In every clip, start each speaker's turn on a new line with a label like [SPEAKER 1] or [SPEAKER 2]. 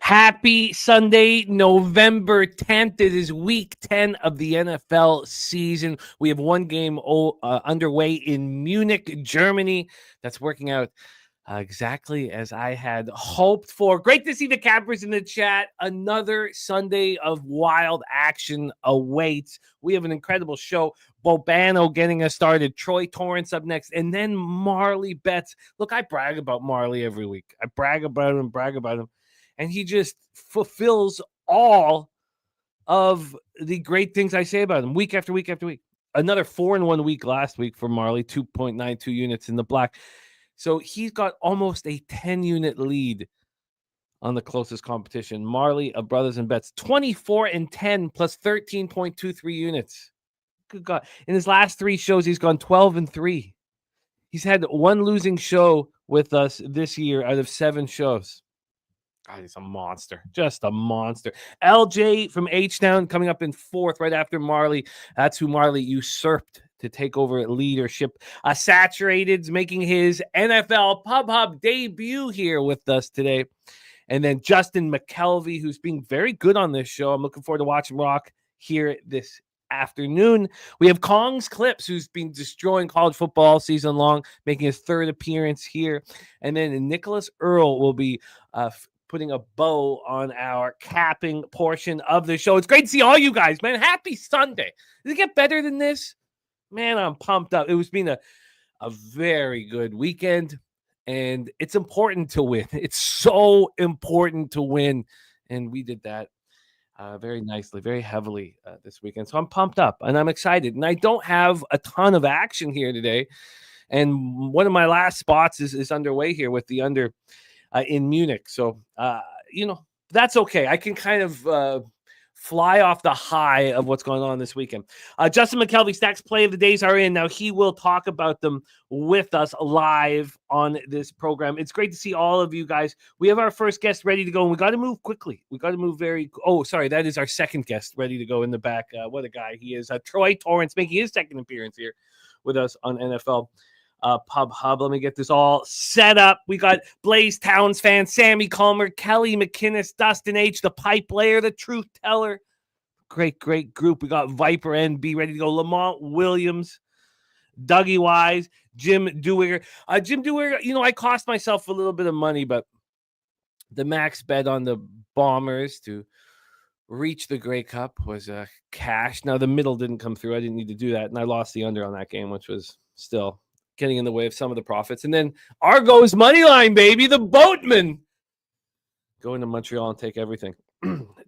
[SPEAKER 1] Happy Sunday, November 10th. It is week 10 of the NFL season. We have one game underway in Munich, Germany. That's working out exactly as I had hoped for. Great to see the Cappers in the chat. Another Sunday of wild action awaits. We have an incredible show. Bobano getting us started. Troy Torrance up next. And then Marley Bets. Look, I brag about Marley every week. I brag about him. And he just fulfills all of the great things I say about him week after week after week. Another 4-1 week last week for Marley, 2.92 units in the black. So he's got almost a 10-unit lead on the closest competition. Marley of Brothers and Bets, 24-10 plus 13.23 units. Good God. In his last 3 shows, he's gone 12-3. He's had one losing show with us this year out of 7 shows. God, he's a monster. Just a monster. LJ from Htown coming up in 4th right after Marley. That's who Marley usurped to take over leadership. Saturated's making his NFL Pub Hub debut here with us today. And then Justin McKelvie, who's being very good on this show. I'm looking forward to watching rock here this afternoon. We have Kong's Clips, who's been destroying college football all season long, making his 3rd appearance here. And then Nicholas Earl will be putting a bow on our capping portion of the show. It's great to see all you guys, man. Happy Sunday. Does it get better than this? Man, I'm pumped up. It was been a very good weekend, and it's important to win. It's so important to win, and we did that very nicely, very heavily this weekend. So I'm pumped up, and I'm excited. And I don't have a ton of action here today, and one of my last spots is underway here with the under in Munich. So, that's okay. I can kind of fly off the high of what's going on this weekend. Justin McKelvie Stacks play of the days are in. Now, he will talk about them with us live on this program. It's great to see all of you guys. We have our first guest ready to go, and we got to move quickly. We got to move that is our second guest ready to go in the back. What a guy he is. Troy Torrance making his second appearance here with us on NFL Pub Hub. Let me get this all set up. We got Blaze Towns fan, Sammy Calmer, Kelly McInnes, Dustin H, the pipe layer, the truth teller. Great group. We got Viper NB ready to go. Lamont Williams, Dougie Wise, Jim Dewiger. Jim Dewiger, I cost myself a little bit of money, but the max bet on the Bombers to reach the Grey Cup was cash. Now, the middle didn't come through. I didn't need to do that, and I lost the under on that game, which was still getting in the way of some of the profits. And then Argo's money line, baby, the boatman. Going to Montreal and take everything.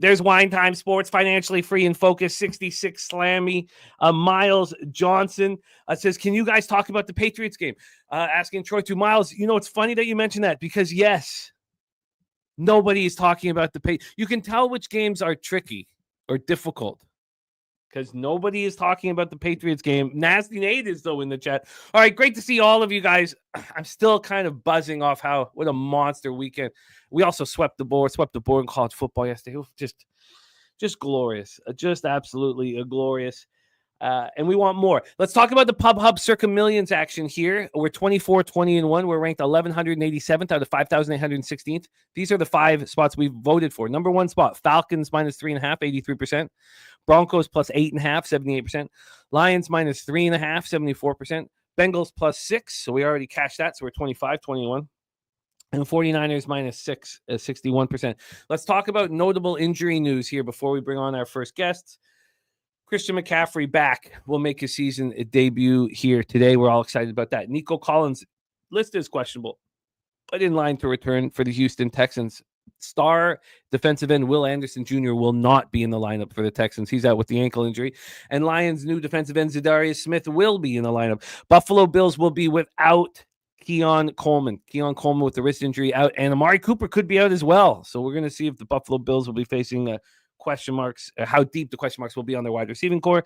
[SPEAKER 1] There's Wine Time Sports, financially free and focused, 66 Slammy. Miles Johnson says, can you guys talk about the Patriots game? Asking Troy to Miles, it's funny that you mentioned that because, yes, nobody is talking about the Patriots. You can tell which games are tricky or difficult because nobody is talking about the Patriots game. Nasty Nate is, though, in the chat. All right, great to see all of you guys. I'm still kind of buzzing off what a monster weekend. We also swept the board in college football yesterday. It was just glorious. Just absolutely glorious. And we want more. Let's talk about the Pub Hub Circa Millions action here. We're 24-20-1. We're ranked 1,187th out of 5,816th. These are the 5 spots we've voted for. Number 1 spot, Falcons minus 3.5, 83%. Broncos plus 8.5, 78%. Lions minus 3.5, 74%. Bengals plus 6. So we already cashed that. So we're 25-21. And 49ers minus 6, 61%. Let's talk about notable injury news here before we bring on our first guests. Christian McCaffrey back will make his season debut here today. We're all excited about that. Nico Collins listed as questionable, but in line to return for the Houston Texans. Star defensive end Will Anderson Jr. will not be in the lineup for the Texans. He's out with the ankle injury. And Lions' new defensive end Zadarius Smith will be in the lineup. Buffalo Bills will be without Keon Coleman. Keon Coleman with the wrist injury out. And Amari Cooper could be out as well. So we're going to see if the Buffalo Bills will be facing question marks, how deep the question marks will be on their wide receiving core.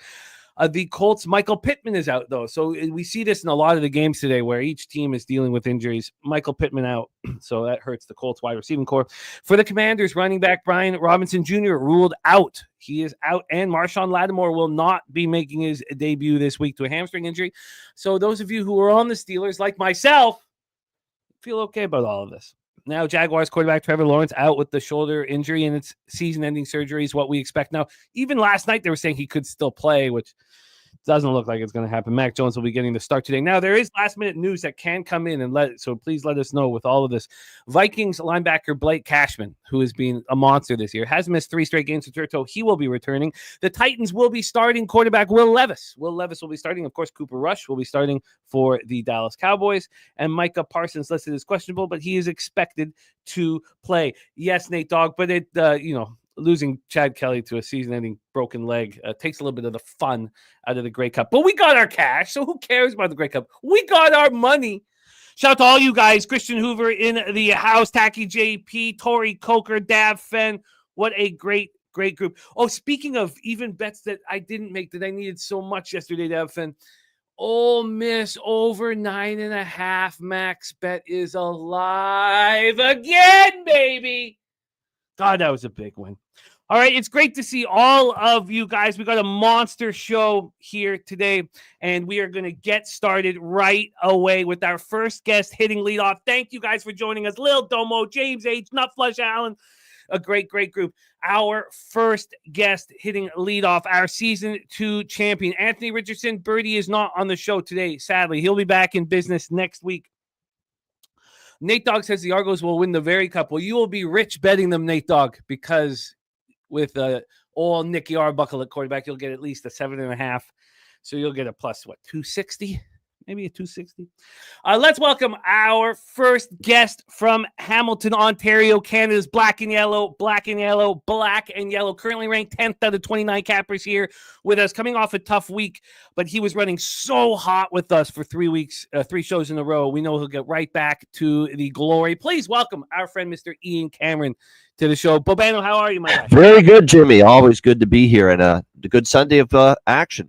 [SPEAKER 1] The Colts, Michael Pittman is out, though. So we see this in a lot of the games today where each team is dealing with injuries. Michael Pittman out, so that hurts the Colts wide receiving core. For the Commanders, running back Brian Robinson Jr. ruled out. He is out, and Marshawn Lattimore will not be making his debut this week to a hamstring injury. So those of you who are on the Steelers, like myself, feel okay about all of this. Now, Jaguars quarterback Trevor Lawrence out with the shoulder injury, and it's season-ending surgery is what we expect now. Even last night, they were saying he could still play, which doesn't look like it's going to happen. Mac Jones will be getting the start today. Now, there is last-minute news that can come in, so please let us know with all of this. Vikings linebacker Blake Cashman, who has been a monster this year, has missed 3 straight games with Turto. He will be returning. The Titans will be starting quarterback Will Levis. Will Levis will be starting. Of course, Cooper Rush will be starting for the Dallas Cowboys. And Micah Parsons listed as questionable, but he is expected to play. Yes, Nate Dogg, but losing Chad Kelly to a season-ending broken leg takes a little bit of the fun out of the Grey Cup. But we got our cash, so who cares about the Grey Cup? We got our money. Shout out to all you guys. Christian Hoover in the house. Tacky JP, Tori Coker, Dav Fenn. What a great group. Oh, speaking of even bets that I didn't make that I needed so much yesterday, Dav Fenn. Ole Miss over 9.5. Max bet is alive again, baby. God, that was a big win. All right, it's great to see all of you guys. We got a monster show here today, and we are going to get started right away with our first guest hitting leadoff. Thank you guys for joining us. Lil Domo, James H., Nutflush Allen, a great group. Our first guest hitting leadoff, our Season 2 champion, Anthony Richardson. Birdie is not on the show today, sadly. He'll be back in business next week. Nate Dogg says the Argos will win the Very Cup. Well, you will be rich betting them, Nate Dogg, because with all Nicky Arbuckle at quarterback, you'll get at least a 7.5. So you'll get a plus, 260? Maybe a 260. Let's welcome our first guest from Hamilton, Ontario, Canada's black and yellow, currently ranked 10th out of 29 cappers here with us, coming off a tough week, but he was running so hot with us for 3 weeks, 3 shows in a row. We know he'll get right back to the glory. Please welcome our friend, Mr. Ian Cameron, to the show. Bobano, how are you, my guy?
[SPEAKER 2] Very good, Jimmy. Always good to be here, and a good Sunday of action.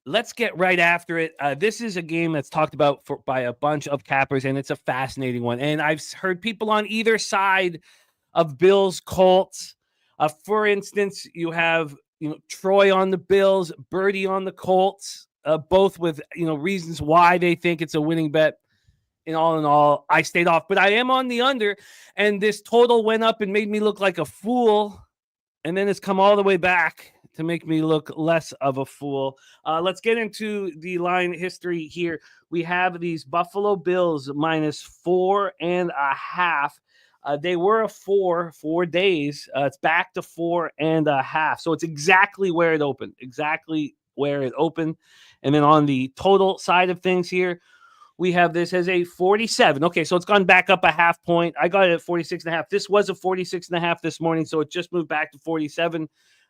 [SPEAKER 1] Let's get right after it. This is a game that's talked about by a bunch of cappers, and it's a fascinating one. And I've heard people on either side of Bills Colts. For instance, you have Troy on the Bills, Birdie on the Colts, both with reasons why they think it's a winning bet. In all, I stayed off, but I am on the under, and this total went up and made me look like a fool, and then it's come all the way back to make me look less of a fool. Let's get into the line history here. We have these Buffalo Bills minus 4.5. They were a 4 days. It's back to 4.5. So it's exactly where it opened. And then on the total side of things here, we have this as a 47. Okay, so it's gone back up a half point. I got it at 46.5. This was a 46.5 this morning, so it just moved back to 47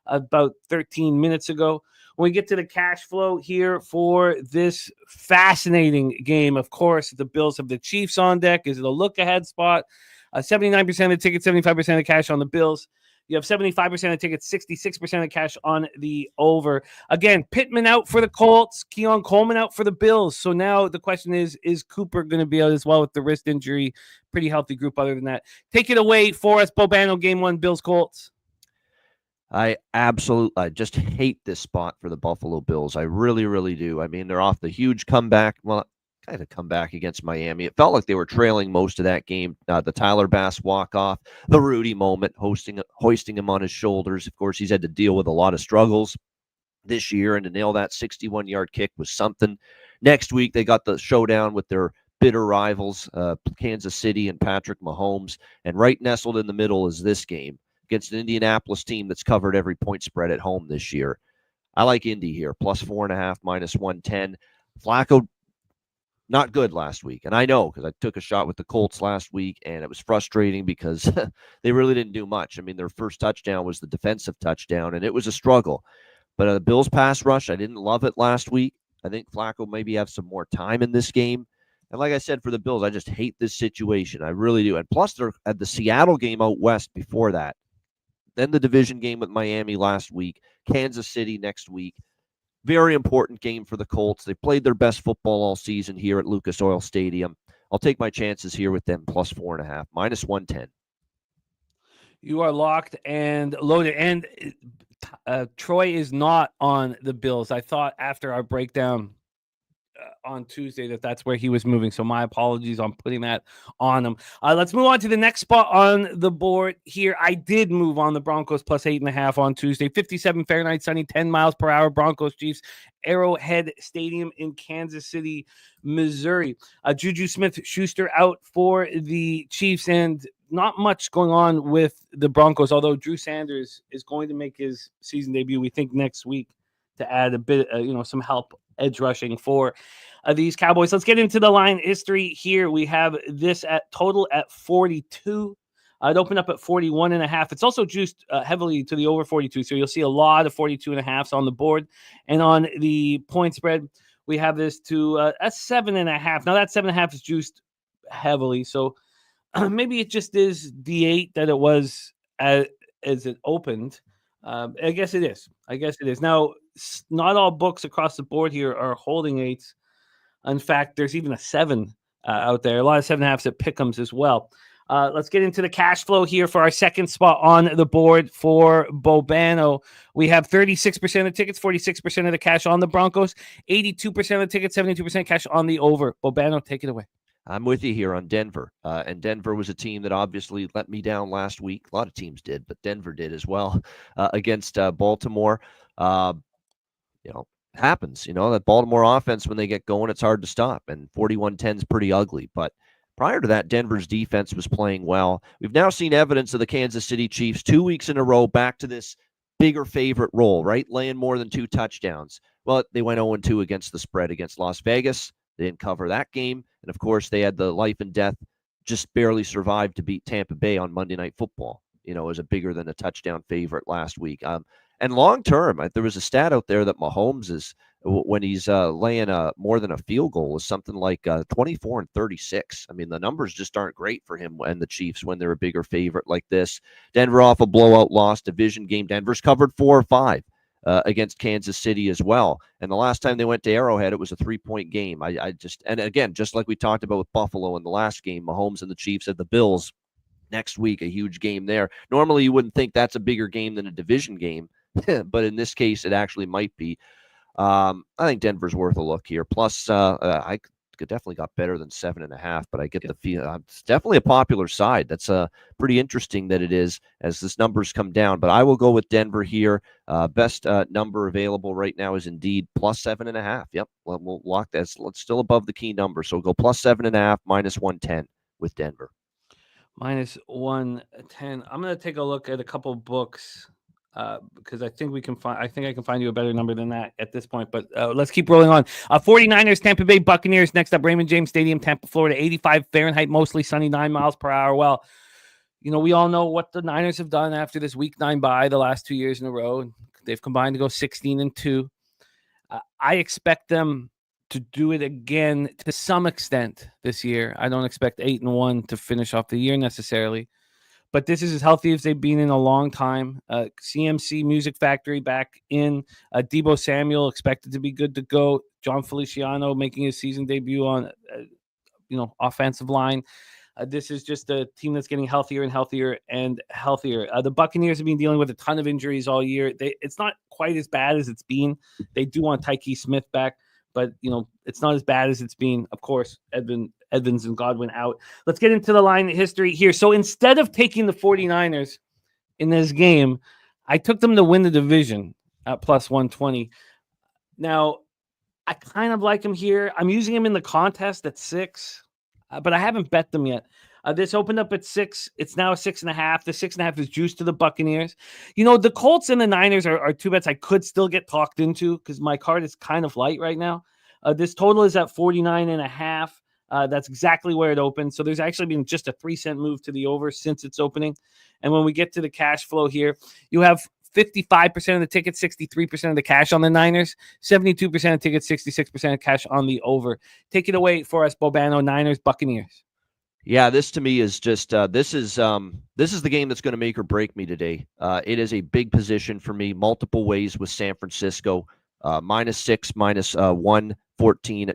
[SPEAKER 1] about 13 minutes ago. When we get to the cash flow here for this fascinating game, of course, the Bills have the Chiefs on deck. Is it a look-ahead spot? 79% of the tickets, 75% of cash on the Bills. You have 75% of tickets, 66% of cash on the over. Again, Pittman out for the Colts, Keon Coleman out for the Bills. So now the question is Cooper going to be out as well with the wrist injury? Pretty healthy group other than that. Take it away for us, Bobano, game 1, Bills Colts.
[SPEAKER 2] I just hate this spot for the Buffalo Bills. I really, really do. I mean, they're off the huge comeback. Well, kind of comeback against Miami. It felt like they were trailing most of that game. The Tyler Bass walk-off, the Rudy moment, hoisting him on his shoulders. Of course, he's had to deal with a lot of struggles this year, and to nail that 61-yard kick was something. Next week, they got the showdown with their bitter rivals, Kansas City and Patrick Mahomes, and right nestled in the middle is this game against an Indianapolis team that's covered every point spread at home this year. I like Indy here, plus 4.5, minus 110. Flacco, not good last week. And I know because I took a shot with the Colts last week, and it was frustrating because they really didn't do much. I mean, their first touchdown was the defensive touchdown, and it was a struggle. But the Bills' pass rush, I didn't love it last week. I think Flacco maybe have some more time in this game. And like I said, for the Bills, I just hate this situation. I really do. And plus, they're at the Seattle game out west before that. Then the division game with Miami last week, Kansas City next week. Very important game for the Colts. They played their best football all season here at Lucas Oil Stadium. I'll take my chances here with them, plus 4.5, minus 110.
[SPEAKER 1] You are locked and loaded. And Troy is not on the Bills. I thought after our breakdown on Tuesday that's where he was moving. So my apologies on putting that on him. Let's move on to the next spot on the board here. I did move on the Broncos plus 8.5 on Tuesday. 57 Fahrenheit, sunny, 10 miles per hour. Broncos Chiefs, Arrowhead Stadium in Kansas City, Missouri. Juju Smith-Schuster out for the Chiefs, and not much going on with the Broncos, although Drew Sanders is going to make his season debut, we think, next week to add a bit, some help edge rushing for these Cowboys. Let's get into the line history here. We have this at total at 42. It opened up at 41.5. It's also juiced heavily to the over 42, so you'll see a lot of 42.5s on the board. And on the point spread, we have this to a 7.5. Now that 7.5 is juiced heavily, so maybe it just is the 8 that it was as it opened. I guess it is. Now, not all books across the board here are holding 8s. In fact, there's even a 7 out there. A lot of 7.5s at Pick'ems as well. Let's get into the cash flow here for our second spot on the board for Bobano. We have 36% of the tickets, 46% of the cash on the Broncos, 82% of the tickets, 72% cash on the over. Bobano, take it away.
[SPEAKER 2] I'm with you here on Denver. And Denver was a team that obviously let me down last week. A lot of teams did, but Denver did as well against Baltimore. Happens. That Baltimore offense, when they get going, it's hard to stop. And 41-10 is pretty ugly. But prior to that, Denver's defense was playing well. We've now seen evidence of the Kansas City Chiefs 2 weeks in a row back to this bigger favorite role, right? Laying more than 2 touchdowns. Well, they went 0-2 against the spread against Las Vegas. They didn't cover that game. And, of course, they had the life and death, just barely survived to beat Tampa Bay on Monday Night Football, as a bigger than a touchdown favorite last week. And long term, there was a stat out there that Mahomes is, when he's laying more than a field goal, is something like 24-36. I mean, the numbers just aren't great for him and the Chiefs when they're a bigger favorite like this. Denver off a blowout loss, division game. Denver's covered 4 or 5. Against Kansas City as well. And the last time they went to Arrowhead, it was a 3-point game. And again, just like we talked about with Buffalo in the last game, Mahomes and the Chiefs at the Bills next week, a huge game there. Normally, you wouldn't think that's a bigger game than a division game, but in this case, it actually might be. I think Denver's worth a look here. Plus, I could definitely got better than 7.5, but I get the feel it's definitely a popular side. That's pretty interesting that it is as this numbers come down. But I will go with Denver here. Best number available right now is indeed plus 7.5. Yep, we'll lock that. It's still above the key number, so we'll go plus 7.5, minus 110 with Denver.
[SPEAKER 1] Minus 110. I'm going to take a look at a couple books. Because I think I can find you a better number than that at this point. But let's keep rolling on. 49ers, Tampa Bay Buccaneers. Next up, Raymond James Stadium, Tampa, Florida. 85 Fahrenheit, mostly sunny, 9 miles per hour. Well, we all know what the Niners have done after this week 9 bye the last 2 years in a row. They've combined to go 16-2. I expect them to do it again to some extent this year. I don't expect 8-1 to finish off the year necessarily. But this is as healthy as they've been in a long time. CMC Music Factory back in. Deebo Samuel expected to be good to go. John Feliciano making his season debut on, offensive line. This is just a team that's getting healthier and healthier and healthier. The Buccaneers have been dealing with a ton of injuries all year. It's not quite as bad as it's been. They do want Tyke Smith back, but, it's not as bad as it's been. Of course, Evans and Godwin out. Let's get into the line history here. So instead of taking the 49ers in this game, I took them to win the division at plus 120. Now, I kind of like them here. I'm using them in the contest at 6, but I haven't bet them yet. This opened up at 6. It's now a 6.5. The 6.5 is juiced to the Buccaneers. The Colts and the Niners are 2 bets I could still get talked into because my card is kind of light right now. This total is at 49.5. That's exactly where it opened. So there's actually been just a 3-cent move to the over since its opening. And when we get to the cash flow here, you have 55% of the tickets, 63% of the cash on the Niners, 72% of tickets, 66% of cash on the over. Take it away for us, Bobano. Niners, Buccaneers.
[SPEAKER 2] Yeah, this to me is just this is the game that's going to make or break me today. It is a big position for me, multiple ways with San Francisco. -6, -114.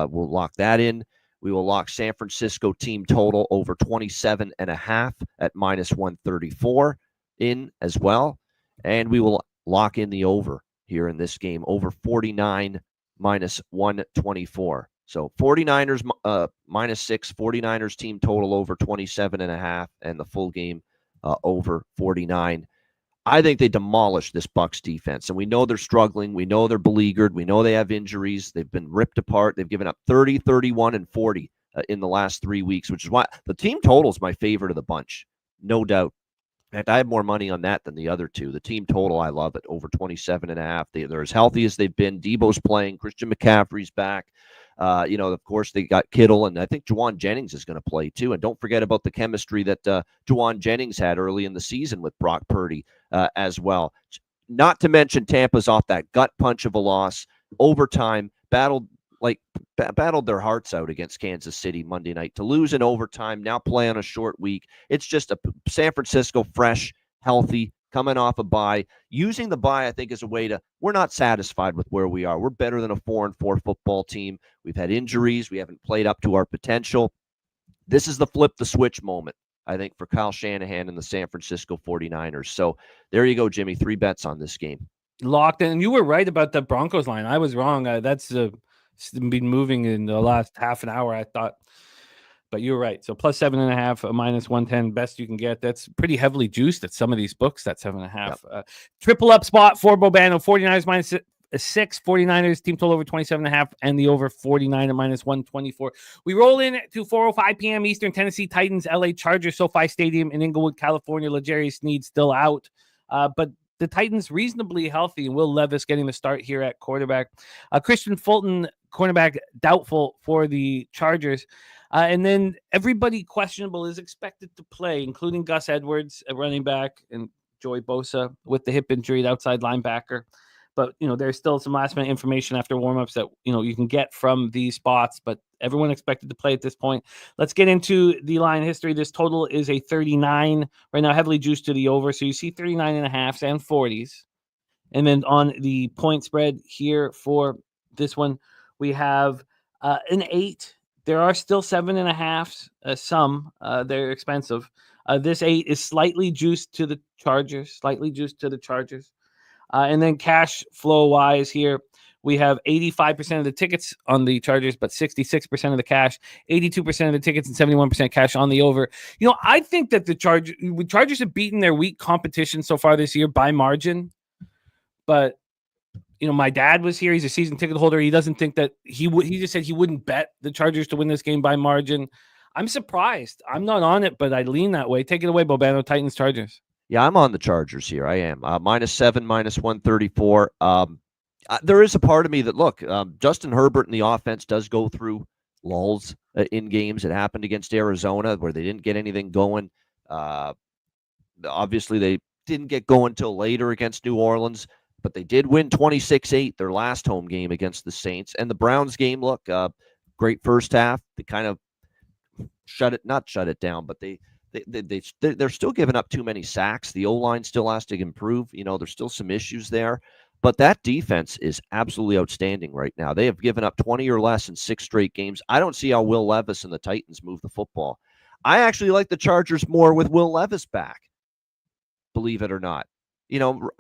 [SPEAKER 2] We'll lock that in. We will lock San Francisco team total over 27.5 at -134 in as well. And we will lock in the over here in this game, over 49 minus 124. So 49ers minus 6, 49ers team total over 27.5, and the full game over 49. I think they demolished this Bucs defense, and we know they're struggling. We know they're beleaguered. We know they have injuries. They've been ripped apart. They've given up 30, 31, and 40 in the last 3 weeks, which is why the team total is my favorite of the bunch, no doubt. In fact, I have more money on that than the other two. The team total, I love it, over 27.5. They're as healthy as they've been. Debo's playing. Christian McCaffrey's back. Of course, they got Kittle, and I think Juwan Jennings is going to play too. And don't forget about the chemistry that Juwan Jennings had early in the season with Brock Purdy as well. Not to mention Tampa's off that gut punch of a loss, overtime, battled their hearts out against Kansas City Monday night to lose in overtime, now play on a short week. It's just a San Francisco fresh, healthy, coming off a bye. Using the bye, I think, is a way to, we're not satisfied with where we are. We're better than a 4-4 football team. We've had injuries. We haven't played up to our potential. This is the flip the switch moment, I think, for Kyle Shanahan and the San Francisco 49ers. So there you go, Jimmy. 3 bets on this game.
[SPEAKER 1] Locked in. And you were right about the Broncos line. I was wrong. That's been moving in the last half an hour, I thought. But you're right. So plus 7.5, minus 110, best you can get. That's pretty heavily juiced at some of these books, that 7.5. Yep. Triple up spot for Bobano, 49ers minus 6, 49ers team total over 27.5, and the over 49 at minus 124. We roll in to 4:05 p.m. Eastern. Tennessee Titans, LA Chargers, SoFi Stadium in Inglewood, California. L'Jarius Sneed still out. But the Titans reasonably healthy, and Will Levis getting the start here at quarterback. Christian Fulton, cornerback, doubtful for the Chargers. And then everybody questionable is expected to play, including Gus Edwards at running back and Joey Bosa with the hip injury at outside linebacker. But, there's still some last-minute information after warm-ups that, you can get from these spots. But everyone expected to play at this point. Let's get into the line history. This total is a 39 right now, heavily juiced to the over. So you see 39.5s and 40s. And then on the point spread here for this one, we have an 8. There are still 7.5s. Some they're expensive. This 8 is slightly juiced to the Chargers. And then cash flow wise here, we have 85% of the tickets on the Chargers, but 66% of the cash, 82% of the tickets, and 71% cash on the over. I think that the Chargers have beaten their weak competition so far this year by margin. But my dad was here. He's a season ticket holder. He doesn't think that he just said he wouldn't bet the Chargers to win this game by margin. I'm surprised. I'm not on it, but I lean that way. Take it away, Bobano. Titans, Chargers.
[SPEAKER 2] Yeah, I'm on the Chargers here. I am. Minus 7, minus 134. There is a part of me that, look, Justin Herbert and the offense does go through lulls in games. It happened against Arizona where they didn't get anything going. Obviously, they didn't get going till later against New Orleans, but they did win 26-8 their last home game against the Saints. And the Browns game, look, great first half. They kind of not shut it down, but they're still giving up too many sacks. The O-line still has to improve. There's still some issues there. But that defense is absolutely outstanding right now. They have given up 20 or less in 6 straight games. I don't see how Will Levis and the Titans move the football. I actually like the Chargers more with Will Levis back, believe it or not.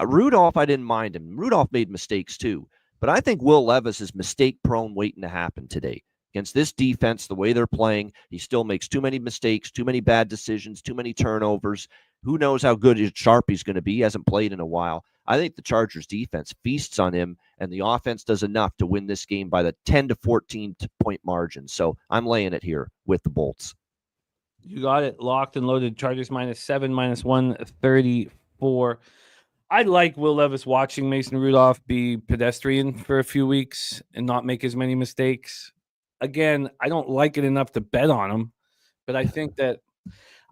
[SPEAKER 2] Rudolph, I didn't mind him. Rudolph made mistakes too. But I think Will Levis is mistake-prone waiting to happen today. Against this defense, the way they're playing, he still makes too many mistakes, too many bad decisions, too many turnovers. Who knows how good sharp he's going to be? He hasn't played in a while. I think the Chargers defense feasts on him, and the offense does enough to win this game by the 10 to 14 point margin. So I'm laying it here with the Bolts.
[SPEAKER 1] You got it locked and loaded. Chargers minus 7, minus 134. I like Will Levis watching Mason Rudolph be pedestrian for a few weeks and not make as many mistakes. Again, I don't like it enough to bet on him, but I think that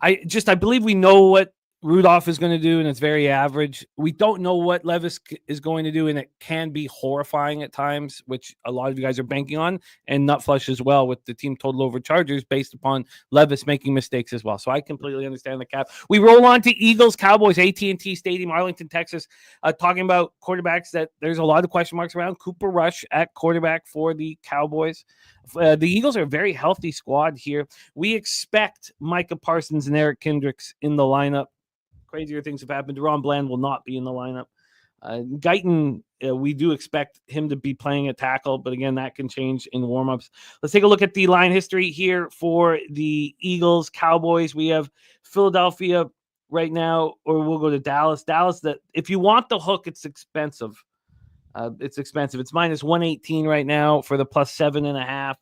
[SPEAKER 1] I believe we know what Rudolph is going to do, and it's very average. We don't know what Levis is going to do, and it can be horrifying at times, which a lot of you guys are banking on, and nut flush as well with the team total over Chargers based upon Levis making mistakes as well. So I completely understand the cap. We roll on to Eagles, Cowboys, AT&T Stadium, Arlington, Texas, talking about quarterbacks that there's a lot of question marks around. Cooper Rush at quarterback for the Cowboys. The Eagles are a very healthy squad here. We expect Micah Parsons and Eric Kendricks in the lineup. Crazier things have happened. Deron Bland will not be in the lineup. Guyton, we do expect him to be playing at tackle, but again, that can change in warmups. Let's take a look at the line history here for the Eagles, Cowboys. We have Philadelphia right now, or we'll go to Dallas. Dallas, that if you want the hook, it's expensive. It's expensive. It's minus 118 right now for the plus 7.5.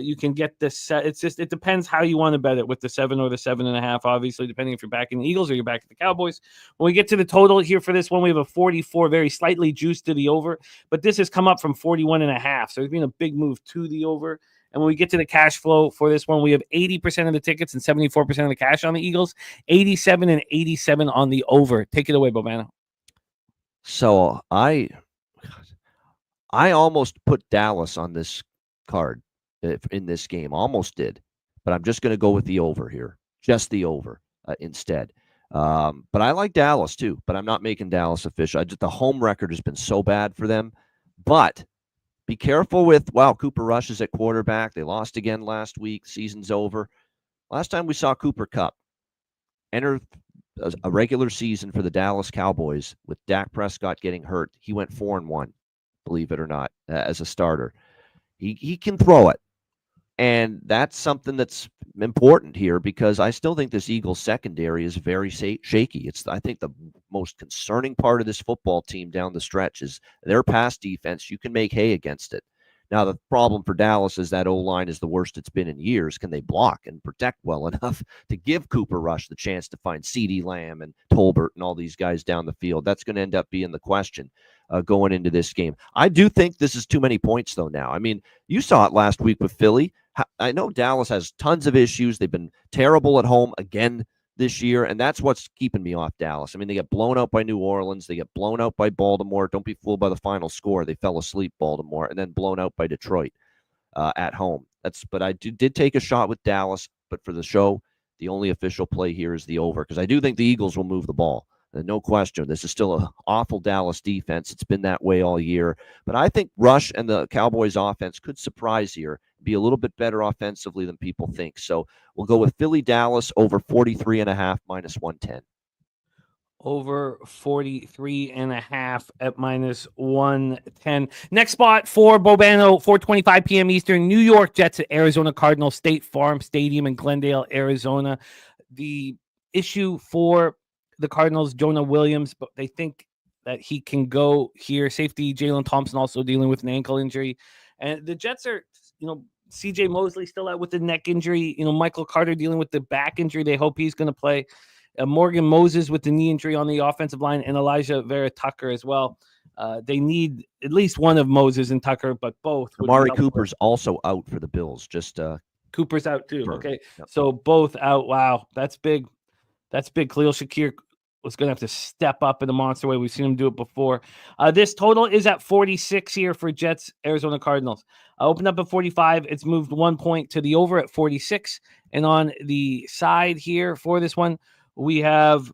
[SPEAKER 1] You can get this. It depends how you want to bet it with the 7 or the 7.5, obviously, depending if you're backing the Eagles or you're backing the Cowboys. When we get to the total here for this one, we have a 44, very slightly juiced to the over, but this has come up from 41.5. So there's been a big move to the over. And when we get to the cash flow for this one, we have 80% of the tickets and 74% of the cash on the Eagles, 87 and 87 on the over. Take it away, Bobano.
[SPEAKER 2] So I almost put Dallas on this card in this game. Almost did, but I'm just going to go with the over here, just the over instead. But I like Dallas too, but I'm not making Dallas official. The home record has been so bad for them. But be careful with, Cooper Rush is at quarterback. They lost again last week. Season's over. Last time we saw Cooper Kupp enter a regular season for the Dallas Cowboys with Dak Prescott getting hurt, he went 4-1, believe it or not, as a starter. He can throw it. And that's something that's important here because I still think this Eagles secondary is very shaky. It's, I think, the most concerning part of this football team down the stretch is their pass defense. You can make hay against it. Now, the problem for Dallas is that O-line is the worst it's been in years. Can they block and protect well enough to give Cooper Rush the chance to find CeeDee Lamb and Tolbert and all these guys down the field? That's going to end up being the question going into this game. I do think this is too many points, though, now. I mean, you saw it last week with Philly. I know Dallas has tons of issues. They've been terrible at home again this year, and that's what's keeping me off Dallas. I mean, they get blown out by New Orleans. They get blown out by Baltimore. Don't be fooled by the final score. They fell asleep, Baltimore, and then blown out by Detroit at home. But I did take a shot with Dallas, but for the show, the only official play here is the over because I do think the Eagles will move the ball. No question. This is still an awful Dallas defense. It's been that way all year. But I think Rush and the Cowboys offense could surprise here, be a little bit better offensively than people think. So we'll go with Philly Dallas over 43.5 minus 110.
[SPEAKER 1] Over 43.5 at minus 110. Next spot for Bobano, 4:25 p.m. Eastern. New York Jets at Arizona Cardinals State Farm Stadium in Glendale, Arizona. The issue for the Cardinals, Jonah Williams, but they think that he can go here. Safety Jalen Thompson also dealing with an ankle injury. And the Jets are, CJ Mosley still out with the neck injury. Michael Carter dealing with the back injury. They hope he's going to play. Morgan Moses with the knee injury on the offensive line, and Elijah Vera Tucker as well. They need at least one of Moses and Tucker, but both.
[SPEAKER 2] Amari Cooper's also out for the Bills.
[SPEAKER 1] Cooper's out too. Okay, yep. So both out. Wow, that's big. That's big. Khalil Shakir was going to have to step up in a monster way. We've seen him do it before. This total is at 46 here for Jets, Arizona Cardinals. Opened up at 45. It's moved 1 point to the over at 46. And on the side here for this one, we have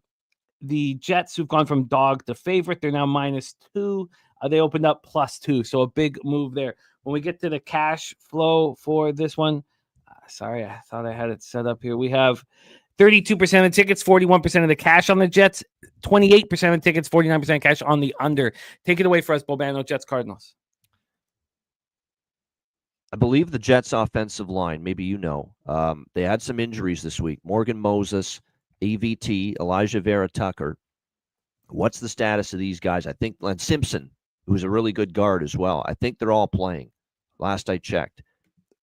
[SPEAKER 1] the Jets who've gone from dog to favorite. They're now -2. They opened up +2. So a big move there. When we get to the cash flow for this one, sorry, I thought I had it set up here. We have 32% of the tickets, 41% of the cash on the Jets, 28% of the tickets, 49% cash on the under. Take it away for us, Bobano, Jets Cardinals.
[SPEAKER 2] I believe the Jets offensive line, maybe they had some injuries this week. Morgan Moses, AVT, Elijah Vera Tucker. What's the status of these guys? I think Len Simpson, who's a really good guard as well. I think they're all playing, last I checked.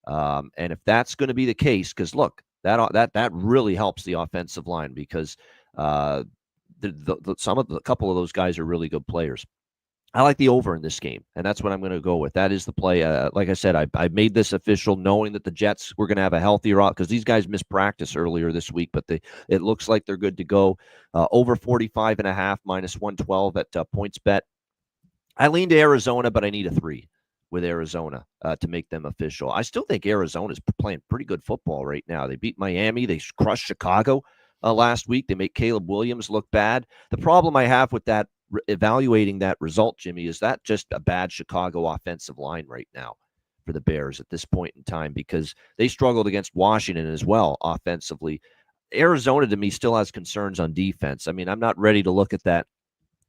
[SPEAKER 2] And if that's going to be the case, because look, that really helps the offensive line because a couple of those guys are really good players. I like the over in this game, and that's what I'm going to go with. That is the play. Like I said, I made this official knowing that the Jets were going to have a healthier because these guys missed practice earlier this week, but it looks like they're good to go. Over 45.5 minus 112 at PointsBet. I lean to Arizona, but I need a 3 with Arizona to make them official. I still think Arizona's playing pretty good football right now. They beat Miami. They crushed Chicago last week. They make Caleb Williams look bad. The problem I have with that, evaluating that result, Jimmy, is that just a bad Chicago offensive line right now for the Bears at this point in time because they struggled against Washington as well offensively. Arizona, to me, still has concerns on defense. I mean, I'm not ready to look at that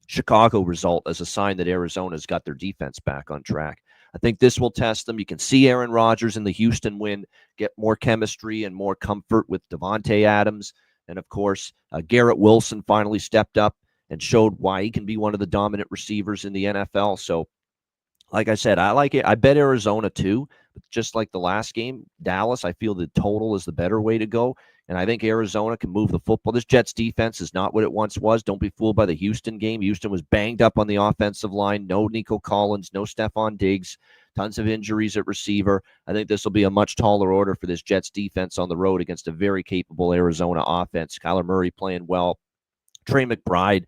[SPEAKER 2] Chicago result as a sign that Arizona's got their defense back on track. I think this will test them. You can see Aaron Rodgers in the Houston win get more chemistry and more comfort with Devontae Adams. And, of course, Garrett Wilson finally stepped up and showed why he can be one of the dominant receivers in the NFL. So, like I said, I like it. I bet Arizona too. But just like the last game, Dallas, I feel the total is the better way to go. And I think Arizona can move the football. This Jets defense is not what it once was. Don't be fooled by the Houston game. Houston was banged up on the offensive line. No Nico Collins, no Stephon Diggs, tons of injuries at receiver. I think this will be a much taller order for this Jets defense on the road against a very capable Arizona offense. Kyler Murray playing well. Trey McBride.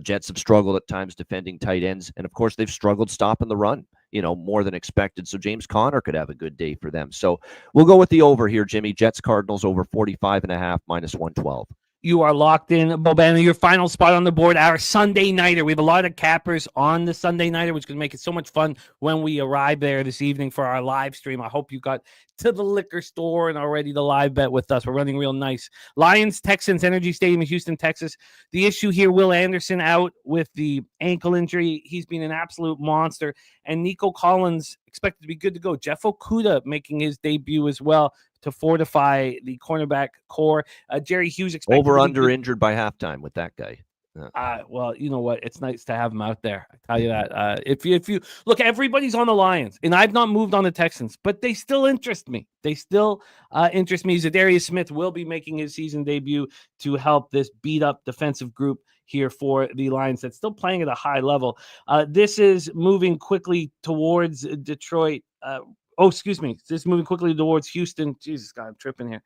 [SPEAKER 2] Jets have struggled at times defending tight ends. And, of course, they've struggled stopping the run, more than expected. So James Conner could have a good day for them. So we'll go with the over here, Jimmy. Jets Cardinals over 45.5 minus 112.
[SPEAKER 1] You are locked in, Bobano. Your final spot on the board, our Sunday nighter. We have a lot of cappers on the Sunday nighter, which can make it so much fun when we arrive there this evening for our live stream. I hope you got to the liquor store and are ready to live bet with us. We're running real nice. Lions, Texans, Energy Stadium in Houston, Texas. The issue here, Will Anderson out with the ankle injury. He's been an absolute monster. And Nico Collins expected to be good to go. Jeff Okudah making his debut as well to fortify the cornerback core. Jerry Hughes expected
[SPEAKER 2] over under injured by halftime with that guy.
[SPEAKER 1] Well, you know what? It's nice to have him out there. I tell you that. If you look, everybody's on the Lions, and I've not moved on the Texans, but they still interest me. Zadarius Smith will be making his season debut to help this beat up defensive group here for the Lions that's still playing at a high level. This is moving quickly towards Detroit. This is moving quickly towards Houston. Jesus, God, I'm tripping here.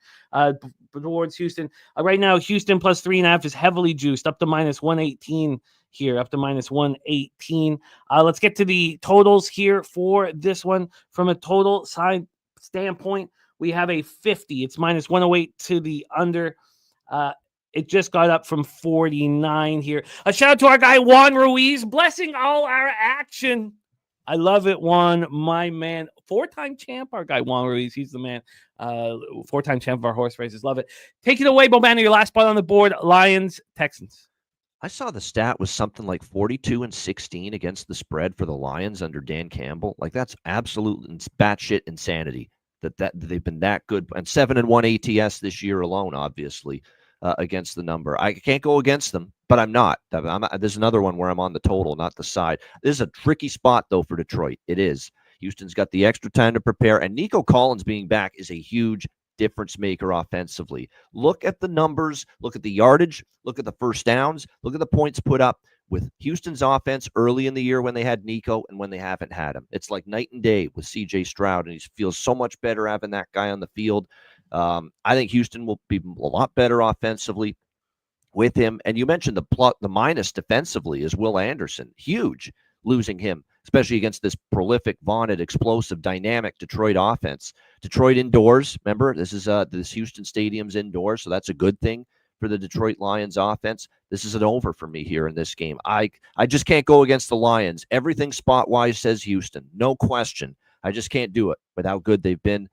[SPEAKER 1] Towards Houston. Right now, Houston plus 3.5 is heavily juiced up to minus 118 here, up to minus 118. Let's get to the totals here for this one. From a total side standpoint, we have a 50. It's minus 108 to the under. It just got up from 49 here. A shout out to our guy, Juan Ruiz, blessing all our action. I love it, Juan, my man. 4-time champ, our guy, Juan Ruiz. He's the man. 4-time champ of our horse races. Love it. Take it away, Bobano, your last spot on the board. Lions, Texans.
[SPEAKER 2] I saw the stat was something like 42-16 against the spread for the Lions under Dan Campbell. Like, that's absolute batshit insanity that they've been that good. And 7-1 ATS this year alone, obviously, against the number. I can't go against them, but I'm not. There's another one where I'm on the total, not the side. This is a tricky spot, though, for Detroit. It is. Houston's got the extra time to prepare, and Nico Collins being back is a huge difference maker offensively. Look at the numbers, look at the yardage, look at the first downs, look at the points put up with Houston's offense early in the year when they had Nico and when they haven't had him. It's like night and day with CJ Stroud, and he feels so much better having that guy on the field. I think Houston will be a lot better offensively with him. And you mentioned the minus defensively is Will Anderson. Huge losing him, especially against this prolific, vaunted, explosive, dynamic Detroit offense. Detroit indoors, remember, this Houston Stadium's indoors, so that's a good thing for the Detroit Lions offense. This is an over for me here in this game. I just can't go against the Lions. Everything spot-wise says Houston, no question. I just can't do it with how good they've been.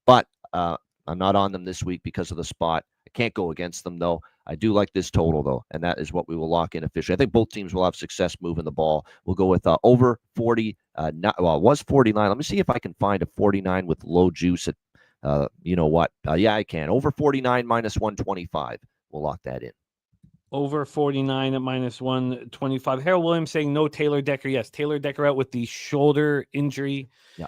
[SPEAKER 2] But I'm not on them this week because of the spot. I can't go against them, though. I do like this total, though, and that is what we will lock in officially. I think both teams will have success moving the ball. We'll go with over 40. It was 49. Let me see if I can find a 49 with low juice at, you know what? Yeah, I can. Over 49 minus 125. We'll lock that in.
[SPEAKER 1] Over 49 at minus 125. Harold Williams saying no Taylor Decker. Yes, Taylor Decker out with the shoulder injury.
[SPEAKER 2] Yeah.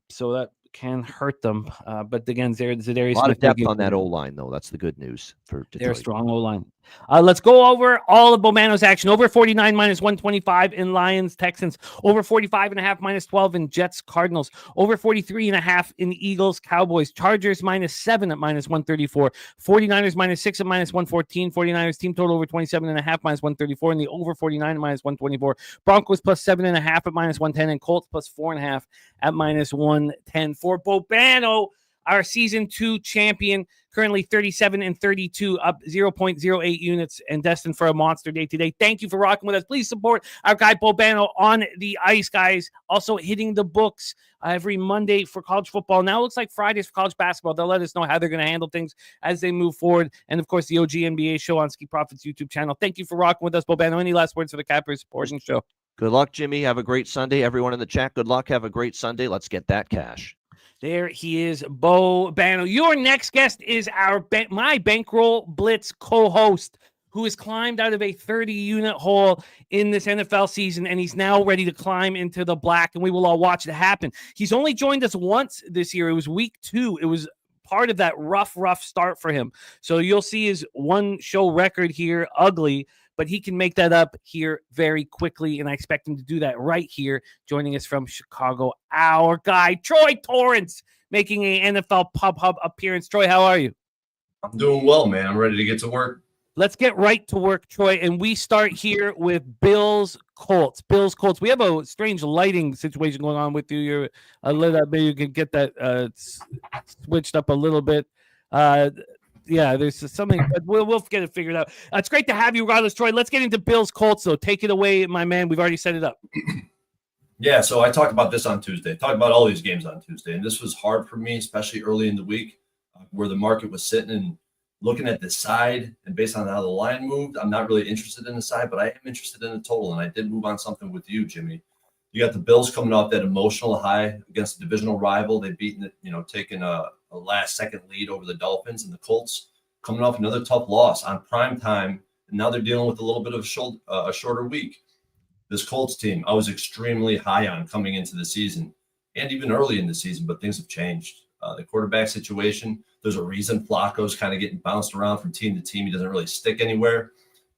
[SPEAKER 1] So that can hurt them. But again, Zadarius
[SPEAKER 2] a lot
[SPEAKER 1] Smith
[SPEAKER 2] of depth on that O-line, though. That's the good news for Detroit.
[SPEAKER 1] They're a strong O-line. Let's go over all of Bobano's action. Over 49 minus 125 in Lions, Texans. Over 45.5 minus 12 in Jets, Cardinals. Over 43.5 in Eagles, Cowboys. Chargers minus 7 at minus 134. 49ers minus 6 at minus 114. 49ers team total over 27.5 minus 134. And the over 49 at minus 124. Broncos plus 7.5 at minus 110. And Colts plus 4.5 at minus 110. For Bobano, our season 2 champion, currently 37-32, up 0.08 units, and destined for a monster day today. Thank you for rocking with us. Please support our guy Bobano on the ice, guys. Also hitting the books every Monday for college football. Now it looks like Fridays for college basketball. They'll let us know how they're going to handle things as they move forward. And, of course, the OG NBA show on Ski Profits YouTube channel. Thank you for rocking with us, Bobano. Any last words for the Cappers supporting show?
[SPEAKER 2] Good luck, Jimmy. Have a great Sunday. Everyone in the chat, good luck. Have a great Sunday. Let's get that cash.
[SPEAKER 1] There he is, Bobano. Your next guest is my Bankroll Blitz co-host, who has climbed out of a 30-unit hole in this NFL season, and he's now ready to climb into the black, and we will all watch it happen. He's only joined us once this year. It was week 2. It was part of that rough start for him. So you'll see his one-show record here, ugly, but he can make that up here very quickly, and I expect him to do that right here, joining us from Chicago, our guy, Troy Torrance, making an NFL Pub Hub appearance. Troy, how are you?
[SPEAKER 3] I'm doing well, man. I'm ready to get to work.
[SPEAKER 1] Let's get right to work, Troy, and we start here with Bills-Colts. Bills-Colts. We have a strange lighting situation going on with you. You're a little, maybe you can get that switched up a little bit. Yeah, there's something, but we'll get it figured out. It's great to have you, regardless, Troy. Let's get into Bills-Colts, though. Take it away, my man. We've already set it up.
[SPEAKER 3] Yeah, so I talked about this on Tuesday. Talked about all these games on Tuesday, and this was hard for me, especially early in the week, where the market was sitting and looking at the side, and based on how the line moved, I'm not really interested in the side, but I am interested in the total, and I did move on something with you, Jimmy. You got the Bills coming off that emotional high against a divisional rival. They've beaten, taking a last-second lead over the Dolphins, and the Colts coming off another tough loss on prime time, and now they're dealing with a little bit of a shorter week. This Colts team, I was extremely high on coming into the season, and even early in the season, but things have changed. The quarterback situation, there's a reason Flacco's kind of getting bounced around from team to team. He doesn't really stick anywhere.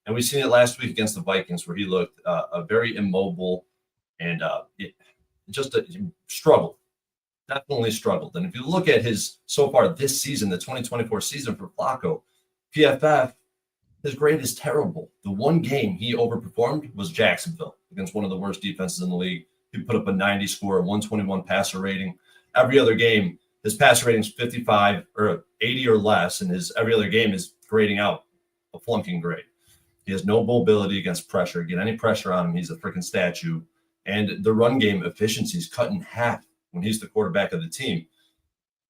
[SPEAKER 3] And we've seen it last week against the Vikings, where he looked very immobile and struggled. Definitely struggled. And if you look at his so far this season, the 2024 season for Flacco, PFF, his grade is terrible. The one game he overperformed was Jacksonville against one of the worst defenses in the league. He put up a 90 score, a 121 passer rating. Every other game, his passer rating is 55 or 80 or less, and his every other game is grading out a flunking grade. He has no mobility against pressure. Get any pressure on him, he's a freaking statue. And the run game efficiency is cut in half when he's the quarterback of the team.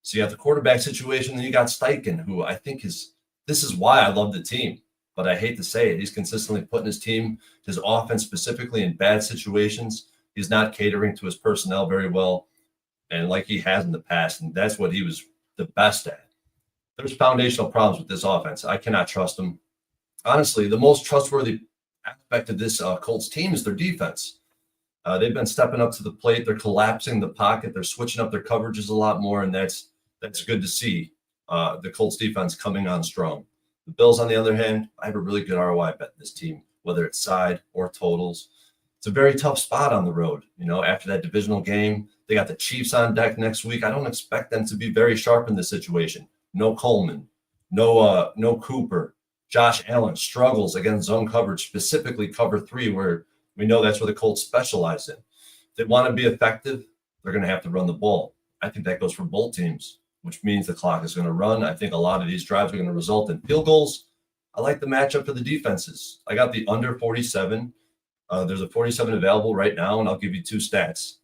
[SPEAKER 3] So you have the quarterback situation, then you got Steichen, who I think this is why I love the team. But I hate to say it, he's consistently putting his team, his offense specifically, in bad situations. He's not catering to his personnel very well, and like he has in the past, and that's what he was the best at. There's foundational problems with this offense. I cannot trust him. Honestly, the most trustworthy aspect of this Colts team is their defense. They've been stepping up to the plate. They're collapsing the pocket. They're switching up their coverages a lot more, and that's good to see. The Colts defense coming on strong. The Bills, on the other hand, I have a really good ROI bet in this team, whether it's side or totals. It's a very tough spot on the road. After that divisional game, they got the Chiefs on deck next week. I don't expect them to be very sharp in this situation. No Coleman, no Cooper. Josh Allen struggles against zone coverage, specifically cover 3, where we know that's where the Colts specialize in. If they want to be effective, they're going to have to run the ball. I think that goes for both teams, which means the clock is going to run. I think a lot of these drives are going to result in field goals. I like the matchup for the defenses. I got the under 47. There's a 47 available right now, and I'll give you 2 stats.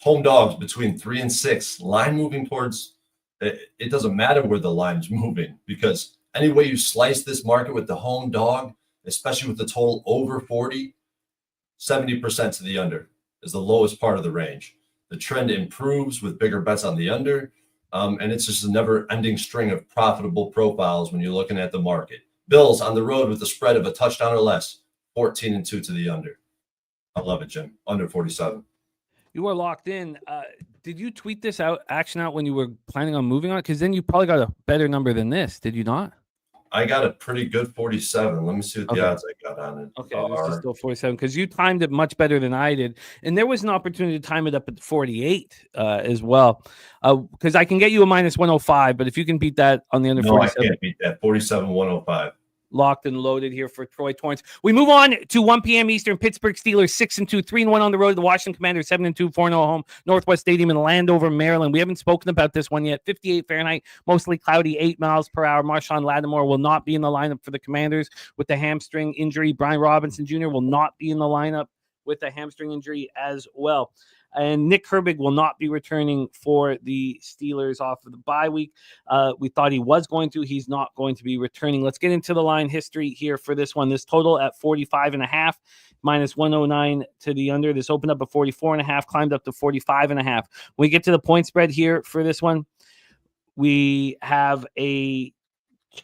[SPEAKER 3] Home dogs between 3 and 6. Line moving towards it doesn't matter where the line's moving, because any way you slice this market with the home dog, especially with the total over 40, 70% to the under is the lowest part of the range. The trend improves with bigger bets on the under, and it's just a never-ending string of profitable profiles when you're looking at the market. Bills on the road with the spread of a touchdown or less, 14-2 to the under. I love it, Jim. Under 47.
[SPEAKER 1] You are locked in. Did you tweet this action out when you were planning on moving on? Because then you probably got a better number than this. Did you not?
[SPEAKER 3] I got a pretty good 47. Let me see what the odds I got on it.
[SPEAKER 1] Okay, this is still 47 because you timed it much better than I did. And there was an opportunity to time it up at 48 as well. Because I can get you a minus 105, but if you can beat that on the under 47.
[SPEAKER 3] No, I can't beat that. 47, 105.
[SPEAKER 1] locked and loaded here for Troy Torrance. We move on to 1 p.m. Eastern. Pittsburgh Steelers 6-2, 3-1 on the road. The Washington Commanders 7-2, 4-0 home. Northwest Stadium in Landover, Maryland. We haven't spoken about this one yet. 58 Fahrenheit, mostly cloudy, 8 miles per hour. Marshawn Lattimore will not be in the lineup for the Commanders with the hamstring injury. Brian Robinson Jr. will not be in the lineup with a hamstring injury as well. And Nick Herbig will not be returning for the Steelers off of the bye week. We thought he was going to. He's not going to be returning. Let's get into the line history here for this one. This total at 45.5, minus 109 to the under. This opened up at 44.5, climbed up to 45.5. When we get to the point spread here for this one, we have a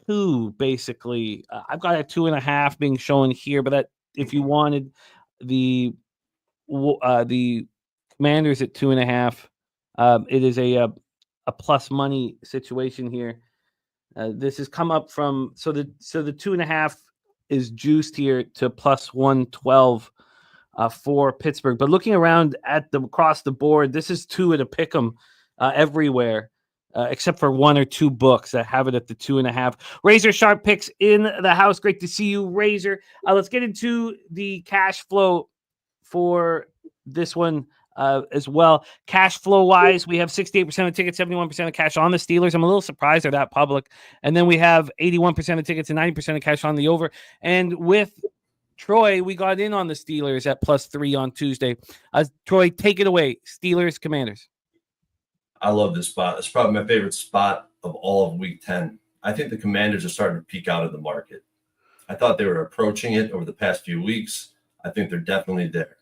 [SPEAKER 1] 2, basically. I've got a 2.5 being shown here, but that if you wanted the Commanders at 2.5. It is a plus money situation here. This has come up from so the 2.5 is juiced here to plus 112 for Pittsburgh. But looking around at across the board, this is 2 at a pick'em everywhere. Except for 1 or 2 books that have it at the 2.5. Razor Sharp picks in the house. Great to see you, Razor. Let's get into the cash flow for this one as well. Cash flow wise, we have 68% of tickets, 71% of cash on the Steelers. I'm a little surprised they're that public. And then we have 81% of tickets and 90% of cash on the over. And with Troy, we got in on the Steelers at +3 on Tuesday. Troy, take it away. Steelers, Commanders.
[SPEAKER 3] I love this spot. It's probably my favorite spot of all of Week 10. I think the Commanders are starting to peak out of the market. I thought they were approaching it over the past few weeks. I think they're definitely there.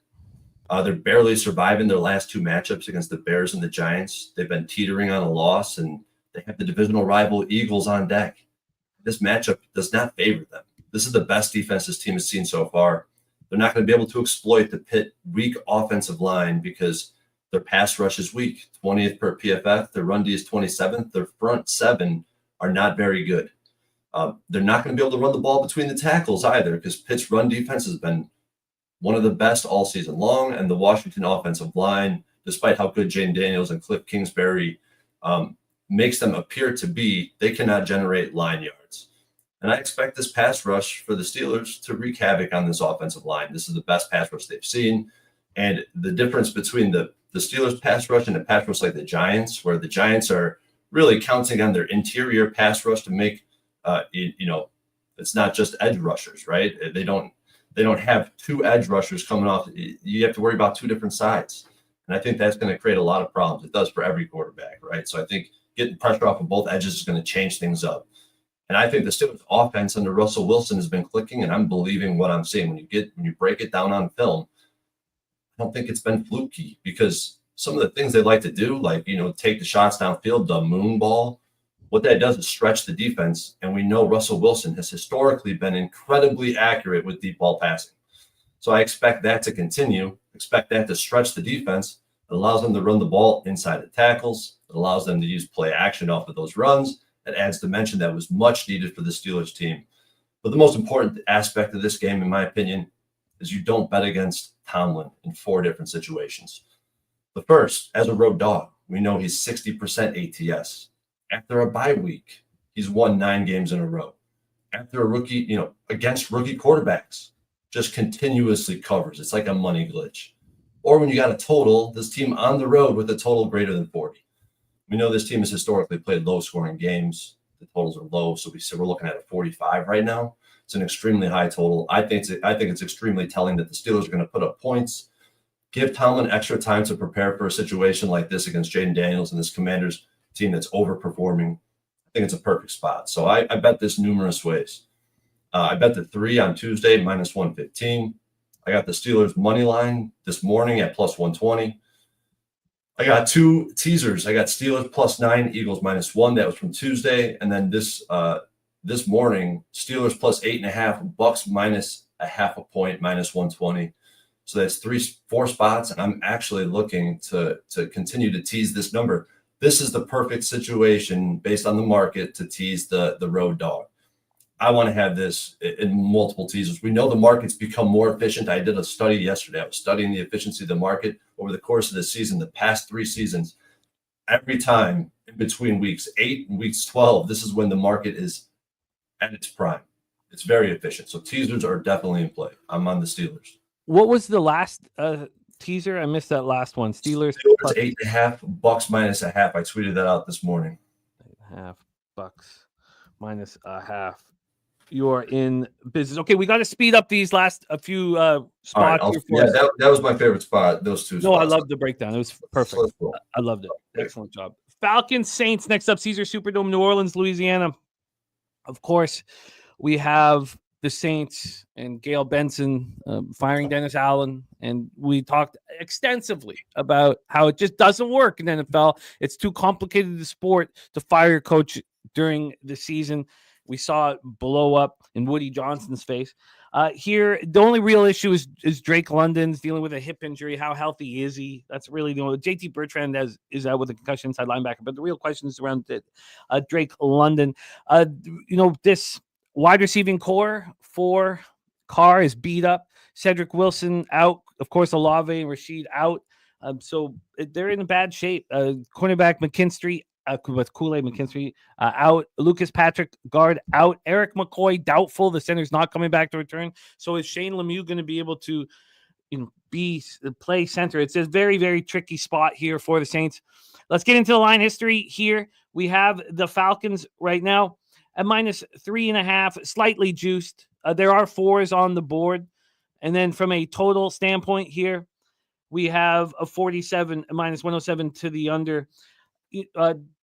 [SPEAKER 3] They're barely surviving their last 2 matchups against the Bears and the Giants. They've been teetering on a loss, and they have the divisional rival Eagles on deck. This matchup does not favor them. This is the best defense this team has seen so far. They're not going to be able to exploit the Pitt weak offensive line because their pass rush is weak, 20th per PFF. Their run D is 27th. Their front 7 are not very good. They're not going to be able to run the ball between the tackles either because Pitt's run defense has been one of the best all season long, and the Washington offensive line, despite how good Jane Daniels and Cliff Kingsbury makes them appear to be, they cannot generate line yards. And I expect this pass rush for the Steelers to wreak havoc on this offensive line. This is the best pass rush they've seen. And the difference between the Steelers pass rush and a pass rush like the Giants, where the Giants are really counting on their interior pass rush to make, it's not just edge rushers, right? They don't have 2 edge rushers coming off. You have to worry about 2 different sides. And I think that's going to create a lot of problems. It does for every quarterback, right? So I think getting pressure off of both edges is going to change things up. And I think the Steelers offense under Russell Wilson has been clicking, and I'm believing what I'm seeing. When you break it down on film, I don't think it's been fluky because some of the things they like to do, like, take the shots downfield, the moon ball, what that does is stretch the defense. And we know Russell Wilson has historically been incredibly accurate with deep ball passing. So I expect that to continue, expect that to stretch the defense. It allows them to run the ball inside the tackles. It allows them to use play action off of those runs. It adds dimension that was much needed for the Steelers team. But the most important aspect of this game, in my opinion, is you don't bet against Tomlin in 4 different situations. The first, as a road dog, we know he's 60% ATS. After a bye week, he's won 9 games in a row. After a rookie, against rookie quarterbacks, just continuously covers. It's like a money glitch. Or when you got a total, this team on the road with a total greater than 40. We know this team has historically played low-scoring games. The totals are low, so we're looking at a 45 right now. It's an extremely high total. I think it's extremely telling that the Steelers are going to put up points. Give Tomlin extra time to prepare for a situation like this against Jaden Daniels and this Commanders team that's overperforming. I think it's a perfect spot. So I bet this numerous ways. I bet the 3 on Tuesday, minus 115. I got the Steelers money line this morning at plus 120. I got 2 teasers. I got Steelers +9, Eagles -1. That was from Tuesday. And then this morning, Steelers +8.5, Bucks -0.5 point, -120. So that's 4 spots. And I'm actually looking to continue to tease this number. This is the perfect situation based on the market to tease the road dog. I want to have this in multiple teasers. We know the market's become more efficient. I did a study yesterday. I was studying the efficiency of the market over the course of the season, the past 3 seasons. Every time in between weeks 8 and weeks 12, this is when the market is at its prime. It's very efficient. So teasers are definitely in play. I'm on the Steelers.
[SPEAKER 1] What was the last teaser? I missed that last one. Steelers
[SPEAKER 3] Steelers 8.5, Bucks -0.5. I tweeted that out this morning.
[SPEAKER 1] 8.5, Bucks -0.5. You are in business. Okay, we got to speed up these last a few spots.
[SPEAKER 3] All right, that was my favorite spot. Those two.
[SPEAKER 1] No,
[SPEAKER 3] spots.
[SPEAKER 1] I love the breakdown. It was perfect. I loved it. Excellent job. Falcons Saints next up. Caesar Superdome, New Orleans, Louisiana. Of course, we have the Saints and Gail Benson firing Dennis Allen, and we talked extensively about how it just doesn't work in the NFL. It's too complicated a sport to fire your coach during the season. We saw it blow up in Woody Johnson's face. Here, the only real issue is Drake London's dealing with a hip injury. How healthy is he? That's really the only. JT Bertrand is out with a concussion inside linebacker. But the real question is around Drake London. This wide receiving core for Carr is beat up. Cedric Wilson out. Of course, Olave and Rashid out. So they're in bad shape. Cornerback McKinstry. With Kool-Aid McKinstry out, Lucas Patrick guard out, Eric McCoy doubtful. The center's not coming back to return. So is Shane Lemieux going to be able to play center? It's a very, very tricky spot here for the Saints. Let's get into the line history here. We have the Falcons right now at -3.5, slightly juiced. There are 4s on the board. And then from a total standpoint here, we have a 47 -107 to the under.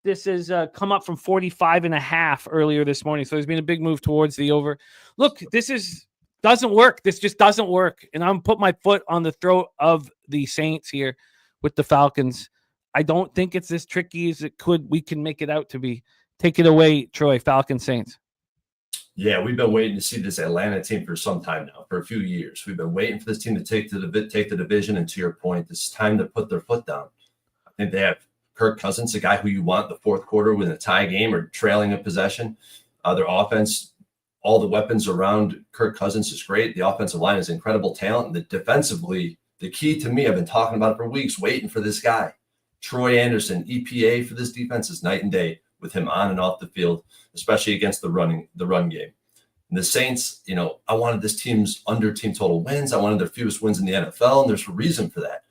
[SPEAKER 1] This has come up from 45.5 earlier this morning. So there's been a big move towards the over. Look, doesn't work. This just doesn't work. And I'm putting my foot on the throat of the Saints here with the Falcons. I don't think it's as tricky as we can make it out to be. Take it away, Troy, Falcons Saints.
[SPEAKER 3] Yeah, we've been waiting to see this Atlanta team for some time now, for a few years. We've been waiting for this team to take the division. And to your point, it's time to put their foot down. I think they have Kirk Cousins, a guy who you want the fourth quarter with a tie game or trailing a possession. Their offense, all the weapons around Kirk Cousins is great. The offensive line is incredible talent. And defensively, the key to me, I've been talking about it for weeks, waiting for this guy. Troy Anderson, EPA for this defense is night and day with him on and off the field, especially against the run game. And the Saints, I wanted this team's under team total wins. I wanted their fewest wins in the NFL, and there's a reason for that.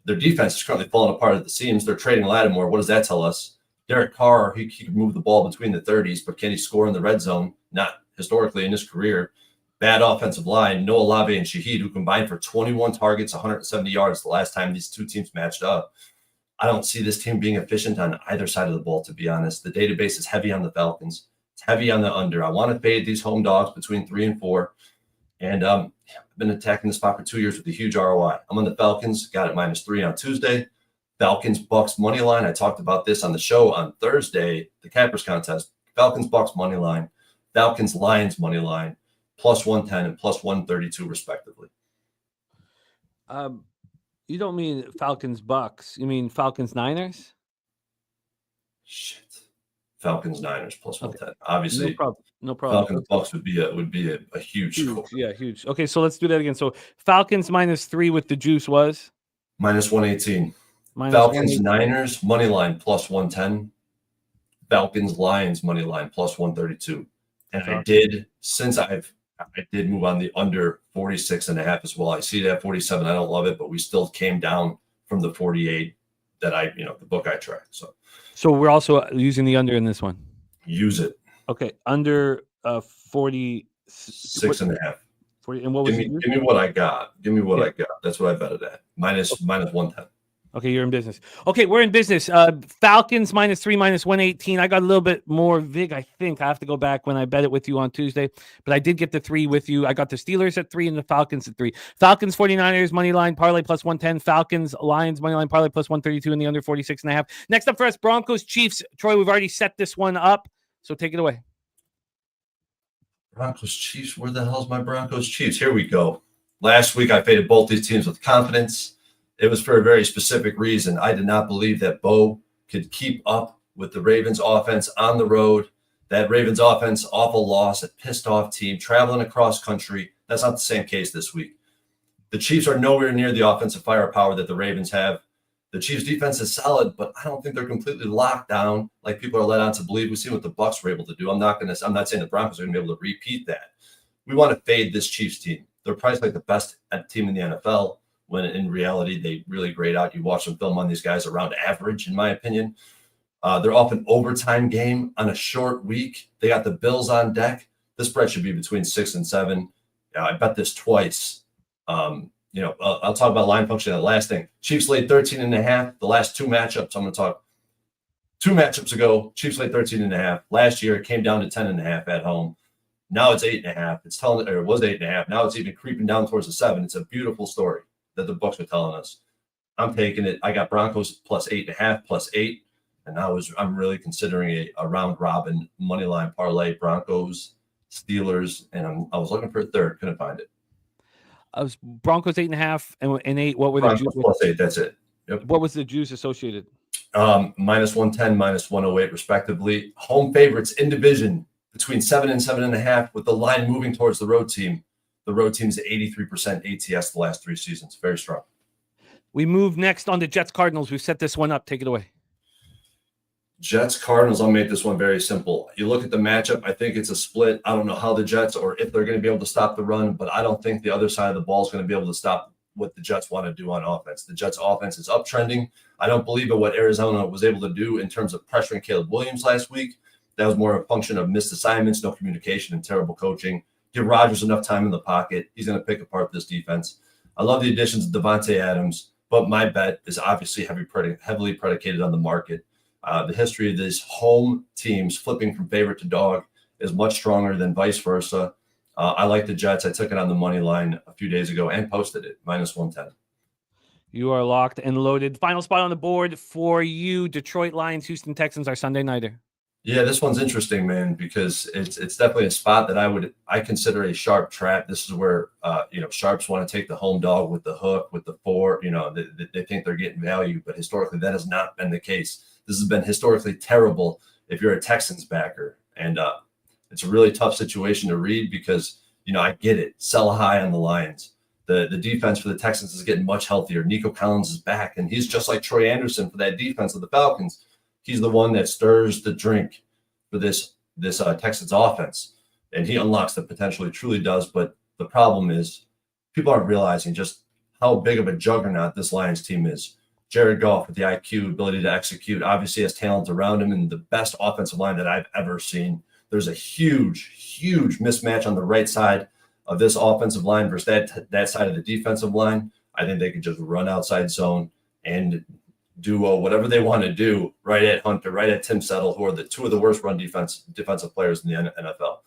[SPEAKER 3] Their defense is currently falling apart at the seams. They're trading Lattimore. What does that tell us? Derek Carr, he can move the ball between the 30s, but can he score in the red zone? Not historically in his career. Bad offensive line. No Olave and Shaheed, who combined for 21 targets, 170 yards the last time these two teams matched up. I don't see this team being efficient on either side of the ball, to be honest. The database is heavy on the Falcons. It's heavy on the under. I want to fade these home dogs between 3 and 4. And I've been attacking the spot for 2 years with a huge ROI. I'm on the Falcons, got it -3 on Tuesday. Falcons Bucks money line. I talked about this on the show on Thursday, the Cappers contest. Falcons Bucks money line, Falcons Lions money line, +110 and +132 respectively.
[SPEAKER 1] You don't mean Falcons Bucks. You mean Falcons Niners?
[SPEAKER 3] Shit. Falcons Niners +110. Okay. Obviously,
[SPEAKER 1] no problem.
[SPEAKER 3] Falcons Bucks would be a huge score.
[SPEAKER 1] Yeah, huge. Okay, so let's do that again. So Falcons -3 with the juice was
[SPEAKER 3] -118. Falcons Niners money line +110. Falcons Lions money line +132. And I did move on the under 46.5 as well. I see that 47. I don't love it, but we still came down from the 48 that the book I track.
[SPEAKER 1] So we're also using the under in this one.
[SPEAKER 3] Use it.
[SPEAKER 1] Okay, under
[SPEAKER 3] 46.5.
[SPEAKER 1] 40, and what was
[SPEAKER 3] give me what I got. Give me what I got. That's what I bet it at. -110.
[SPEAKER 1] Okay, you're in business. Okay, we're in business. Falcons -3, -118. I got a little bit more vig, I think. I have to go back when I bet it with you on Tuesday, but I did get the 3 with you. I got the Steelers at 3 and the Falcons at 3. Falcons 49ers money line parlay +110. Falcons Lions money line parlay +132 and the under 46.5. Next up for us, Broncos Chiefs. Troy, we've already set this one up, so take it away.
[SPEAKER 3] Broncos Chiefs. Where the hell's my Broncos Chiefs? Here we go. Last week I faded both these teams with confidence. It was for a very specific reason. I did not believe that Bo could keep up with the Ravens offense on the road. That Ravens offense, awful loss, a pissed off team, traveling across country. That's not the same case this week. The Chiefs are nowhere near the offensive firepower that the Ravens have. The Chiefs defense is solid, but I don't think they're completely locked down like people are led on to believe. We've seen what the Bucs were able to do. I'm not saying the Broncos are going to be able to repeat that. we want to fade this Chiefs team. They're priced like the best team in the NFL, when in reality, they really grade out. You watch some film on these guys around average, in my opinion. They're off an overtime game on a short week. They got the Bills on deck. This spread should be between 6 and 7. I bet this twice. I'll talk about line function. The last thing, Chiefs laid 13.5. The last two matchups, I'm going to talk. 2 matchups ago, Chiefs laid 13.5. Last year, it came down to 10.5 at home. Now it's 8.5. It was 8.5. Now it's even creeping down towards the 7. It's a beautiful story that the books are telling us. I'm taking it. I got Broncos plus 8.5, plus 8. And I'm really considering a round robin money line parlay, Broncos, Steelers, and I was looking for a third, couldn't find it.
[SPEAKER 1] I was Broncos 8.5 and 8. What were
[SPEAKER 3] Broncos
[SPEAKER 1] the juice?
[SPEAKER 3] plus 8? That's it. Yep.
[SPEAKER 1] What was the juice associated?
[SPEAKER 3] Minus 110, minus 108, respectively. Home favorites in division between 7 and 7.5, with the line moving towards the road team. The road team's 83% ATS the last 3 seasons. Very strong.
[SPEAKER 1] We move next on to Jets Cardinals. We've set this one up. Take it away.
[SPEAKER 3] Jets Cardinals, I'll make this one very simple. You look at the matchup, I think it's a split. I don't know how the Jets, or if they're going to be able to stop the run, but I don't think the other side of the ball is going to be able to stop what the Jets want to do on offense. The Jets offense is uptrending. I don't believe in what Arizona was able to do in terms of pressuring Caleb Williams last week. That was more a function of missed assignments, no communication, and terrible coaching. Give Rodgers enough time in the pocket. He's going to pick apart this defense. I love the additions of Devontae Adams, but my bet is obviously heavily predicated on the market. The history of these home teams flipping from favorite to dog is much stronger than vice versa. I like the Jets. I took it on the money line a few days ago and posted it, minus 110.
[SPEAKER 1] You are locked and loaded. Final spot on the board for you. Detroit Lions, Houston Texans, our Sunday nighter.
[SPEAKER 3] Yeah, this one's interesting, man, because it's definitely a spot that I consider a sharp trap. This is where sharps want to take the home dog with the hook, with the 4. They think they're getting value, but historically that has not been the case. This has been historically terrible if you're a Texans backer, and it's a really tough situation to read because I get it. Sell high on the Lions. The defense for the Texans is getting much healthier. Nico Collins is back, and he's just like Troy Anderson for that defense of the Falcons. He's the one that stirs the drink for this Texans offense, and he unlocks the potential. He truly does. But the problem is people aren't realizing just how big of a juggernaut this Lions team is. Jared Goff with the IQ, ability to execute, obviously has talent around him and the best offensive line that I've ever seen. There's a huge, huge mismatch on the right side of this offensive line versus that side of the defensive line. I think they could just run outside zone and do whatever they want to do right at Hunter, right at Tim Settle, who are the 2 of the worst run defensive players in the NFL.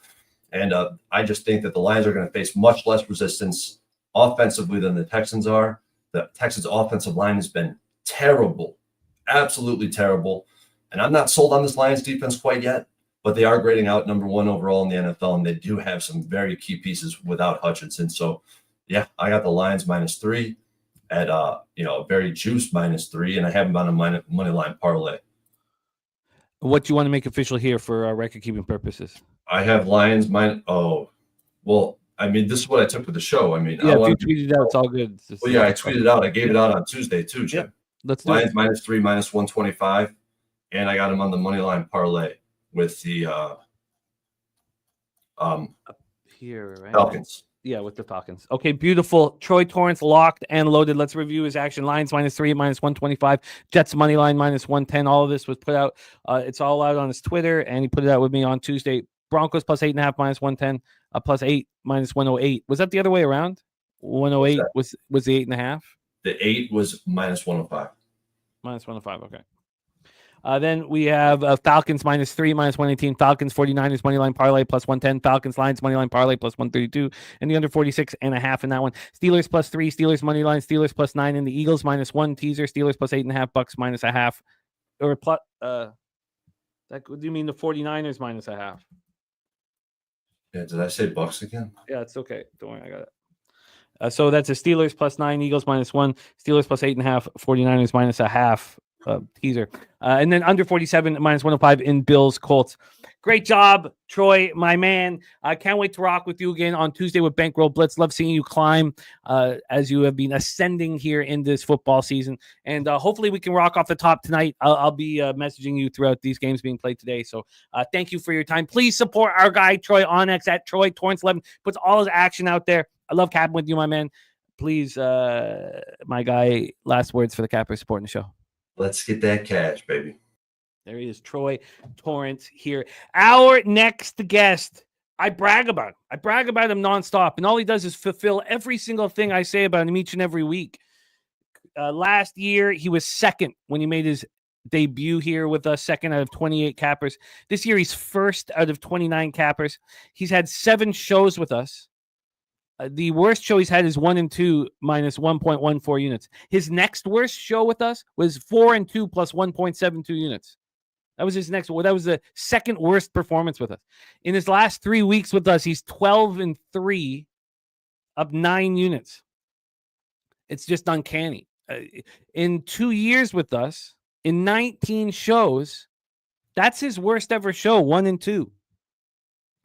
[SPEAKER 3] And I just think that the Lions are going to face much less resistance offensively than the Texans are. The Texans' offensive line has been terrible, absolutely terrible. And I'm not sold on this Lions defense quite yet, but they are grading out number 1 overall in the NFL, and they do have some very key pieces without Hutchinson. So, yeah, I got the Lions minus 3 at a very juiced minus 3, and I have them on a money line parlay.
[SPEAKER 1] What do you want to make official here for record keeping purposes?
[SPEAKER 3] I have Lions minus. Oh, well, I mean, this is what I took with the show. I mean,
[SPEAKER 1] yeah, if you tweeted it out, it's all good.
[SPEAKER 3] Well, yeah, I tweeted it out. I gave it out on Tuesday too, Jim.
[SPEAKER 1] Yeah, let's do
[SPEAKER 3] Lions
[SPEAKER 1] it.
[SPEAKER 3] minus 3, minus 125, and I got them on the money line parlay with the
[SPEAKER 1] here, right?
[SPEAKER 3] Falcons.
[SPEAKER 1] Yeah, with the Falcons. Okay, beautiful. Troy Torrance locked and loaded. Let's review his action. Lions minus 3, minus 125. Jets money line minus 110. All of this was put out. It's all out on his Twitter, and he put it out with me on Tuesday. Broncos plus 8.5, minus 110. Plus 8, minus 108. Was that the other way around? 108 was the 8.5?
[SPEAKER 3] The 8 was minus 105.
[SPEAKER 1] Minus 105, okay. Then we have Falcons minus 3, minus 118. Falcons 49ers money line parlay plus 110. Falcons Lions money line parlay plus 132. And the under 46.5 in that one. Steelers plus 3. Steelers money line. Steelers plus 9. And the Eagles minus 1. Teaser. Steelers plus 8.5. Bucks minus a half. Or plus. Do you mean the 49ers minus a half?
[SPEAKER 3] Yeah. Did I say Bucks again?
[SPEAKER 1] Yeah, it's okay. Don't worry, I got it. So that's a Steelers plus 9. Eagles minus 1. Steelers plus 8.5. 49ers minus a half. teaser. And then under 47 -105 in Bills Colts. Great job, Troy, my man. I can't wait to rock with you again on Tuesday with Bankroll Blitz. Love seeing you climb as you have been ascending here in this football season. And hopefully we can rock off the top tonight. I'll be messaging you throughout these games being played today. So thank you for your time. Please support our guy, Troy Onyx, at Troy Torrance 11. Puts all his action out there. I love capping with you, my man. Please, my guy, last words for the Cappers supporting the show.
[SPEAKER 3] Let's get that cash, baby.
[SPEAKER 1] There he is, Troy Torrance here. Our next guest, I brag about him. I brag about him nonstop, and all he does is fulfill every single thing I say about him each and every week. Last year, he was second when he made his debut here with us, second out of 28 cappers. This year, he's first out of 29 cappers. He's had 7 shows with us. The worst show he's had is 1 and 2 minus 1.14 units. His next worst show with us was 4 and 2 plus 1.72 units. That was his next. Well, that was the second worst performance with us. In his last 3 weeks with us, he's 12 and 3, up 9 units. It's just uncanny. In 2 years with us, in 19 shows, that's his worst ever show, 1 and 2.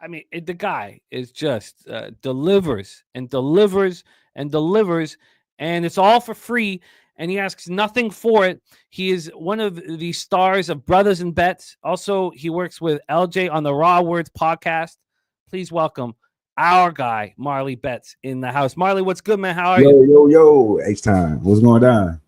[SPEAKER 1] I mean, the guy is just delivers and delivers and delivers, and it's all for free. And he asks nothing for it. He is one of the stars of Brothers and Bets. Also, he works with LJ on the Raw Words podcast. Please welcome our guy, Marley Bets, in the house. Marley, what's good, man? How are you?
[SPEAKER 4] Yo, Htown. What's going on?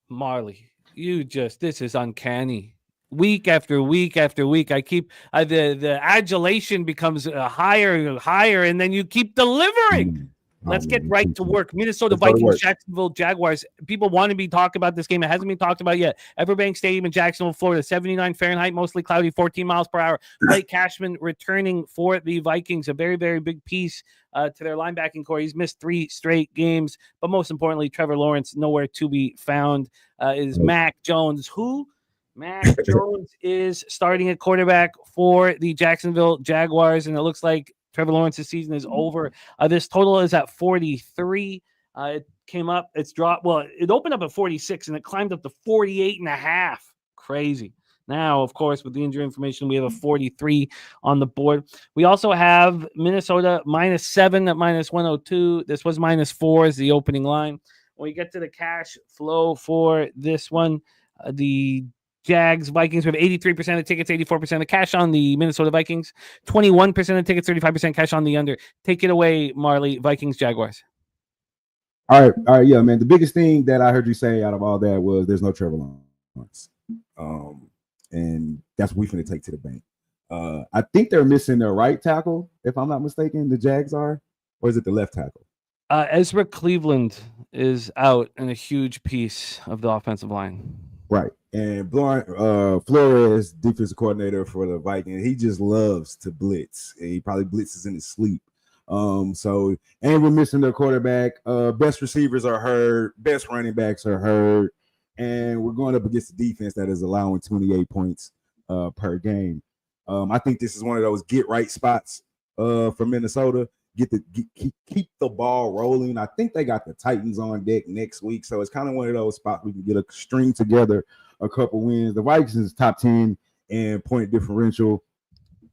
[SPEAKER 1] Marley, this is uncanny. Week after week after week, I keep the adulation becomes higher and higher, and then you keep delivering. Let's get right to work. Minnesota Vikings, Jacksonville Jaguars. People want to be talking about this game. It hasn't been talked about yet. Everbank Stadium in Jacksonville, Florida. 79 Fahrenheit, mostly cloudy, 14 miles per hour. Blake Cashman returning for the Vikings. A very, very big piece to their linebacking core. He's missed 3 straight games. But most importantly, Trevor Lawrence, nowhere to be found. Is Mac Jones. Who? Mac Jones is starting at quarterback for the Jacksonville Jaguars. And it looks like Trevor Lawrence's season is over. This total is at 43. It came up. It's dropped. Well, it opened up at 46, and it climbed up to 48.5. Crazy. Now, of course, with the injury information, we have a 43 on the board. We also have Minnesota -7 at -102. This was -4 as the opening line. When we get to the cash flow for this one, the Jags, Vikings, we have 83% of tickets, 84% of cash on the Minnesota Vikings, 21% of tickets, 35% cash on the under. Take it away, Marley, Vikings, Jaguars.
[SPEAKER 4] All right, yeah, man. The biggest thing that I heard you say out of all that was there's no Trevor Lawrence. And that's what we finna take to the bank. I think they're missing their right tackle, if I'm not mistaken, the Jags are, or is it the left tackle?
[SPEAKER 1] Ezra Cleveland is out in a huge piece of the offensive line.
[SPEAKER 4] Right. And Flores, defensive coordinator for the Vikings, he just loves to blitz. He probably blitzes in his sleep. And we're missing their quarterback. Best receivers are hurt. Best running backs are hurt. And we're going up against a defense that is allowing 28 points per game. I think this is one of those get right spots for Minnesota. Keep the ball rolling. I think they got the Titans on deck next week, so it's kind of one of those spots we can get a string together a couple wins. The Vikings is top 10 in point differential,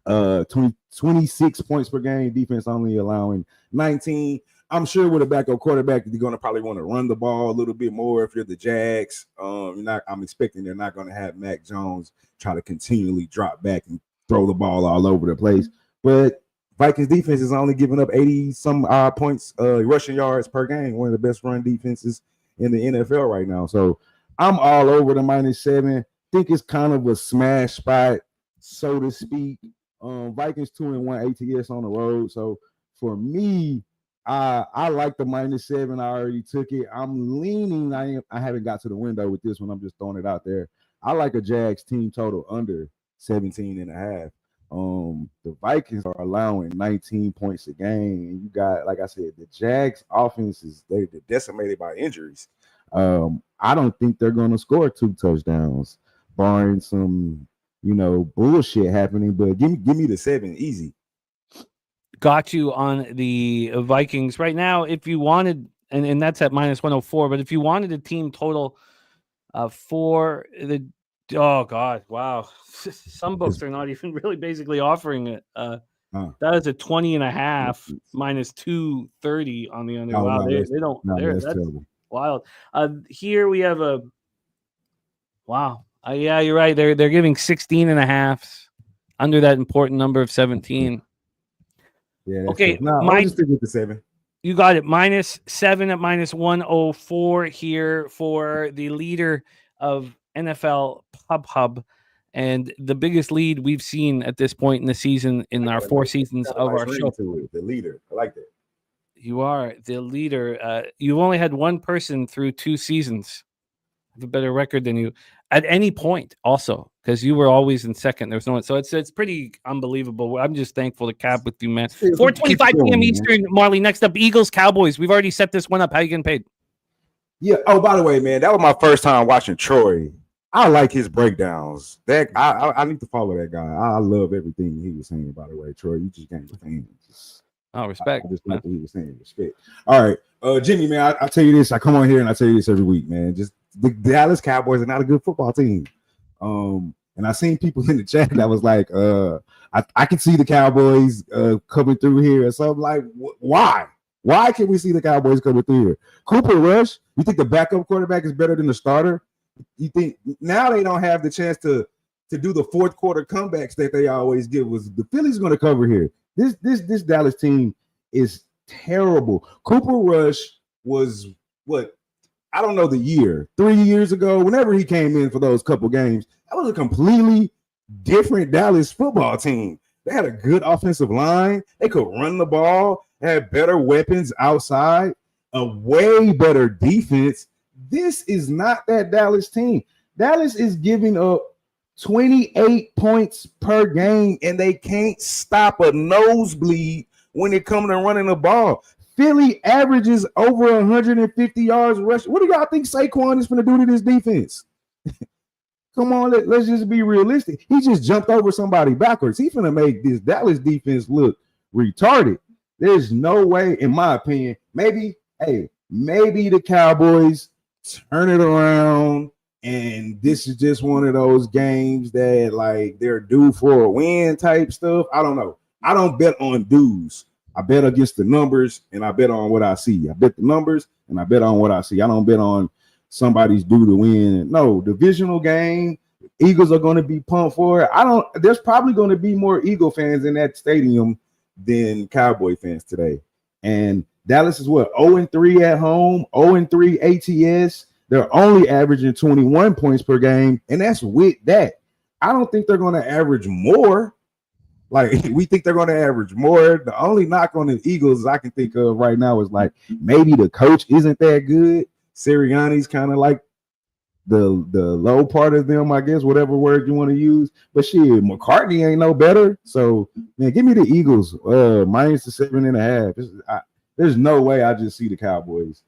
[SPEAKER 4] 26 points per game. Defense only allowing 19. I'm sure with a backup quarterback, you're going to probably want to run the ball a little bit more if you're the Jags. I'm expecting they're not going to have Mac Jones try to continually drop back and throw the ball all over the place, but Vikings defense is only giving up 80-some odd points, rushing yards per game, one of the best run defenses in the NFL right now. So I'm all over the -7. Think it's kind of a smash spot, so to speak. Vikings 2-1 ATS on the road. So for me, I like the -7. I already took it. I'm leaning. I haven't got to the window with this one. I'm just throwing it out there. I like a Jags team total under 17.5. The Vikings are allowing 19 points a game. And you got, like I said, the Jags offense they're decimated by injuries. I don't think they're going to score 2 touchdowns, barring some, bullshit happening. But give me the 7 easy.
[SPEAKER 1] Got you on the Vikings right now. If you wanted, and that's at -104, but if you wanted a team total For the oh god, wow. Some books are not even really basically offering it. That is a 20.5 minus 230 on the under.
[SPEAKER 4] Oh,
[SPEAKER 1] Wow,
[SPEAKER 4] no,
[SPEAKER 1] they don't.
[SPEAKER 4] that's
[SPEAKER 1] That's
[SPEAKER 4] terrible.
[SPEAKER 1] wild. Here we have a wow. Yeah, you're right. They're giving 16.5 under that important number of 17.
[SPEAKER 4] Yeah. That's
[SPEAKER 1] Okay,
[SPEAKER 4] tough. No, I'll just stick with the 7.
[SPEAKER 1] You got it. -7 at -104 here for the leader of NFL Pub Hub, and the biggest lead we've seen at this point in the season in our 4 seasons of our show.
[SPEAKER 4] The leader, I like that.
[SPEAKER 1] You are the leader. You've only had one person through 2 seasons have a better record than you at any point. Also, because you were always in second. There's no one, so it's pretty unbelievable. I'm just thankful to cap with you, man. 4:25 p.m. Eastern, Marley. Next up, Eagles Cowboys. We've already set this one up. How you getting paid?
[SPEAKER 4] Yeah. Oh, by the way, man, that was my first time watching Troy. I like his breakdowns. That I need to follow that guy. I love everything he was saying. By the way, Troy, you just can't stand.
[SPEAKER 1] Oh, respect.
[SPEAKER 4] I just like what he was saying. Respect. All right, Jimmy, man. I tell you this. I come on here and I tell you this every week, man. Just the Dallas Cowboys are not a good football team. And I seen people in the chat that was like, I can see the Cowboys coming through here or something. Like, why? Why can we see the Cowboys coming through here? Cooper Rush, you think the backup quarterback is better than the starter? You think now they don't have the chance to do the fourth quarter comebacks that they always give? Was the Phillies going to cover here? This Dallas team is terrible. Cooper Rush was what? I don't know the year, 3 years ago, whenever he came in for those couple games, that was a completely different Dallas football team. They had a good offensive line. They could run the ball, had better weapons outside, a way better defense. This is not that Dallas team. Dallas is giving up 28 points per game, and they can't stop a nosebleed when it comes to running the ball. Philly averages over 150 yards rushing. What do y'all think Saquon is going to do to this defense? Come on, let's just be realistic. He just jumped over somebody backwards. He's going to make this Dallas defense look retarded. There's no way, in my opinion, maybe the Cowboys turn it around, and this is just one of those games that, like, they're due for a win type stuff. I don't know. I don't bet on dues. I bet against the numbers, and I bet on what I see. I bet the numbers, and I bet on what I see. I don't bet on somebody's due to win. No, divisional game. Eagles are going to be pumped for it. There's probably going to be more Eagle fans in that stadium than Cowboy fans today. And Dallas is what, 0-3 at home, 0-3 ATS. They're only averaging 21 points per game, and that's with that. I don't think they're going to average more. Like, we think they're going to average more. The only knock on the Eagles I can think of right now is, like, maybe the coach isn't that good. Sirianni's kind of like the low part of them, I guess, whatever word you want to use. But shit, McCartney ain't no better. So, man, give me the Eagles minus the 7.5. There's no way I just see the Cowboys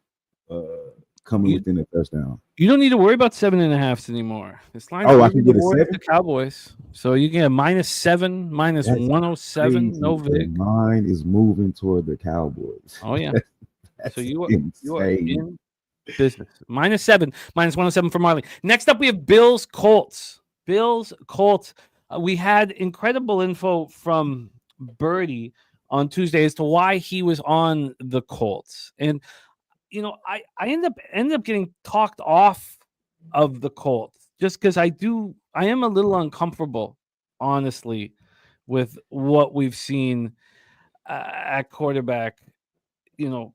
[SPEAKER 4] coming within a touchdown.
[SPEAKER 1] You don't need to worry about 7.5s anymore. This line
[SPEAKER 4] I can get a 7?
[SPEAKER 1] The Cowboys. So you get a -7, minus
[SPEAKER 4] That's
[SPEAKER 1] 107.
[SPEAKER 4] crazy.
[SPEAKER 1] No vig.
[SPEAKER 4] Mine is moving toward the Cowboys.
[SPEAKER 1] Oh yeah. So you are
[SPEAKER 4] insane.
[SPEAKER 1] in business. -7, minus 107 for Marley. Next up, we have Bills Colts. We had incredible info from Birdie on Tuesday as to why he was on the Colts. And you know, I ended up getting talked off of the Colts just because I am a little uncomfortable, honestly, with what we've seen at quarterback. You know,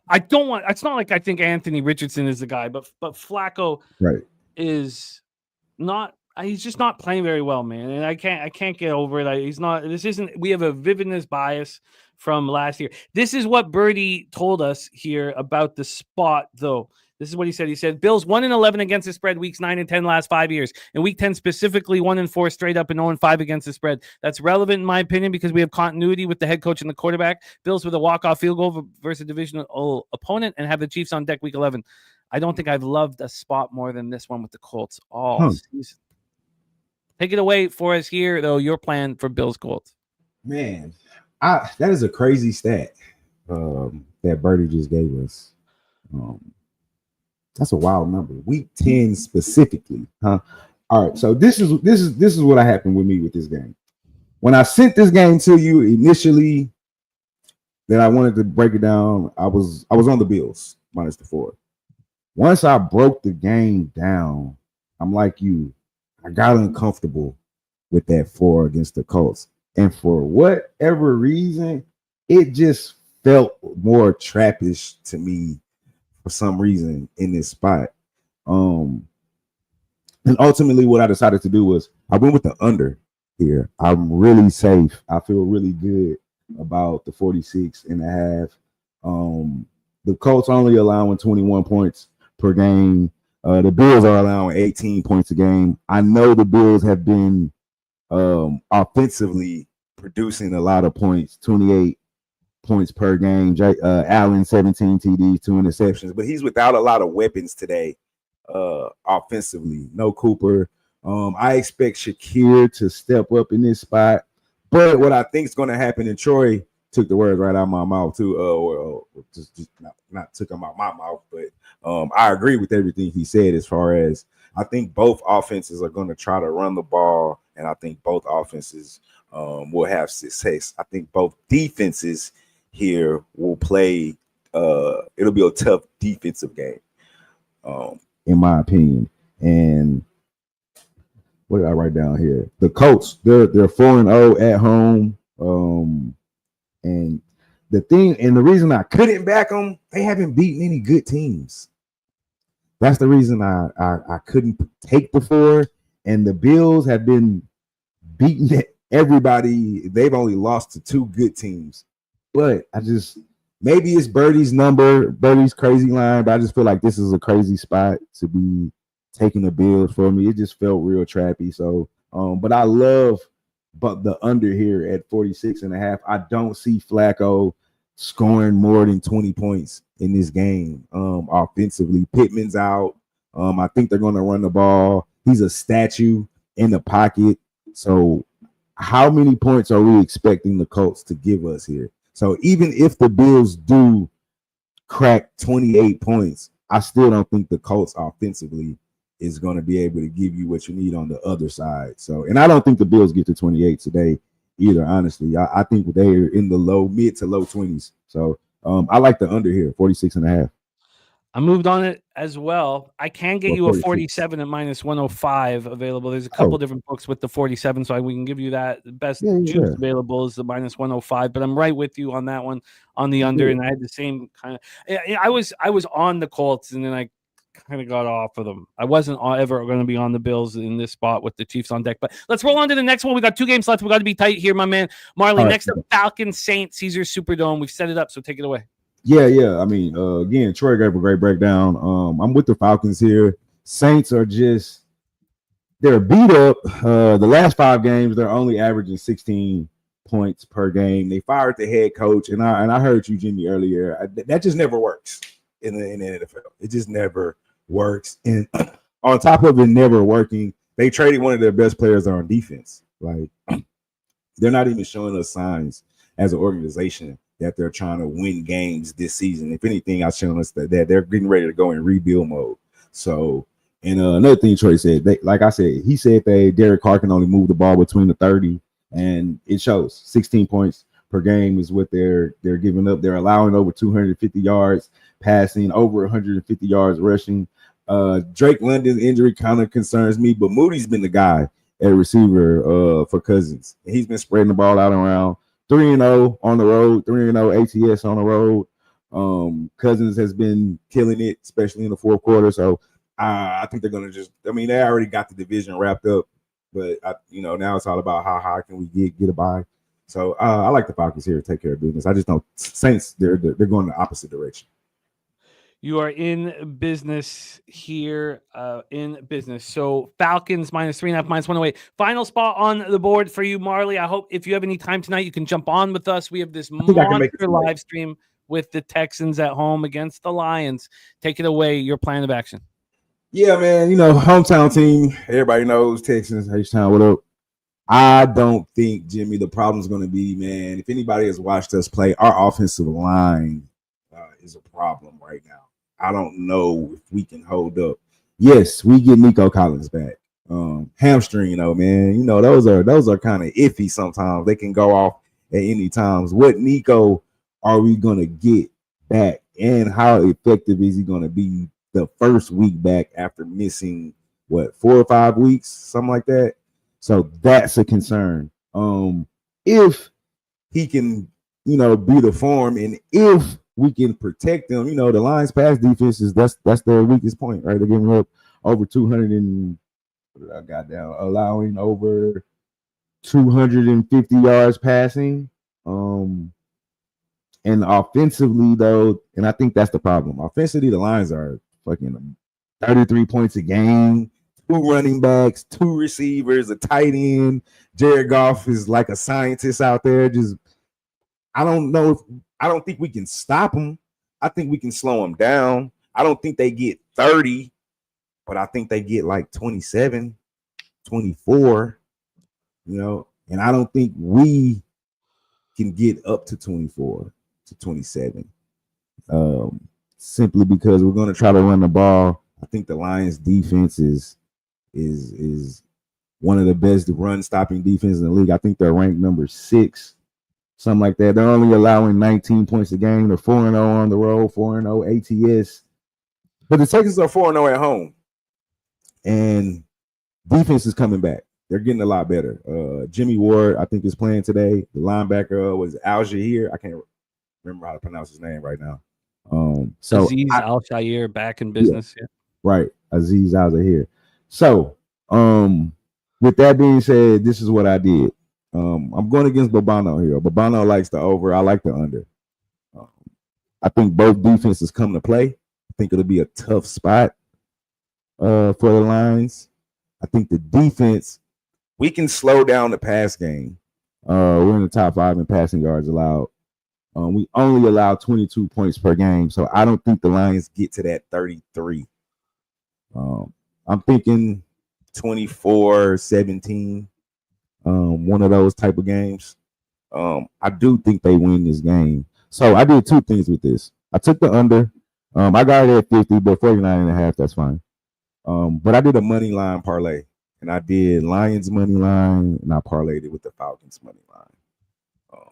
[SPEAKER 1] I don't want. It's not like I think Anthony Richardson is the guy, but Flacco is not. He's just not playing very well, man, and I can't get over it. He's not. This isn't. We have a vividness bias from last year. This is what Birdie told us here about the spot, though. This is what he said. He said, Bills 1-11 against the spread, weeks 9 and 10 last 5 years. In week 10 specifically, 1-4 straight up and 0-5 against the spread. That's relevant in my opinion because we have continuity with the head coach and the quarterback. Bills with a walk-off field goal versus a divisional opponent and have the Chiefs on deck week 11. I don't think I've loved a spot more than this one with the Colts all season. Take it away for us here, though, your plan for Bills Colts.
[SPEAKER 4] Man, that is a crazy stat that Birdie just gave us. That's a wild number. Week 10 specifically, huh? All right. So this is what happened with me with this game. When I sent this game to you initially, that I wanted to break it down, I was on the Bills minus the 4. Once I broke the game down, I'm like you, I got uncomfortable with that 4 against the Colts. And for whatever reason, it just felt more trappish to me for some reason in this spot. And ultimately what I decided to do was I went with the under here. I'm really safe. I feel really good about the 46.5. The Colts only allowing 21 points per game. The Bills are allowing 18 points a game. I know the Bills have been offensively producing a lot of points, 28 points per game. Allen, 17 TDs, 2 interceptions, but he's without a lot of weapons today offensively. No Cooper. I expect Shakir to step up in this spot, but what I think is going to happen, and Troy took the words right out of my mouth too, or just not took them out my mouth, but I agree with everything he said as far as I think both offenses are going to try to run the ball, and I think both offenses will have success. I think both defenses here will play. It'll be a tough defensive game, in my opinion. And what did I write down here? The Colts, they're 4-0 at home. And the thing, and the reason I couldn't back them, they haven't beaten any good teams. That's the reason I couldn't take the 4. And the Bills have been beating everybody. They've only lost to 2 good teams. But maybe it's Birdie's crazy line, but I just feel like this is a crazy spot to be taking the Bills for me. It just felt real trappy. So, but I love the under here at 46.5. I don't see Flacco scoring more than 20 points in this game offensively. Pittman's out. I think they're going to run the ball. He's a statue in the pocket. So how many points are we expecting the Colts to give us here? So even if the Bills do crack 28 points, I still don't think the Colts offensively is going to be able to give you what you need on the other side. So, and I don't think the Bills get to 28 today either, honestly. I think they're in the mid to low 20s. So I like the under here, 46.5.
[SPEAKER 1] I moved on it as well. I can get you a
[SPEAKER 4] 46.
[SPEAKER 1] 47 at minus 105 available. There's a couple different books with the 47, so we can give you that. The best juice available is the minus 105, but I'm right with you on that one on the under, and I had the same kind of. I was on the Colts, and then I kind of got off of them. I wasn't ever going to be on the Bills in this spot with the Chiefs on deck. But let's roll on to the next one. We got 2 games left. We got to be tight here, my man. Marley, next up, Falcons, Saints, Caesar Superdome. We've set it up, so take it away.
[SPEAKER 4] Yeah. I mean, again, Troy gave a great breakdown. I'm with the Falcons here. Saints are they're beat up. The last 5 games, they're only averaging 16 points per game. They fired the head coach, and I heard you, Jimmy, earlier. That just never works in the NFL. It just never works. And on top of it never working, they traded one of their best players on defense. Like, they're not even showing us signs as an organization that they're trying to win games this season. If anything, I've shown us that they're getting ready to go in rebuild mode. So, and another thing Troy said, he said Derek Carr can only move the ball between the 30, and it shows. 16 points per game is what they're giving up. They're allowing over 250 yards passing, over 150 yards rushing. Drake London's injury kind of concerns me, but Moody's been the guy at receiver for Cousins. He's been spreading the ball out around. 3-0 on the road, 3-0 ATS on the road. Cousins has been killing it, especially in the 4th quarter. So I think they're going to they already got the division wrapped up, but now it's all about how high can we get a bye. So I like the Falcons here to take care of business. I just know Saints, they're going the opposite direction.
[SPEAKER 1] You are in business here, in business. So Falcons minus 3.5, minus 108. Final spot on the board for you, Marley. I hope if you have any time tonight, you can jump on with us. We have this monster live stream with the Texans at home against the Lions. Take it away, your plan of action.
[SPEAKER 4] Yeah, man, hometown team. Everybody knows Texans, Htown, what up? I don't think, Jimmy, the problem's going to be, if anybody has watched us play, our offensive line is a problem right now. I don't know if we can hold up. Yes, we get Nico Collins back. Hamstring, man. Those are kind of iffy sometimes. They can go off at any times. What Nico are we gonna get back, and how effective is he gonna be the first week back after missing 4 or 5 weeks, something like that? So that's a concern. If he can, be the form, and if we can protect them, the Lions pass defense that's their weakest point, right? They're giving up over 200 and I got down, allowing over 250 yards passing. And offensively, though, and I think that's the problem. Offensively, the Lions are fucking 33 points a game, 2 running backs, 2 receivers, a tight end. Jared Goff is like a scientist out there. I don't think we can stop them. I think we can slow them down. I don't think they get 30, but I think they get like 27, 24, and I don't think we can get up to 24 to 27. Simply because we're going to try to run the ball. I think the Lions defense is one of the best run stopping defenses in the league. I think they're ranked number 6, something like that. They're only allowing 19 points a game. They're 4-0 on the road, 4-0 ATS. But the Texans are 4-0 at home. And defense is coming back. They're getting a lot better. Jimmy Ward, I think, is playing today. The linebacker was Al-Shahir. I can't remember how to pronounce his name right now.
[SPEAKER 1] Aziz Al-Shahir back in business. Yeah.
[SPEAKER 4] Right. Aziz Al-Shahir. So, with that being said, this is what I did. I'm going against Bobano here. Bobano likes the over. I like the under. I think both defenses come to play. I think it'll be a tough spot for the Lions. I think the defense, we can slow down the pass game. We're in the top 5 in passing yards allowed. We only allow 22 points per game, so I don't think the Lions get to that 33. I'm thinking 24-17, one of those type of games. I do think they win this game. So I did 2 things with this. I took the under. I got it at 50, but 49.5, that's fine. But I did a money line parlay, and I did Lions money line, and I parlayed it with the Falcons money line.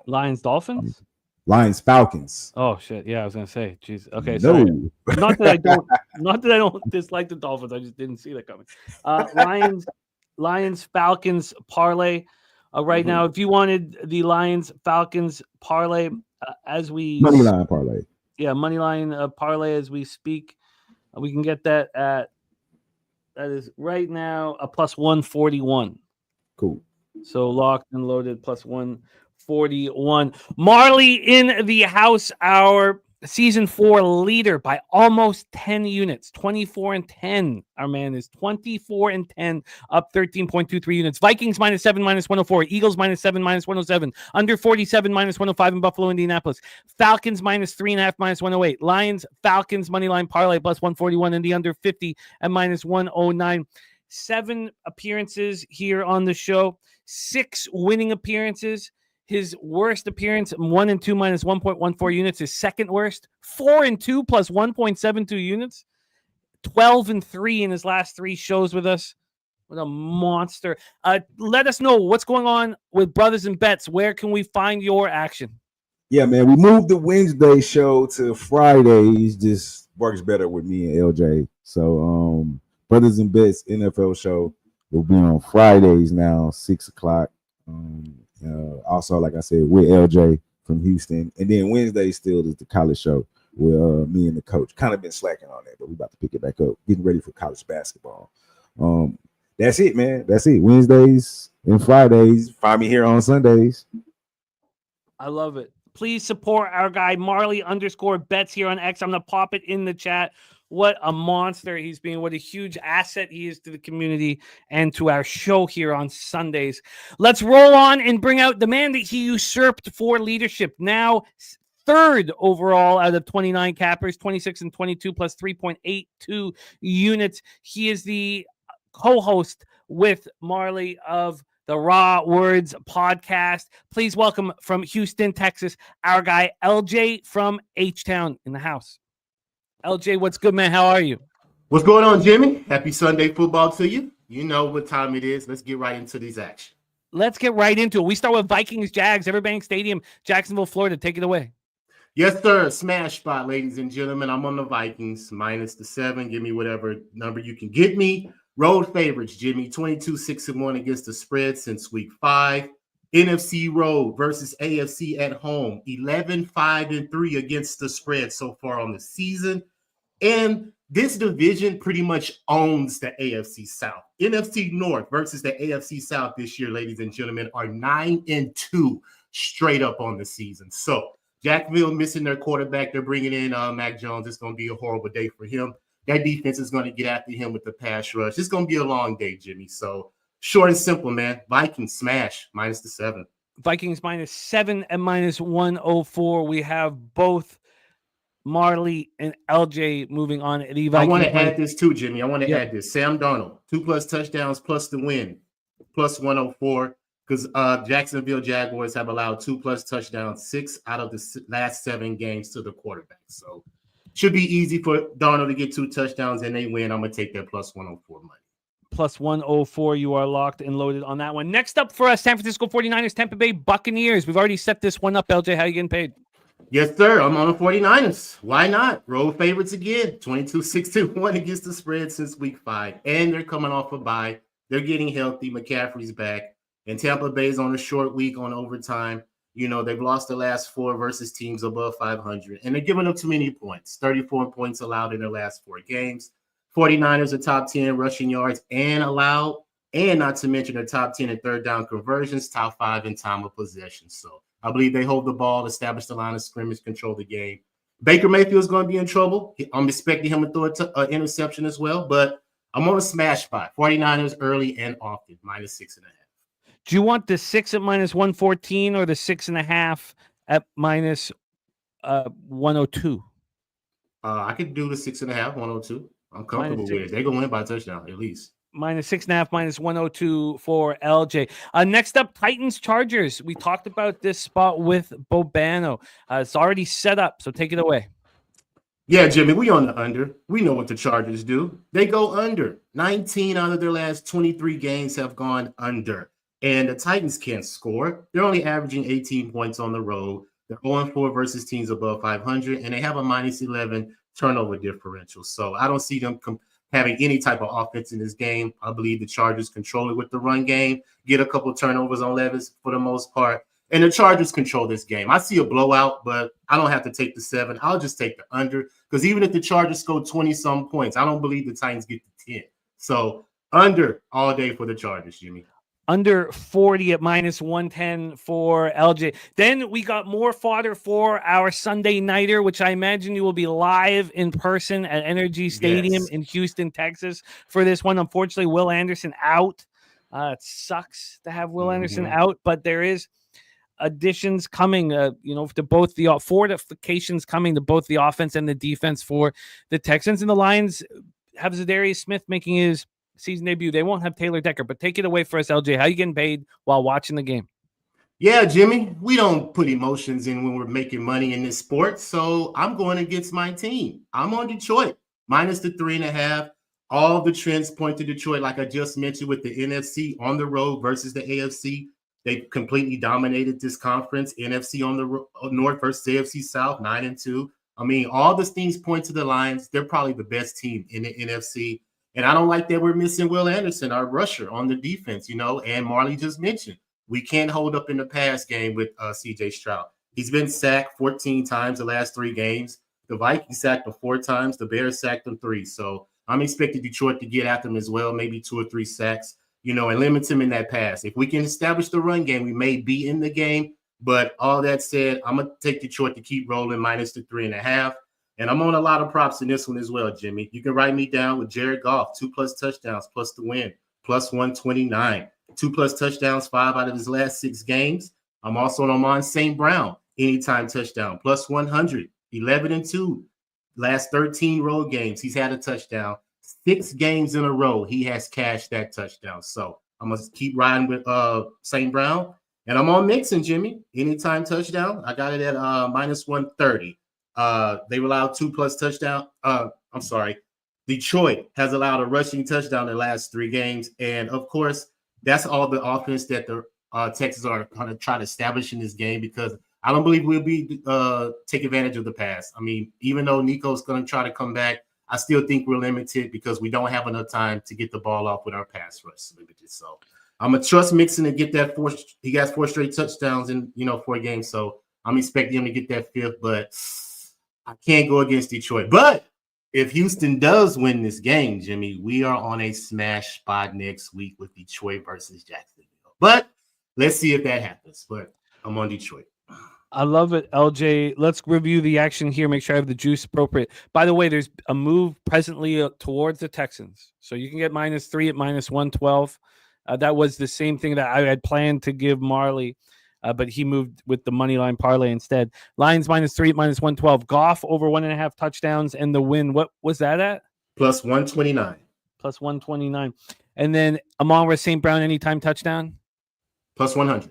[SPEAKER 1] Lions Dolphins?
[SPEAKER 4] Lions Falcons.
[SPEAKER 1] Oh shit! Yeah, I was gonna say. Jeez. Okay,
[SPEAKER 4] No.
[SPEAKER 1] sorry. Not that I don't dislike the Dolphins. I just didn't see that coming. Lions Falcons parlay. Right now, if you wanted the Lions Falcons parlay, as we
[SPEAKER 4] money line parlay.
[SPEAKER 1] Yeah, money line parlay as we speak. We can get that at that is right now a plus 141.
[SPEAKER 4] Cool.
[SPEAKER 1] So locked and loaded plus 141. Marley in the house, our season 4 leader by almost 10 units, 24-10. Our man is 24-10, up 13.23 units. Vikings -7, -104. Eagles -7, -107. Under 47, -105 in Buffalo, Indianapolis. Falcons -3.5, -108. Lions, Falcons, moneyline parlay plus 141 in the under 50 at -109. 7 appearances here on the show, 6 winning appearances. His worst appearance, 1 and 2 minus 1.14 units. His second worst, 4 and 2 plus 1.72 units. 12 and 3 in his last 3 shows with us. What a monster. Let us know what's going on with Brothers and Bets. Where can we find your action?
[SPEAKER 4] Yeah, man, we moved the Wednesday show to Fridays. Just works better with me and LJ. So, Brothers and Bets NFL show will be on Fridays now, 6 o'clock. Also, like I said, with LJ from Houston, and then Wednesday still is the college show with me and the coach. Kind of been slacking on that, but we about to pick it back up, getting ready for college basketball. That's it, man. That's it. Wednesdays and Fridays. Find me here on Sundays.
[SPEAKER 1] I love it. Please support our guy Marley_Bets here on X. I'm gonna pop it in the chat. What a monster he's been. What a huge asset he is to the community and to our show here on Sundays. Let's roll on and bring out the man that he usurped for leadership. Now 3rd overall out of 29 cappers, 26 and 22 plus 3.82 units. He is the co-host with Marley of the Raw Words podcast. Please welcome from Houston, Texas, our guy LJ from Htown in the house. LJ, what's good, man? How are you?
[SPEAKER 5] What's going on, Jimmy? Happy Sunday football to you. You know what time it is. Let's get right into these action.
[SPEAKER 1] Let's get right into it. We start with Vikings, Jags, Everbank Stadium, Jacksonville, Florida. Take it away.
[SPEAKER 5] Yes, sir. Smash spot, ladies and gentlemen. I'm on the Vikings minus the 7. Give me whatever number you can get me. Road favorites, Jimmy. 22-6-1 against the spread since week 5. NFC road versus AFC at home. 11-5-3 against the spread so far on the season. And this division pretty much owns the AFC South. NFC North versus the AFC South this year, ladies and gentlemen, are 9-2 straight up on the season. So Jacksonville missing their quarterback. They're bringing in Mac Jones. It's going to be a horrible day for him. That defense is going to get after him with the pass rush. It's going to be a long day, Jimmy. So short and simple, man. Vikings smash minus the 7.
[SPEAKER 1] Vikings minus 7 and minus 104. We have both Marley and LJ moving on. The Vikings.
[SPEAKER 5] I want to add this too, Jimmy. I want to add this. Sam Darnold, 2+ touchdowns plus the win, plus 104. Because Jacksonville Jaguars have allowed 2+ touchdowns 6 out of the last 7 games to the quarterback. So should be easy for Darnold to get 2 touchdowns and they win. I'm going to take that plus 104 money.
[SPEAKER 1] Plus 104. You are locked and loaded on that one. Next up for us, San Francisco 49ers, Tampa Bay Buccaneers. We've already set this one up, LJ. How are you getting paid?
[SPEAKER 5] Yes, sir. I'm on the 49ers. Why not? Road favorites again. 22-6-1 against the spread since week 5. And they're coming off a bye. They're getting healthy. McCaffrey's back. And Tampa Bay's on a short week on overtime. You know, they've lost the last 4 versus teams above 500. And they're giving up too many points. 34 points allowed in their last 4 games. 49ers are top 10 rushing yards and allowed. And not to mention they're top 10 in third down conversions, top 5 in time of possession. So I believe they hold the ball, establish the line of scrimmage, control the game. Baker Mayfield's going to be in trouble. I'm expecting him to throw an interception as well. But I'm on a smash spot. 49ers early and often, minus 6.5.
[SPEAKER 1] Do you want the 6 at minus 114 or the 6.5 at minus 102?
[SPEAKER 5] I could do the 6.5, 102. I'm comfortable with it. They're going to win by a touchdown, at least.
[SPEAKER 1] Minus 6.5, minus 102 for LJ. Next up, Titans Chargers. We talked about this spot with Bobano. It's already set up, so take it away.
[SPEAKER 5] Yeah, Jimmy, we on the under. We know what the Chargers do. They go under. 19 out of their last 23 games have gone under. And the Titans can't score. They're only averaging 18 points on the road. They're 0-4 versus teams above 500, and they have a minus 11 turnover differential. So I don't see them having any type of offense in this game. I believe the Chargers control it with the run game, get a couple turnovers on Levis for the most part, and the Chargers control this game. I see a blowout, but I don't have to take the 7. I'll just take the under because even if the Chargers score 20-some points, I don't believe the Titans get to 10. So under all day for the Chargers, Jimmy.
[SPEAKER 1] Under 40 at minus 110 for LJ. Then we got more fodder for our Sunday nighter, which I imagine you will be live in person at Energy Stadium in Houston, Texas for this one. Unfortunately, Will Anderson out. It sucks to have Will Anderson out, but there is additions coming, to both the fortifications coming to both the offense and the defense for the Texans. And the Lions have Zadarius Smith making his season debut. They won't have Taylor Decker, but take it away for us, LJ. How are you getting paid while watching the game?
[SPEAKER 5] Yeah, Jimmy, we don't put emotions in when we're making money in this sport, so I'm going against my team. I'm on Detroit, minus the 3.5. All the trends point to Detroit, like I just mentioned with the NFC on the road versus the AFC. They completely dominated this conference. NFC on the north versus AFC South, 9-2. I mean, all these things point to the Lions. They're probably the best team in the NFC. And I don't like that we're missing Will Anderson, our rusher on the defense, and Marley just mentioned. We can't hold up in the pass game with C.J. Stroud. He's been sacked 14 times the last 3 games. The Vikings sacked him 4 times. The Bears sacked him 3. So I'm expecting Detroit to get after him as well, maybe 2 or 3 sacks, and limit him in that pass. If we can establish the run game, we may be in the game. But all that said, I'm going to take Detroit to keep rolling minus the 3.5. And I'm on a lot of props in this one as well, Jimmy. You can write me down with Jared Goff, 2+ touchdowns plus the win, plus 129. 2+ touchdowns, 5 out of his last 6 games. I'm also on Amon St. Brown, anytime touchdown, plus 100, 11-2. Last 13 road games, he's had a touchdown. 6 games in a row, he has cashed that touchdown. So I'm going to keep riding with St. Brown. And I'm on Mixon, Jimmy. Anytime touchdown. I got it at minus 130. They've allowed 2+ touchdown. I'm sorry. Detroit has allowed a rushing touchdown in the last 3 games. And of course, that's all the offense that the Texans are going to try to establish in this game, because I don't believe we'll be take advantage of the pass. I mean, even though Nico's going to try to come back, I still think we're limited because we don't have enough time to get the ball off with our pass rush limited. So I'm going to trust Mixon to get that 4. He got 4 straight touchdowns in 4 games. So I'm expecting him to get that 5th, but I can't go against Detroit. But if Houston does win this game, Jimmy, we are on a smash spot next week with Detroit versus Jacksonville. But let's see if that happens. But I'm on Detroit.
[SPEAKER 1] I love it, LJ. Let's review the action here. Make sure I have the juice appropriate. By the way, there's a move presently towards the Texans. So you can get -3 at -112. That was the same thing that I had planned to give Marley, but he moved with the money line parlay instead. Lions -3 at -112. Goff over 1.5 touchdowns and the win. What was that at?
[SPEAKER 5] +129.
[SPEAKER 1] +129. And then Amon-Ra St. Brown anytime touchdown?
[SPEAKER 5] +100.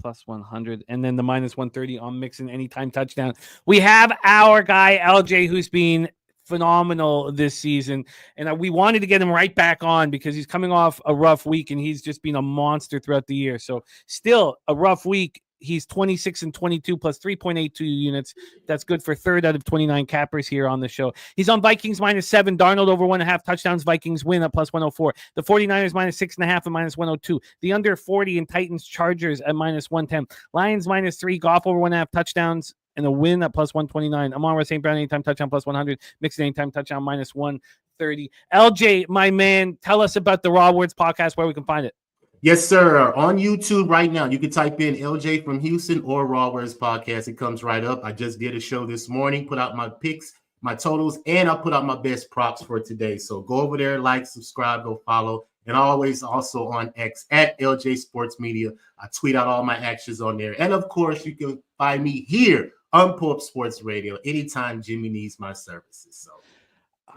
[SPEAKER 1] +100. And then the -130 on Mixon anytime touchdown. We have our guy, LJ, who's been phenomenal this season. And we wanted to get him right back on because he's coming off a rough week and he's just been a monster throughout the year. So still a rough week. He's 26 and 22 plus 3.82 units. That's good for 3rd out of 29 cappers here on the show. He's on Vikings -7. Darnold over 1.5 touchdowns. Vikings win at +104. The 49ers -6.5 at -102. The under 40 in Titans Chargers at -110. Lions -3. Goff over 1.5 touchdowns and a win at +129. Amon-Ra St. Brown anytime touchdown +100. Mixon anytime touchdown -130. LJ, my man, tell us about the Raw Words podcast, where we can find it.
[SPEAKER 5] Yes, sir. On YouTube right now, you can type in LJ from Houston or Raw Words Podcast. It comes right up. I just did a show this morning, put out my picks, my totals, and I put out my best props for today. So go over there, like, subscribe, go follow. And always also on X at LJ Sports Media. I tweet out all my actions on there. And of course, you can find me here on Pull Up Sports Radio anytime Jimmy needs my services. So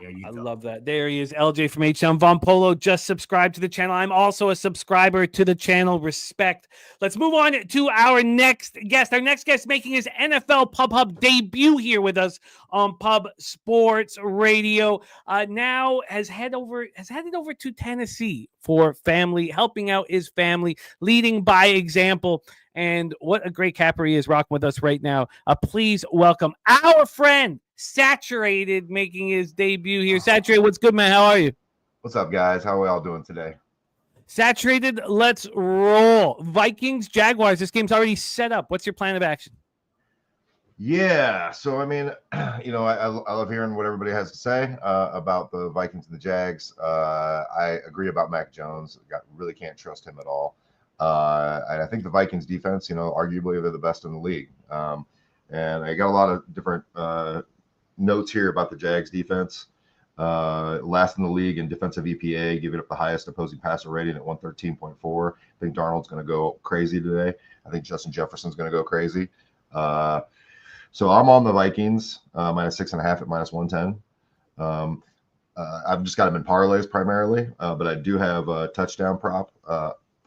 [SPEAKER 5] there you go.
[SPEAKER 1] Love that. There he is, LJ from Htown. Von Polo, just subscribe to the channel. I'm also a subscriber to the channel. Respect. Let's move on to our next guest. Our next guest making his NFL Pub Hub debut here with us on Pub Sports Radio. Now has headed over to Tennessee for family, helping out his family, leading by example. And what a great capper he is rocking with us right now. Please welcome our friend, Saturated, making his debut here. Saturated, what's good, man? How are you?
[SPEAKER 6] What's up, guys? How are we all doing today?
[SPEAKER 1] Saturated, let's roll. Vikings, Jaguars. This game's already set up. What's your plan of action?
[SPEAKER 6] Yeah, so I mean, I love hearing what everybody has to say about the Vikings and the Jags. I agree about Mac Jones. Really can't trust him at all. And I think the Vikings defense, arguably they're the best in the league. And I got a lot of different notes here about the Jags defense. Last in the league in defensive EPA, giving up the highest opposing passer rating at 113.4. I think Darnold's going to go crazy today. I think Justin Jefferson's going to go crazy. So I'm on the Vikings, -6.5 at -110. I've just got them in parlays primarily, but I do have a touchdown prop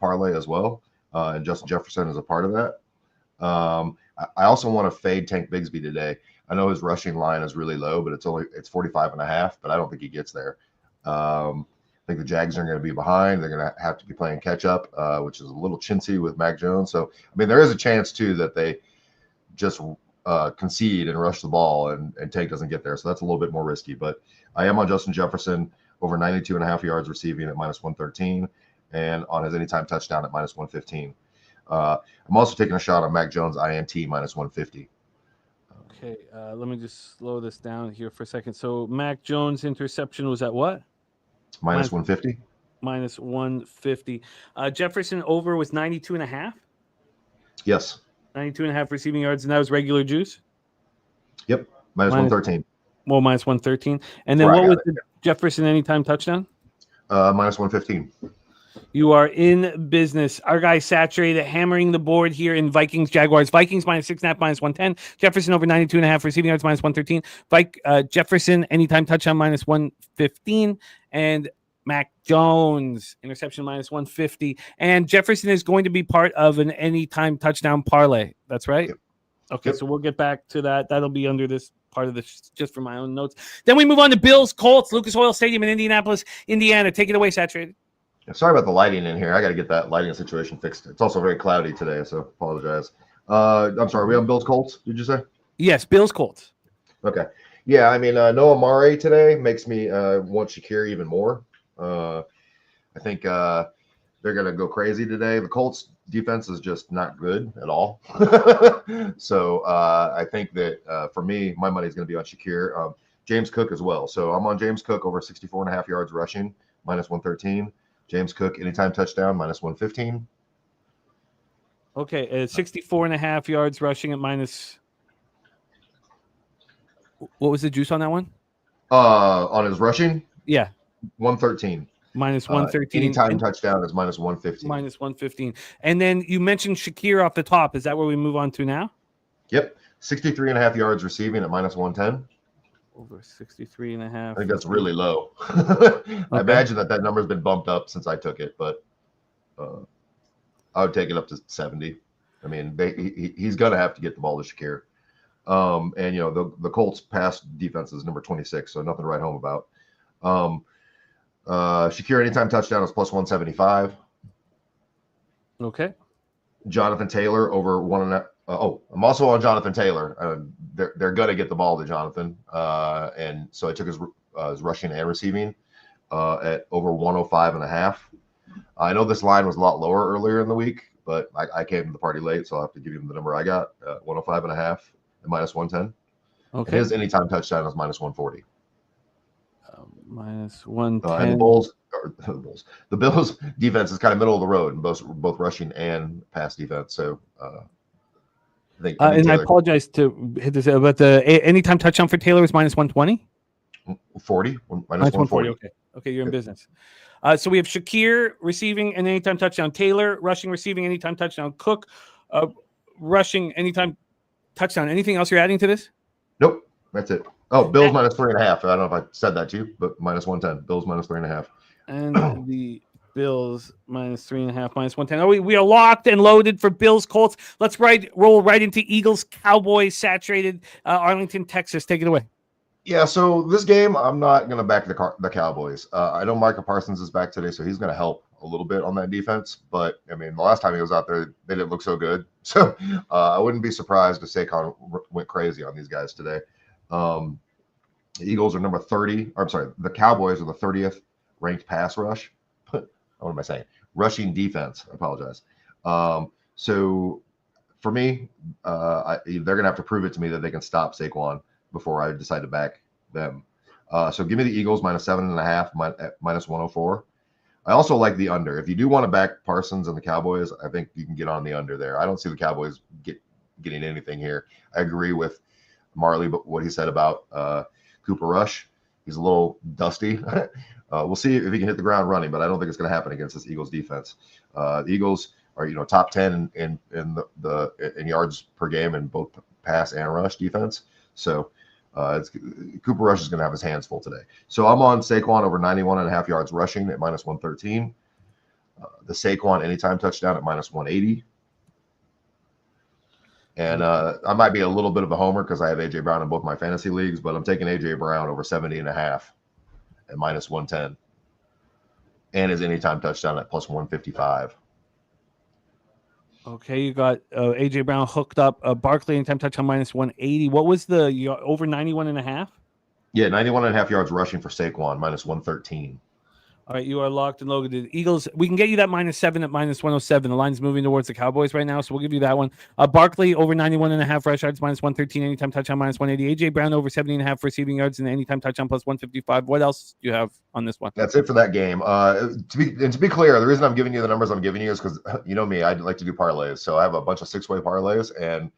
[SPEAKER 6] parlay as well, and Justin Jefferson is a part of that. I also want to fade Tank Bigsby today. I know his rushing line is really low, but it's 45.5, but I don't think he gets there. I think the Jags are going to be behind. They're going to have to be playing catch up, which is a little chintzy with Mac Jones. So, I mean, there is a chance too that they just concede and rush the ball and Tank doesn't get there. So that's a little bit more risky, but I am on Justin Jefferson over 92.5 yards receiving at -113 and on his anytime touchdown at -115. I'm also taking a shot on Mac Jones INT -150.
[SPEAKER 1] Okay, let me just slow this down here for a second. So Mac Jones interception was at what?
[SPEAKER 6] -150.
[SPEAKER 1] -150. Jefferson over was 92.5.
[SPEAKER 6] Yes.
[SPEAKER 1] 92.5 receiving yards, and that was regular juice.
[SPEAKER 6] Yep, -113.
[SPEAKER 1] Well, -113. And then what was the Jefferson anytime touchdown?
[SPEAKER 6] -115.
[SPEAKER 1] You are in business. Our guy Saturated hammering the board here in Vikings Jaguars. Vikings -6.5 -110. Jefferson over 92.5 receiving yards -113. Jefferson anytime touchdown -115. And Mac Jones interception -150. And Jefferson is going to be part of an anytime touchdown parlay. That's right. Okay,
[SPEAKER 6] Yep.
[SPEAKER 1] so we'll get back to that. That'll be under this part of this, just for my own notes. Then we move on to Bills Colts, Lucas Oil Stadium in Indianapolis, Indiana. Take it away, Saturated.
[SPEAKER 6] Sorry about the lighting in here. I got to get that lighting situation fixed. It's also very cloudy today, so apologize. I'm sorry. We on Bills Colts? Did you say?
[SPEAKER 1] Yes, Bills Colts.
[SPEAKER 6] Okay. Yeah, I mean, Noah Murray today makes me want Shakir even more. I think they're going to go crazy today. The Colts defense is just not good at all. So I think that for me, my money is going to be on Shakir. James Cook as well. So I'm on James Cook over 64.5 yards rushing, minus 113. James Cook, anytime touchdown, minus 115.
[SPEAKER 1] Okay, 64.5 yards rushing at minus. What was the juice on that one?
[SPEAKER 6] On his rushing,
[SPEAKER 1] Yeah,
[SPEAKER 6] 113.
[SPEAKER 1] minus 113.
[SPEAKER 6] Anytime touchdown is minus 115.
[SPEAKER 1] Minus 115. And then you mentioned Shakir off the top. Is that where we move on to now?
[SPEAKER 6] Yep. 63.5 yards receiving at minus 110.
[SPEAKER 1] Over 63.5.
[SPEAKER 6] I think that's really low. I imagine that number's been bumped up since I took it, but I would take it up to 70. I mean, he's going to have to get the ball to Shakir. And, you know, the Colts pass defense is number 26, so nothing to write home about. Shakir anytime touchdown is plus 175.
[SPEAKER 1] Okay.
[SPEAKER 6] Jonathan Taylor over 1.5. I'm also on Jonathan Taylor. They're going to get the ball to Jonathan. And so I took his rushing and receiving at over 105.5. I know this line was a lot lower earlier in the week, but I came to the party late, so I'll have to give you the number I got, 105.5 at minus 110.
[SPEAKER 1] Okay.
[SPEAKER 6] And his anytime touchdown is minus 140.
[SPEAKER 1] Minus 110.
[SPEAKER 6] And the Bills defense is kind of middle of the road in both rushing and pass defense. So I think.
[SPEAKER 1] And I apologize to hit this, but the anytime touchdown for Taylor is minus 120.
[SPEAKER 6] 40 minus 140.
[SPEAKER 1] Okay, you're in business. So we have Shakir receiving an anytime touchdown. Taylor rushing, receiving anytime touchdown. Cook rushing anytime touchdown. Anything else you're adding to this?
[SPEAKER 6] Nope, that's it. Oh, Bills minus 3.5. I don't know if I said that to you, but minus 110. Bills minus 3.5.
[SPEAKER 1] And the Bills minus 3.5, minus 110. Oh, we are locked and loaded for Bills Colts. Let's roll right into Eagles Cowboys Saturated. Arlington, Texas. Take it away.
[SPEAKER 6] Yeah, so this game, I'm not going to back the Cowboys. I know Micah Parsons is back today, so he's going to help a little bit on that defense. But, I mean, the last time he was out there, they didn't look so good. So I wouldn't be surprised if Saquon went crazy on these guys today. The Eagles are number 30. Or, I'm sorry, the Cowboys are the 30th ranked pass rush. What am I saying? Rushing defense. I apologize. So for me, they're going to have to prove it to me that they can stop Saquon before I decide to back them. So give me the Eagles minus 7.5 at minus 104. I also like the under. If you do want to back Parsons and the Cowboys, I think you can get on the under there. I don't see the Cowboys getting anything here. I agree with Marley, but what he said about Cooper Rush, he's a little dusty. We'll see if he can hit the ground running, but I don't think it's going to happen against this Eagles defense. The Eagles are, top 10 in yards per game in both pass and rush defense. So Cooper Rush is going to have his hands full today. So I'm on Saquon over 91.5 yards rushing at minus 113. The Saquon anytime touchdown at minus 180. And I might be a little bit of a homer because I have A.J. Brown in both my fantasy leagues, but I'm taking A.J. Brown over 70.5 at minus 110. And his anytime touchdown at plus 155.
[SPEAKER 1] Okay, you got A.J. Brown hooked up. Barkley anytime touchdown minus 180. What was the over 91.5?
[SPEAKER 6] Yeah, 91.5 yards rushing for Saquon, minus 113.
[SPEAKER 1] All right, you are locked and loaded. The Eagles, we can get you that minus 7 at minus 107. The line's moving towards the Cowboys right now, so we'll give you that one. Barkley over 91.5 rush yards, minus 113. Anytime touchdown, minus 180. A.J. Brown over 70.5 receiving yards, and anytime touchdown plus 155. What else do you have on this one?
[SPEAKER 6] That's it for that game. To be clear, the reason I'm giving you the numbers I'm giving you is because, you know me, I like to do parlays. So I have a bunch of 6-way parlays, and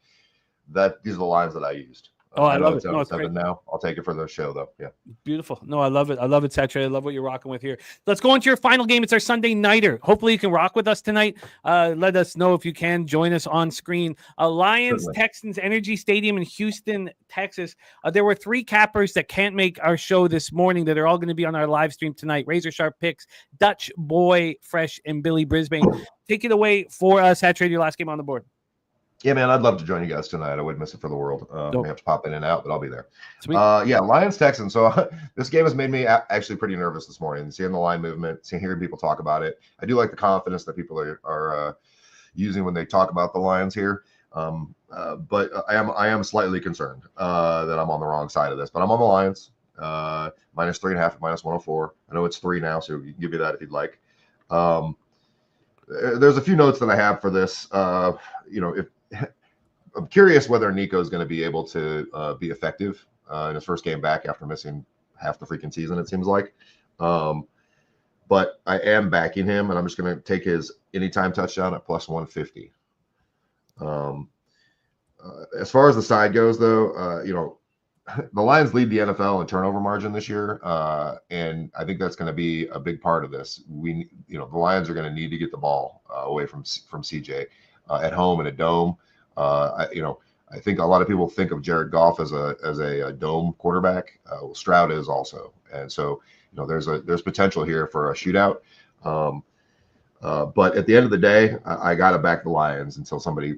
[SPEAKER 6] these are the lines that I used.
[SPEAKER 1] I love
[SPEAKER 6] it's
[SPEAKER 1] it. No, it's
[SPEAKER 6] 7
[SPEAKER 1] great.
[SPEAKER 6] now. I'll take it for the show, though. Yeah.
[SPEAKER 1] Beautiful. No, I love it. I love it, Saturated. I love what you're rocking with here. Let's go into your final game. It's our Sunday nighter. Hopefully you can rock with us tonight. Let us know if you can. Join us on screen. Lions,
[SPEAKER 6] Certainly.
[SPEAKER 1] Texans, Energy Stadium in Houston, Texas. There were 3 cappers that can't make our show this morning that are all going to be on our live stream tonight. Razor Sharp Picks, Dutch Boy Fresh, and Billy Brisbane. Take it away for us, Saturated, your last game on the board.
[SPEAKER 6] Yeah, man, I'd love to join you guys tonight. I wouldn't miss it for the world.
[SPEAKER 1] Dope.
[SPEAKER 6] May have to pop in and out, but I'll be there.
[SPEAKER 1] Sweet.
[SPEAKER 6] Yeah, Lions Texans. So this game has made me actually pretty nervous this morning. Seeing the line movement, hearing people talk about it. I do like the confidence that people are using when they talk about the Lions here. But I am slightly concerned that I'm on the wrong side of this. But I'm on the Lions. Minus 3.5 at minus 104. I know it's 3 now, so you can give you that if you'd like. There's a few notes that I have for this. If I'm curious whether Nico is going to be able to be effective in his first game back after missing half the freaking season, it seems like. But I am backing him, and I'm just going to take his anytime touchdown at plus 150. As far as the side goes, though, the Lions lead the NFL in turnover margin this year, and I think that's going to be a big part of this. The Lions are going to need to get the ball away from CJ at home in a dome. I think a lot of people think of Jared Goff as a dome quarterback. Stroud is also, and so there's potential here for a shootout. But at the end of the day, I got to back the Lions until somebody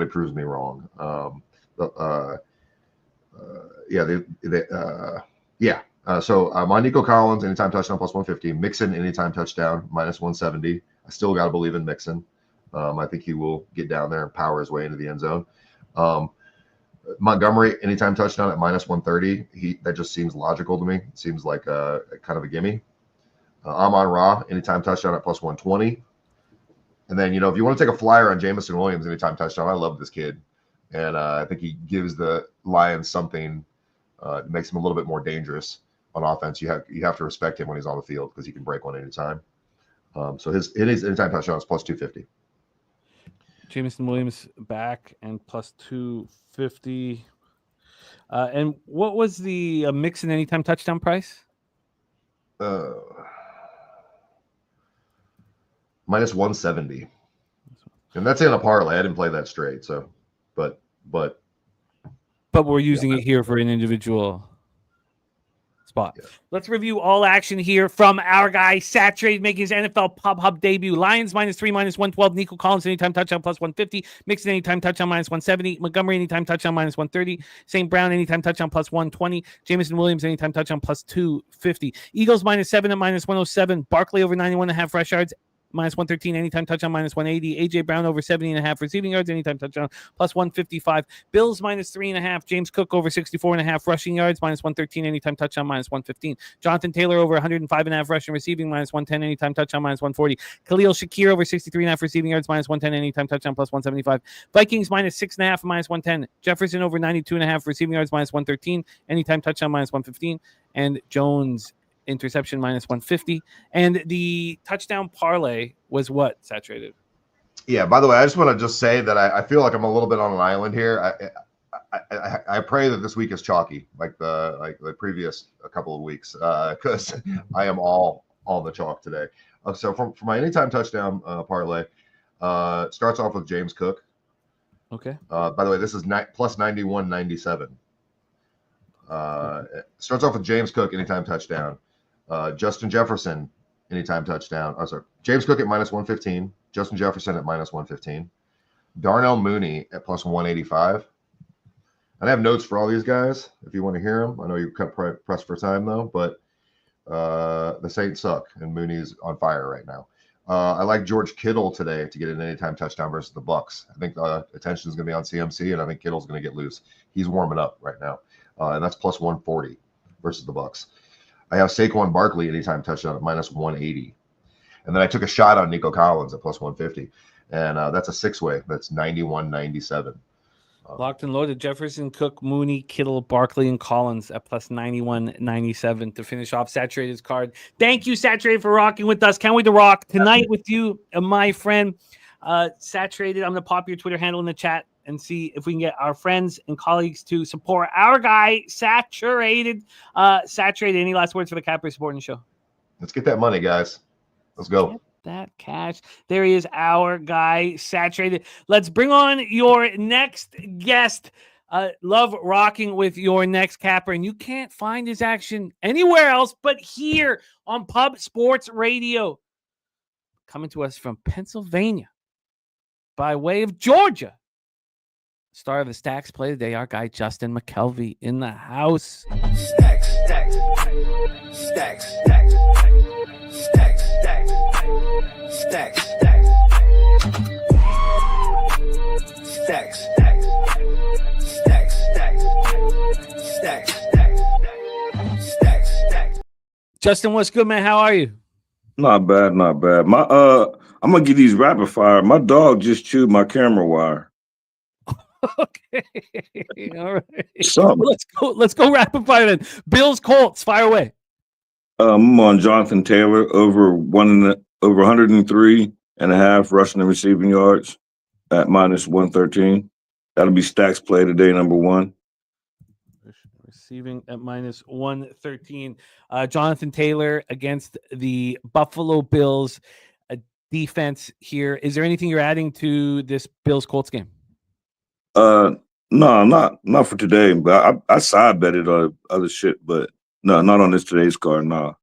[SPEAKER 6] proves me wrong. So I'm on Nico Collins, anytime touchdown plus 150. Mixon, anytime touchdown, minus 170. I still got to believe in Mixon. I think he will get down there and power his way into the end zone. Montgomery, anytime touchdown at minus 130. That just seems logical to me. It seems like kind of a gimme. Amon-Ra, anytime touchdown at plus 120. And then, if you want to take a flyer on Jamison Williams, anytime touchdown, I love this kid. And I think he gives the Lions something, makes him a little bit more dangerous on offense. You have to respect him when he's on the field because he can break one anytime. So his anytime touchdown is plus 250.
[SPEAKER 1] Jamison Williams back and plus 250. And what was the Mixon anytime touchdown price?
[SPEAKER 6] Minus 170. And that's in a parlay. I didn't play that straight. So, but
[SPEAKER 1] we're using it here for an individual spot.
[SPEAKER 6] Yeah.
[SPEAKER 1] Let's review all action here from our guy Saturated making his NFL Pub Hub debut. Lions minus 3, minus 112. Nico Collins anytime touchdown plus 150. Mixon anytime touchdown minus 170. Montgomery anytime touchdown minus 130. St. Brown anytime touchdown plus 120. Jamison Williams anytime touchdown plus 250. Eagles minus 7 at minus 107. Barkley over 91.5 rush yards. Minus 113, anytime touchdown, minus 180. A.J. Brown over 70.5 receiving yards, anytime touchdown, plus 155. Bills minus 3.5. James Cook over 64.5 rushing yards, minus 113, anytime touchdown, minus 115. Jonathan Taylor over 105.5 rushing receiving, minus 110, anytime touchdown, minus 140. Khalil Shakir over 63.5 receiving yards, minus 110, anytime touchdown, plus 175. Vikings minus 6.5, minus 110. Jefferson over 92.5 receiving yards, minus 113, anytime touchdown, minus 115. And Jones interception minus 150. And the touchdown parlay was what, Saturated?
[SPEAKER 6] Yeah, by the way, I just want to say that I feel like I'm a little bit on an island here. I pray that this week is chalky, like the previous couple of weeks, because I am all on the chalk today. So for my anytime touchdown parlay, starts off with James Cook.
[SPEAKER 1] Okay.
[SPEAKER 6] By the way, this is plus 91.97. Starts off with James Cook, anytime touchdown. Justin Jefferson, anytime touchdown. Oh, sorry. James Cook at minus 115. Justin Jefferson at minus 115. Darnell Mooney at plus 185. And I have notes for all these guys if you want to hear them. I know you're pressed for time, though, but the Saints suck, and Mooney's on fire right now. I like George Kittle today to get an anytime touchdown versus the Bucks. I think attention is going to be on CMC, and I think Kittle's going to get loose. He's warming up right now, and that's plus 140 versus the Bucks. I have Saquon Barkley anytime touchdown at minus 180. And then I took a shot on Nico Collins at plus 150. And that's a 6-way. That's 91.97.
[SPEAKER 1] Locked and loaded. Jefferson, Cook, Mooney, Kittle, Barkley, and Collins at plus 91.97 to finish off Saturated's card. Thank you, Saturated, for rocking with us. Can't wait to rock tonight with you, my friend. Saturated, I'm going to pop your Twitter handle in the chat and see if we can get our friends and colleagues to support our guy, Saturated. Saturated, any last words for the Capper supporting the show?
[SPEAKER 6] Let's get that money, guys. Let's go.
[SPEAKER 1] Get that cash. There he is, our guy, Saturated. Let's bring on your next guest. Love rocking with your next Capper, and you can't find his action anywhere else but here on Pub Sports Radio. Coming to us from Pennsylvania by way of Georgia. Star of the Stacks play today. Our guy Justin McKelvie in the house.
[SPEAKER 7] Stacks, stacks, stacks, stacks, stacks, stacks, stacks, stacks, stacks, stacks, stacks, stacks, stacks.
[SPEAKER 1] Justin, what's good, man? How are you?
[SPEAKER 8] Not bad, not bad. I'm gonna give these rapid fire. My dog just chewed my camera wire.
[SPEAKER 1] Okay. All right.
[SPEAKER 8] Something.
[SPEAKER 1] Let's go rapid fire then. Bills, Colts, fire away.
[SPEAKER 8] I'm on Jonathan Taylor over 103.5 rushing and receiving yards at -113. That'll be Stacks play today, number one.
[SPEAKER 1] Receiving at -113. Jonathan Taylor against the Buffalo Bills defense here. Is there anything you're adding to this Bills Colts game?
[SPEAKER 8] No, not for today. But I side betted other shit, but no, not on this today's card. No.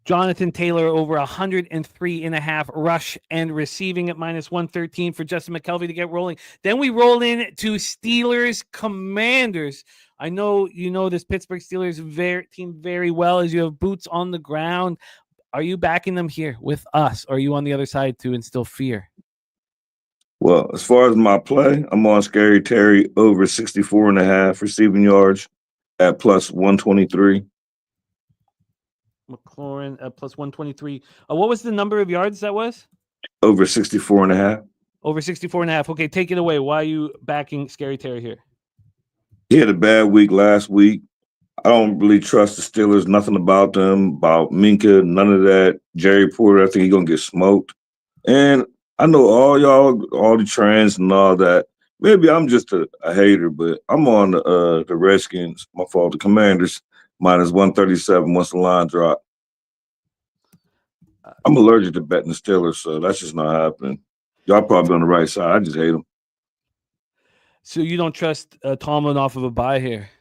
[SPEAKER 1] Jonathan Taylor over 103.5 rush and receiving at -113 for Justin McKelvie to get rolling. Then we roll in to Steelers Commanders. I know you know this Pittsburgh Steelers team very well as you have boots on the ground. Are you backing them here with us, or are you on the other side to instill fear?
[SPEAKER 8] Well, as far as my play, I'm on Scary Terry over 64.5 receiving yards at +123.
[SPEAKER 1] McLaurin at +123. What was the number of yards that was?
[SPEAKER 8] Over 64.5.
[SPEAKER 1] Over 64.5. Okay, take it away. Why are you backing Scary Terry here?
[SPEAKER 8] He had a bad week last week. I don't really trust the Steelers. Nothing about them, about Minka, none of that. Jerry Porter, I think he's going to get smoked. And I know all y'all, all the trends and all that. Maybe I'm just a hater, but I'm on the Redskins. My fault. The Commanders -137 once the line dropped. I'm allergic to betting the Steelers, so that's just not happening. Y'all probably on the right side. I just hate them.
[SPEAKER 1] So you don't trust Tomlin off of a bye here?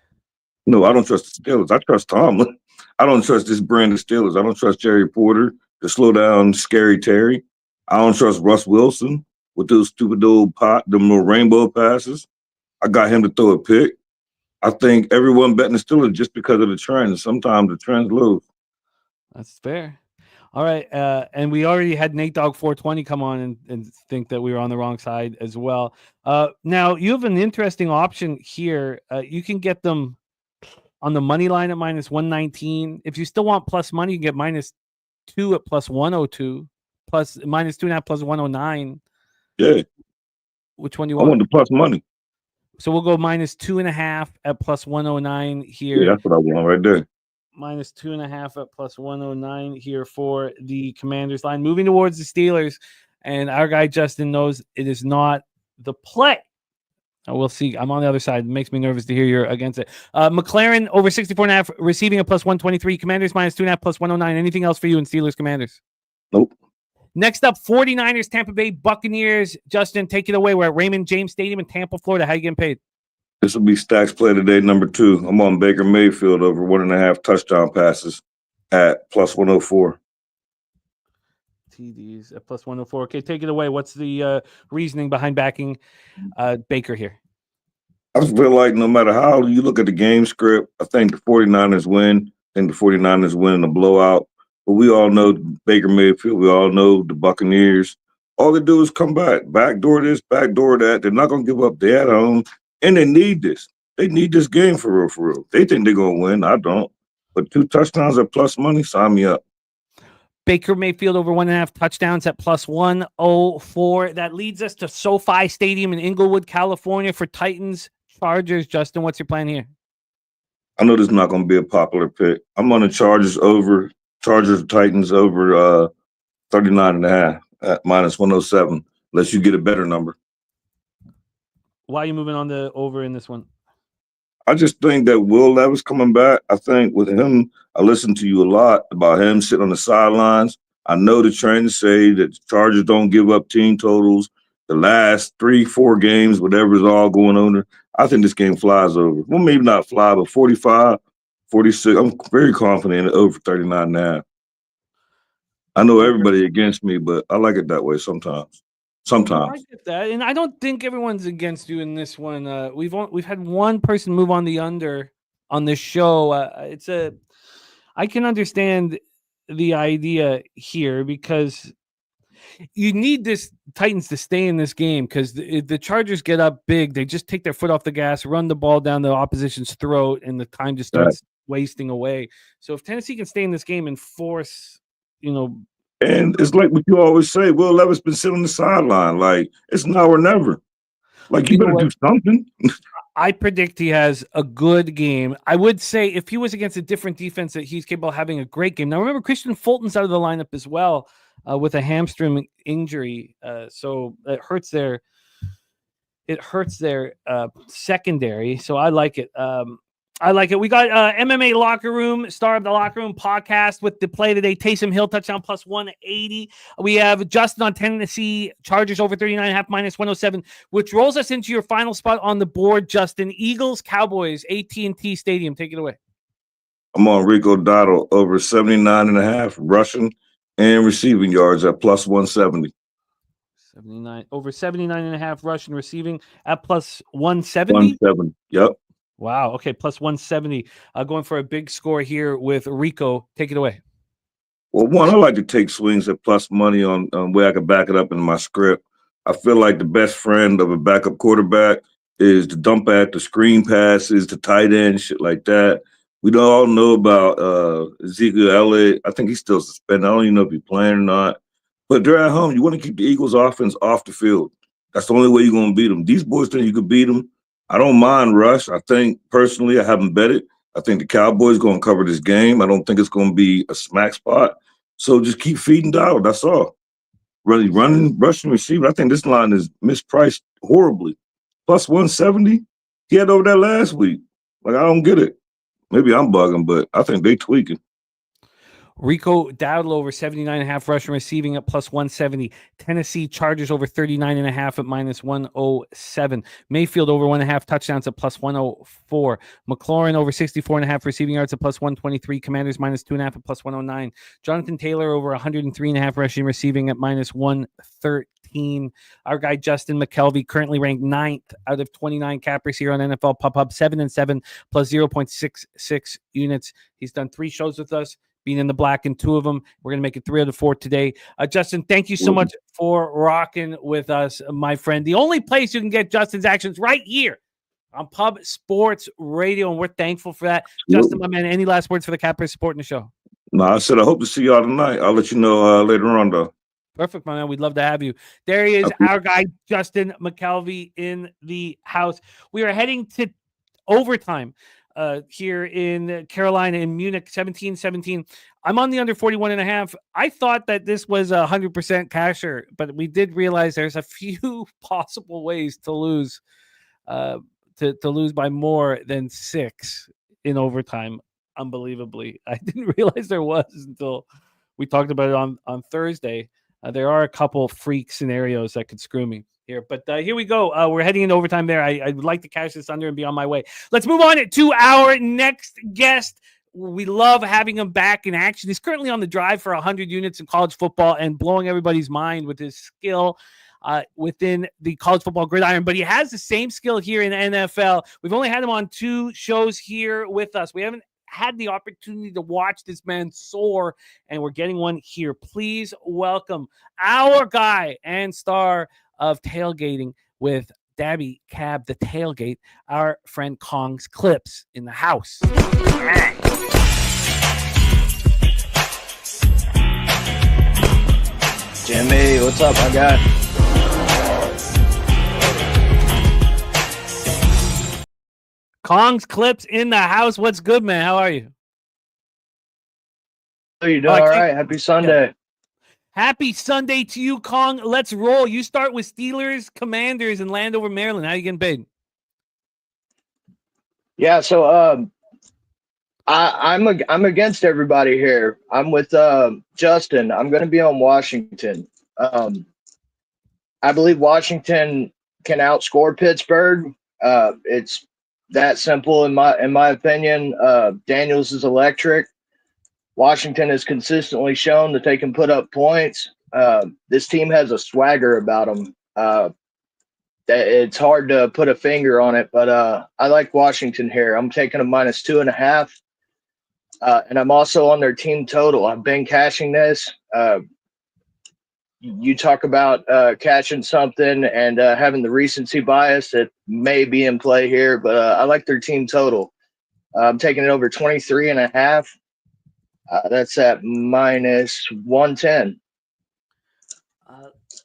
[SPEAKER 8] No, I don't trust the Steelers. I trust Tomlin. I don't trust this brand of Steelers. I don't trust Jerry Porter to slow down Scary Terry. I don't trust Russ Wilson with those stupid them little rainbow passes. I got him to throw a pick. I think everyone betting the Steelers just because of the trends. Sometimes the trends lose.
[SPEAKER 1] That's fair. All right. And we already had Nate Dogg 420 come on and think that we were on the wrong side as well. Now, you have an interesting option here. You can get them on the money line at -119. If you still want plus money, you can get -2 at +102, plus -2.5 +109.
[SPEAKER 8] Yeah.
[SPEAKER 1] Which one do you
[SPEAKER 8] I
[SPEAKER 1] want?
[SPEAKER 8] want the plus money.
[SPEAKER 1] So we'll go -2.5 at +109 here.
[SPEAKER 8] Yeah, that's what I want right there.
[SPEAKER 1] -2.5 at +109 here for the Commanders line. Moving towards the Steelers, and our guy Justin knows it is not the play. We'll see. I'm on the other side. It makes me nervous to hear you're against it. McLaren over 64.5, receiving a +123. Commanders -2.5 +109. Anything else for you in Steelers Commanders?
[SPEAKER 8] Nope.
[SPEAKER 1] Next up, 49ers, Tampa Bay Buccaneers. Justin, take it away. We're at Raymond James Stadium in Tampa, Florida. How you getting paid?
[SPEAKER 8] This will be Stacks play today, number 2. I'm on Baker Mayfield over 1.5 touchdown passes at +104.
[SPEAKER 1] TDs at +104. Okay, take it away. What's the reasoning behind backing Baker here?
[SPEAKER 8] I just feel like no matter how you look at the game script, I think the 49ers win. I think the 49ers win in a blowout. But we all know Baker Mayfield. We all know the Buccaneers. All they do is come back. Backdoor this, backdoor that. They're not going to give up. They're at home. And they need this. They need this game for real, for real. They think they're going to win. I don't. But 2 touchdowns at plus money, sign me up.
[SPEAKER 1] Baker Mayfield over 1.5 touchdowns at +104. That leads us to SoFi Stadium in Inglewood, California for Titans Chargers. Justin, what's your plan here?
[SPEAKER 8] I know this is not going to be a popular pick. I'm on the Chargers Titans over 39.5 at -107, unless you get a better number.
[SPEAKER 1] Why are you moving on the over in this one?
[SPEAKER 8] I just think that Will Levis coming back. I think with him, I listened to you a lot about him sitting on the sidelines. I know the trainers say that the Chargers don't give up team totals. The last 3-4 games, whatever is all going on, I think this game flies over. Well, maybe not fly, but 45, 46. I'm very confident in it over 39.5. I know everybody against me, but I like it that way sometimes. sometimes.
[SPEAKER 1] I get that, and I don't think everyone's against you in this one. We've had one person move on the under on this show. I can understand the idea here because you need this Titans to stay in this game because the Chargers get up big. They just take their foot off the gas, run the ball down the opposition's throat, and the time just starts wasting away. So if Tennessee can stay in this game and force,
[SPEAKER 8] And it's like what you always say, Will Levis been sitting on the sideline. Like, it's now or never. Like, you better do something.
[SPEAKER 1] I predict he has a good game. I would say if he was against a different defense, that he's capable of having a great game. Now, remember, Christian Fulton's out of the lineup as well with a hamstring injury. So it hurts their secondary. So I like it. We got MMA Locker Room, Star of the Locker Room podcast with the play today. Taysom Hill touchdown plus 180. We have Justin on Tennessee Chargers over 39.5 minus 107, which rolls us into your final spot on the board, Justin. Eagles, Cowboys, AT&T Stadium. Take it away.
[SPEAKER 8] I'm on Rico Dotto over 79.5 rushing and receiving yards at plus 170.
[SPEAKER 1] Over 79.5 rushing receiving at plus 170.
[SPEAKER 8] 170. Yep.
[SPEAKER 1] Wow. Okay. Plus 170. Going for a big score here with Rico. Take it away.
[SPEAKER 8] Well, one, I like to take swings at plus money on where I can back it up in my script. I feel like the best friend of a backup quarterback is to dump at the screen passes, the tight end, shit like that. We don't all know about Ezekiel Elliott. I think he's still suspended. I don't even know if he's playing or not. But they're at home. You want to keep the Eagles offense off the field. That's the only way you're going to beat them. These boys think you could beat them. I don't mind Rush. I think, personally, I haven't bet it. I think the Cowboys going to cover this game. I don't think it's going to be a smack spot. So just keep feeding Dowd. That's all. Really running, rushing, receiving. I think this line is mispriced horribly. Plus 170? He had over that last week. Like, I don't get it. Maybe I'm bugging, but I think they tweaking.
[SPEAKER 1] Rico Dowdle over 79.5 rushing receiving at plus 170. Tennessee Chargers over 39.5 at minus 107. Mayfield over 1.5 touchdowns at plus 104. McLaurin over 64.5 receiving yards at plus 123. Commanders minus 2.5 at plus 109. Jonathan Taylor over 103.5 rushing receiving at minus 113. Our guy Justin McKelvie currently ranked 9th out of 29 cappers here on NFL Pub 7-7 plus 0.66 units. He's done 3 shows with us, being in the black in 2 of them. We're going to make it 3 out of 4 today. Justin, thank you so much for rocking with us, my friend. The only place you can get Justin's actions right here on Pub Sports Radio, and we're thankful for that. Justin, my man, any last words for the cappers supporting the show?
[SPEAKER 8] No, I said I hope to see y'all tonight. I'll let you know later on, though.
[SPEAKER 1] Perfect, my man. We'd love to have you. There he is, our guy, Justin McKelvie in the house. We are heading to overtime here in Carolina, in Munich, 17-17. I'm on the under 41.5. I thought that this was 100% casher, but we did realize there's a few possible ways to lose, to lose by more than 6 in overtime. Unbelievably, I didn't realize there was until we talked about it on Thursday. There are a couple freak scenarios that could screw me here, but here we go. We're heading into overtime there. I would like to cash this under and be on my way. Let's move on to our next guest. We love having him back in action. He's currently on the drive for 100 units in college football and blowing everybody's mind with his skill within the college football gridiron, but he has the same skill here in the NFL. We've only had him on 2 shows here with us. We haven't had the opportunity to watch this man soar, and we're getting one here. Please welcome our guy and star of tailgating with Dabby Cab, the tailgate, our friend Kong's Clips in the house.
[SPEAKER 9] Jimmy, what's up, my guy?
[SPEAKER 1] Kong's Clips in the house. What's good, man? How are you?
[SPEAKER 9] How you doing? All right. Happy Sunday.
[SPEAKER 1] Yeah. Happy Sunday to you, Kong. Let's roll. You start with Steelers, Commanders, and Landover, Maryland. How you getting paid?
[SPEAKER 9] Yeah, so I'm against everybody here. I'm with Justin. I'm going to be on Washington. I believe Washington can outscore Pittsburgh. It's that simple in my opinion. Daniels is electric. Washington has consistently shown that they can put up points. This team has a swagger about them. It's hard to put a finger on it, but I like Washington here. I'm taking a -2.5. And I'm also on their team total. I've been cashing this. You talk about catching something and having the recency bias that may be in play here, but I like their team total. I'm taking it over 23.5. That's at -110.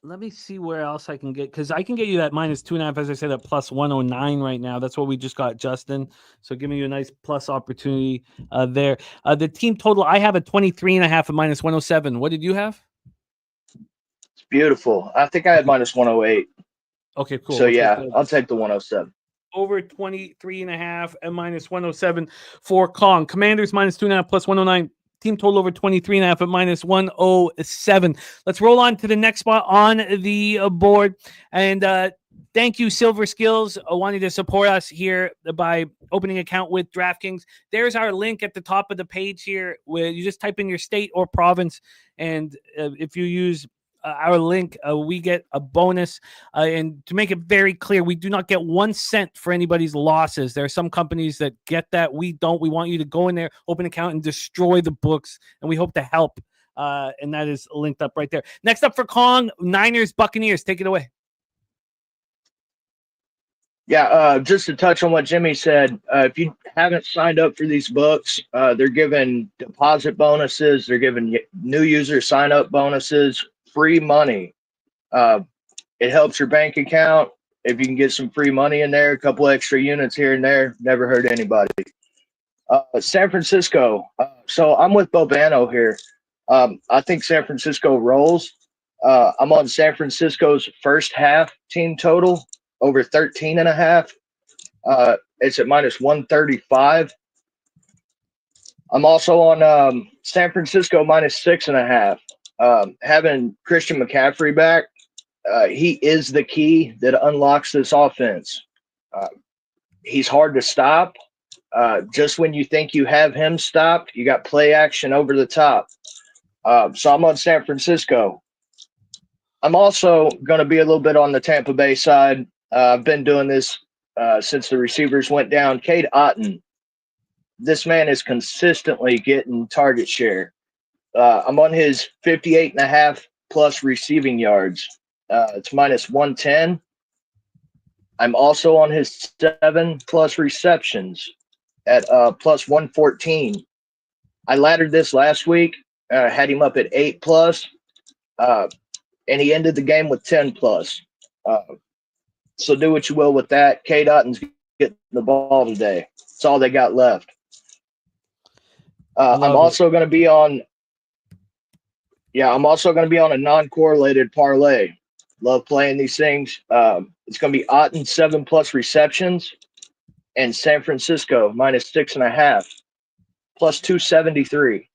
[SPEAKER 1] Let me see where else I can get, because I can get you that -2.5, as I said, at +109 right now. That's what we just got, Justin. So giving you a nice plus opportunity there. The team total, I have a 23.5 at -107. What did you have?
[SPEAKER 9] It's beautiful. I think I had -108.
[SPEAKER 1] Okay, cool.
[SPEAKER 9] So yeah, I'll take the 107.
[SPEAKER 1] Over 23.5 and -107 for Kong. Commanders -2.5 +109. Team total over 23.5 at -107. Let's roll on to the next spot on the board. And thank you, Silver Skills, wanting to support us here by opening an account with DraftKings. There's our link at the top of the page here, where you just type in your state or province. And if you use our link, we get a bonus. And to make it very clear, we do not get 1 cent for anybody's losses. There are some companies that get that. We don't. We want you to go in there, open an account, and destroy the books. And we hope to help. And that is linked up right there. Next up for Kong, Niners, Buccaneers. Take it away.
[SPEAKER 9] Yeah, just to touch on what Jimmy said, if you haven't signed up for these books, they're giving deposit bonuses. They're giving new user sign-up bonuses. Free money. It helps your bank account. If you can get some free money in there, a couple extra units here and there, never hurt anybody. San Francisco. So I'm with Bobano here. I think San Francisco rolls. I'm on San Francisco's first half team total over 13.5. It's at -135. I'm also on San Francisco -6.5. Having Christian McCaffrey back, he is the key that unlocks this offense. He's hard to stop. Just when you think you have him stopped, you got play action over the top. So I'm on San Francisco. I'm also going to be a little bit on the Tampa Bay side. I've been doing this since the receivers went down. Cade Otton, this man is consistently getting target share. I'm on his 58.5 plus receiving yards. It's -110. I'm also on his 7+ receptions at +114. I laddered this last week, had him up at 8+, and he ended the game with 10+. So do what you will with that. Cade Otton's getting the ball today. That's all they got left. I'm also going to be on. Yeah, I'm also going to be on a non-correlated parlay. Love playing these things. It's going to be Otton 7+ receptions and San Francisco -6.5 +273.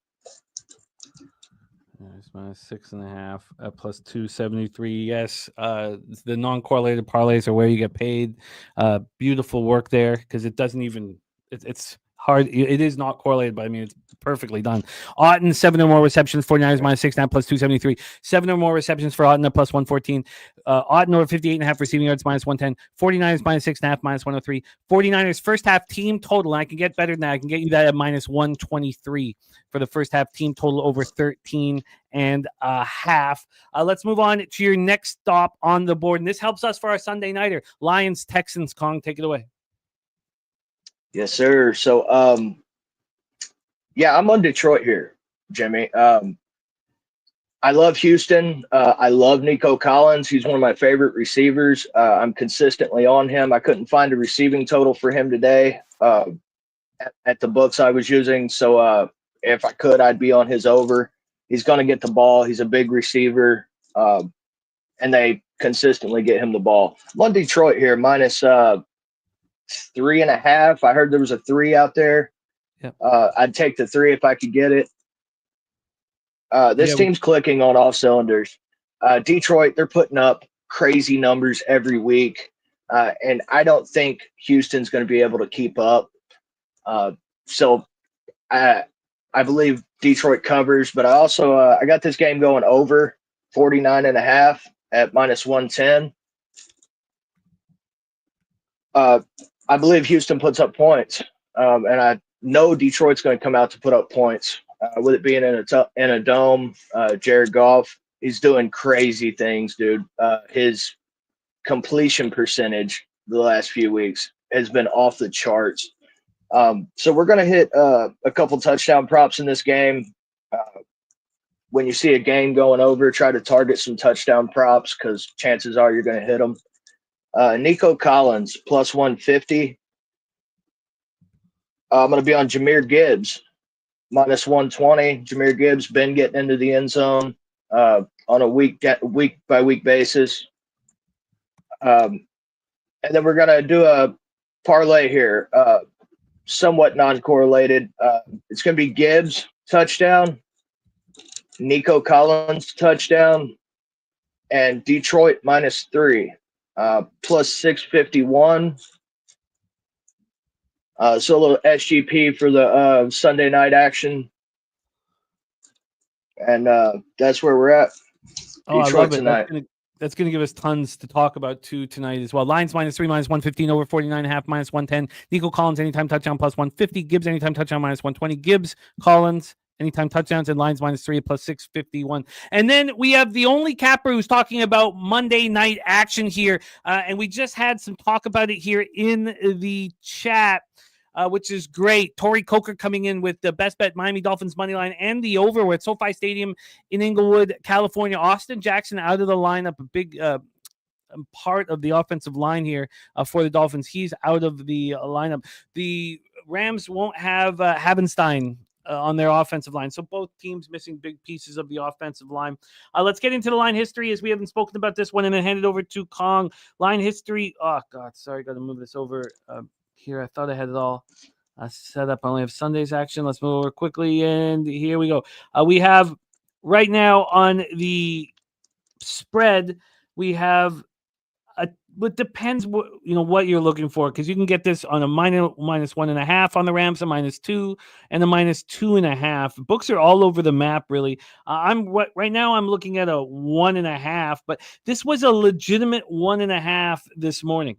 [SPEAKER 1] It's -6.5 +273. Yes, the non-correlated parlays are where you get paid. Beautiful work there, because it doesn't even. It's hard. It is not correlated, but I mean, it's perfectly done. Otton, 7 or more receptions, 49ers -6.5 +273. 7 or more receptions for Otton at +114. Otton over 58.5 receiving yards -110. 49ers -6.5 -103. 49ers first half team total. And I can get better than that. I can get you that at -123 for the first half team total over 13.5. Let's move on to your next stop on the board. And this helps us for our Sunday nighter. Lions, Texans. Kong, take it away.
[SPEAKER 9] Yes, sir. So, yeah, I'm on Detroit here, Jimmy. I love Houston. I love Nico Collins. He's one of my favorite receivers. I'm consistently on him. I couldn't find a receiving total for him today at the books I was using. So if I could, I'd be on his over. He's going to get the ball. He's a big receiver, and they consistently get him the ball. I'm on Detroit here, -3.5. I heard there was a 3 out there.
[SPEAKER 1] Yep.
[SPEAKER 9] I'd take the 3 if I could get it. This team's clicking on all cylinders. Detroit, they're putting up crazy numbers every week, and I don't think Houston's going to be able to keep up. So I believe Detroit covers, but I also I got this game going over. 49.5 at minus 110. I believe Houston puts up points, and I know Detroit's going to come out to put up points. With it being in a dome, Jared Goff, he's doing crazy things, dude. His completion percentage the last few weeks has been off the charts. So we're going to hit a couple touchdown props in this game. When you see a game going over, try to target some touchdown props because chances are you're going to hit them. Nico Collins, plus 150. I'm going to be on Jahmyr Gibbs, minus 120. Jahmyr Gibbs been getting into the end zone on a week by week basis. And then we're going to do a parlay here, somewhat non-correlated. It's going to be Gibbs, touchdown, Nico Collins, touchdown, and Detroit minus 3, plus 651. So a little SGP for the Sunday night action. And that's where we're at.
[SPEAKER 1] Oh,
[SPEAKER 9] Detroit
[SPEAKER 1] I love it.
[SPEAKER 9] tonight.
[SPEAKER 1] That's going to give us tons to talk about too tonight as well. Lions minus 3, minus 115, over 49.5, minus 110. Nico Collins, anytime touchdown, plus 150. Gibbs, anytime touchdown, minus 120. Gibbs, Collins, anytime touchdowns, and Lions minus 3, plus 651. And then we have the only capper who's talking about Monday night action here. And we just had some talk about it here in the chat. Which is great. Tori Coker coming in with the best bet Miami Dolphins money line and the over. We're at SoFi Stadium in Inglewood, California. Austin Jackson out of the lineup, a big part of the offensive line here for the Dolphins. He's out of the lineup. The Rams won't have Havenstein on their offensive line. So both teams missing big pieces of the offensive line. Let's get into the line history as we haven't spoken about this one and then hand it over to Kong. Line history. Oh, God. Sorry. Got to move this over. Here, I thought I had it all set up. I only have Sunday's action. Let's move over quickly, and here we go. We have right now on the spread. We have it depends what you're looking for, because you can get this on a minus 1.5 on the Rams, a -2, and a -2.5. Books are all over the map, really. Right now I'm looking at a 1.5, but this was a legitimate 1.5 this morning.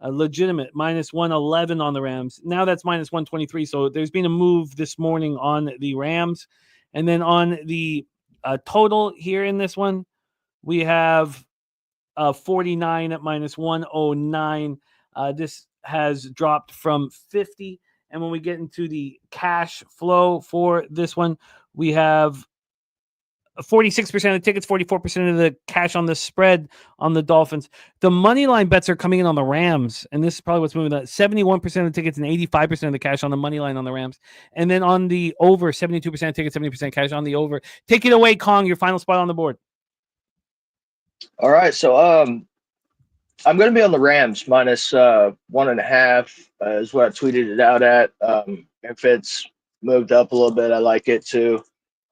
[SPEAKER 1] A legitimate minus 111 on the Rams. Now that's minus 123. So there's been a move this morning on the Rams. And then on the total here in this one, we have 49 at minus 109. This has dropped from 50. And when we get into the cash flow for this one, we have 46% of the tickets, 44% of the cash on the spread on the Dolphins. The money line bets are coming in on the Rams, and this is probably what's moving that. 71% of the tickets and 85% of the cash on the money line on the Rams. And then on the over, 72% of tickets, 70% cash on the over. Take it away, Kong, your final spot on the board.
[SPEAKER 9] All right, so I'm going to be on the Rams minus 1.5 is what I tweeted it out at. If it's moved up a little bit, I like it too.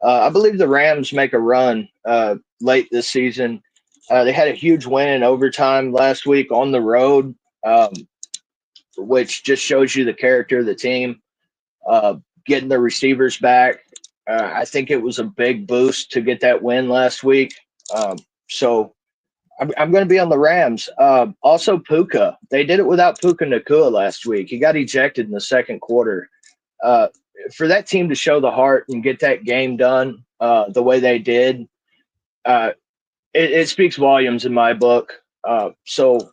[SPEAKER 9] I believe the Rams make a run late this season. They had a huge win in overtime last week on the road, which just shows you the character of the team. Getting the receivers back, I think it was a big boost to get that win last week. So I'm going to be on the Rams. Also, Puka. They did it without Puka Nacua last week. He got ejected in the second quarter. For that team to show the heart and get that game done the way they did, it speaks volumes in my book. So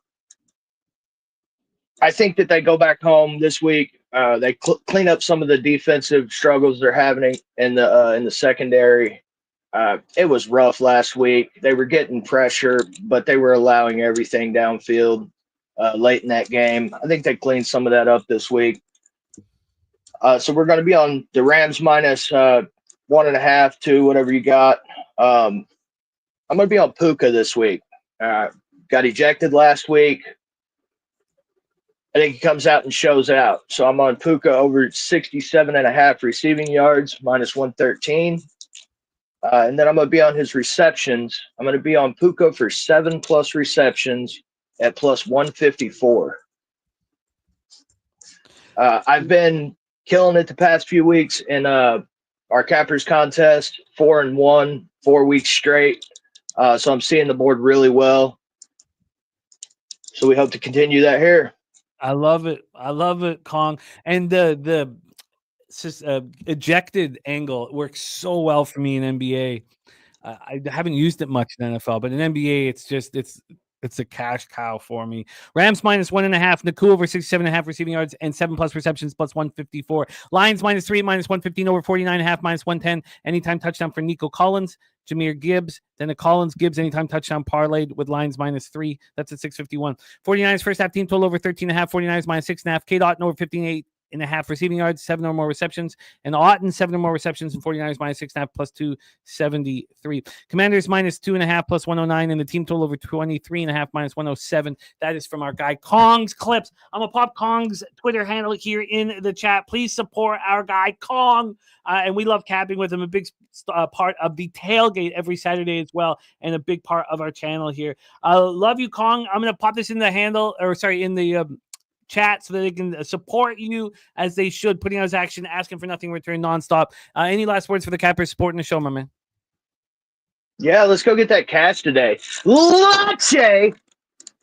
[SPEAKER 9] I think that they go back home this week. They clean up some of the defensive struggles they're having in the secondary. It was rough last week. They were getting pressure, but they were allowing everything downfield late in that game. I think they cleaned some of that up this week. So we're going to be on the Rams minus 1.5, 2, whatever you got. I'm going to be on Puka this week. Got ejected last week. I think he comes out and shows out. So I'm on Puka over 67.5 receiving yards, minus 113. And then I'm going to be on his receptions. I'm going to be on Puka for 7+ receptions at plus 154. I've been killing it the past few weeks in our Cappers contest, 4-1, 4 weeks straight. So I'm seeing the board really well. So we hope to continue that here.
[SPEAKER 1] I love it. I love it, Kong. And the ejected angle works so well for me in NBA. I haven't used it much in NFL, but in NBA, it's a cash cow for me. Rams minus 1.5, Naku over 67.5 receiving yards and 7+ receptions plus 154. Lions -3, minus 115 over 49.5, minus 110. Anytime touchdown for Nico Collins. Jameer Gibbs, then a Collins Gibbs anytime touchdown parlayed with Lions -3. That's at 651. 49ers first half team total over 13.5, 49ers -6.5. K-Dot over 15.5 receiving yards, 7 or more receptions, and Otten 7 or more receptions, and 49ers -6.5 plus 273. Commanders -2.5 plus 109, and the team total over 23.5 minus 107. That is from our guy Kong's Clips. I'm gonna pop Kong's Twitter handle here in the chat. Please support our guy Kong, and we love capping with him. A big part of the tailgate every Saturday as well, and a big part of our channel here. Love you, Kong. I'm gonna pop this in the handle, or sorry, in the chat so that they can support you as they should, putting out his action, asking for nothing in return nonstop. Any last words for the cappers supporting the show, my man?
[SPEAKER 9] Yeah, let's go get that cash today. Lache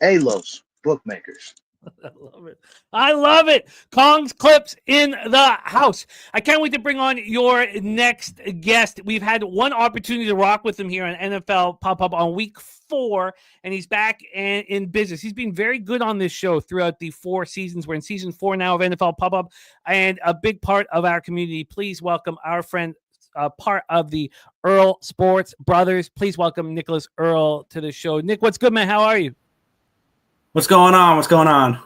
[SPEAKER 9] Alos Bookmakers.
[SPEAKER 1] I love it. I love it. Kong's Clips in the house. I can't wait to bring on your next guest. We've had one opportunity to rock with him here on NFL Pop-Up on week 4, and he's back in business. He's been very good on this show throughout the 4 seasons. We're in season 4 now of NFL Pop-Up, and a big part of our community. Please welcome our friend, part of the Earl Sports Brothers. Please welcome Nicholas Earl to the show. Nick, what's good, man? How are you?
[SPEAKER 10] What's going on? What's going on?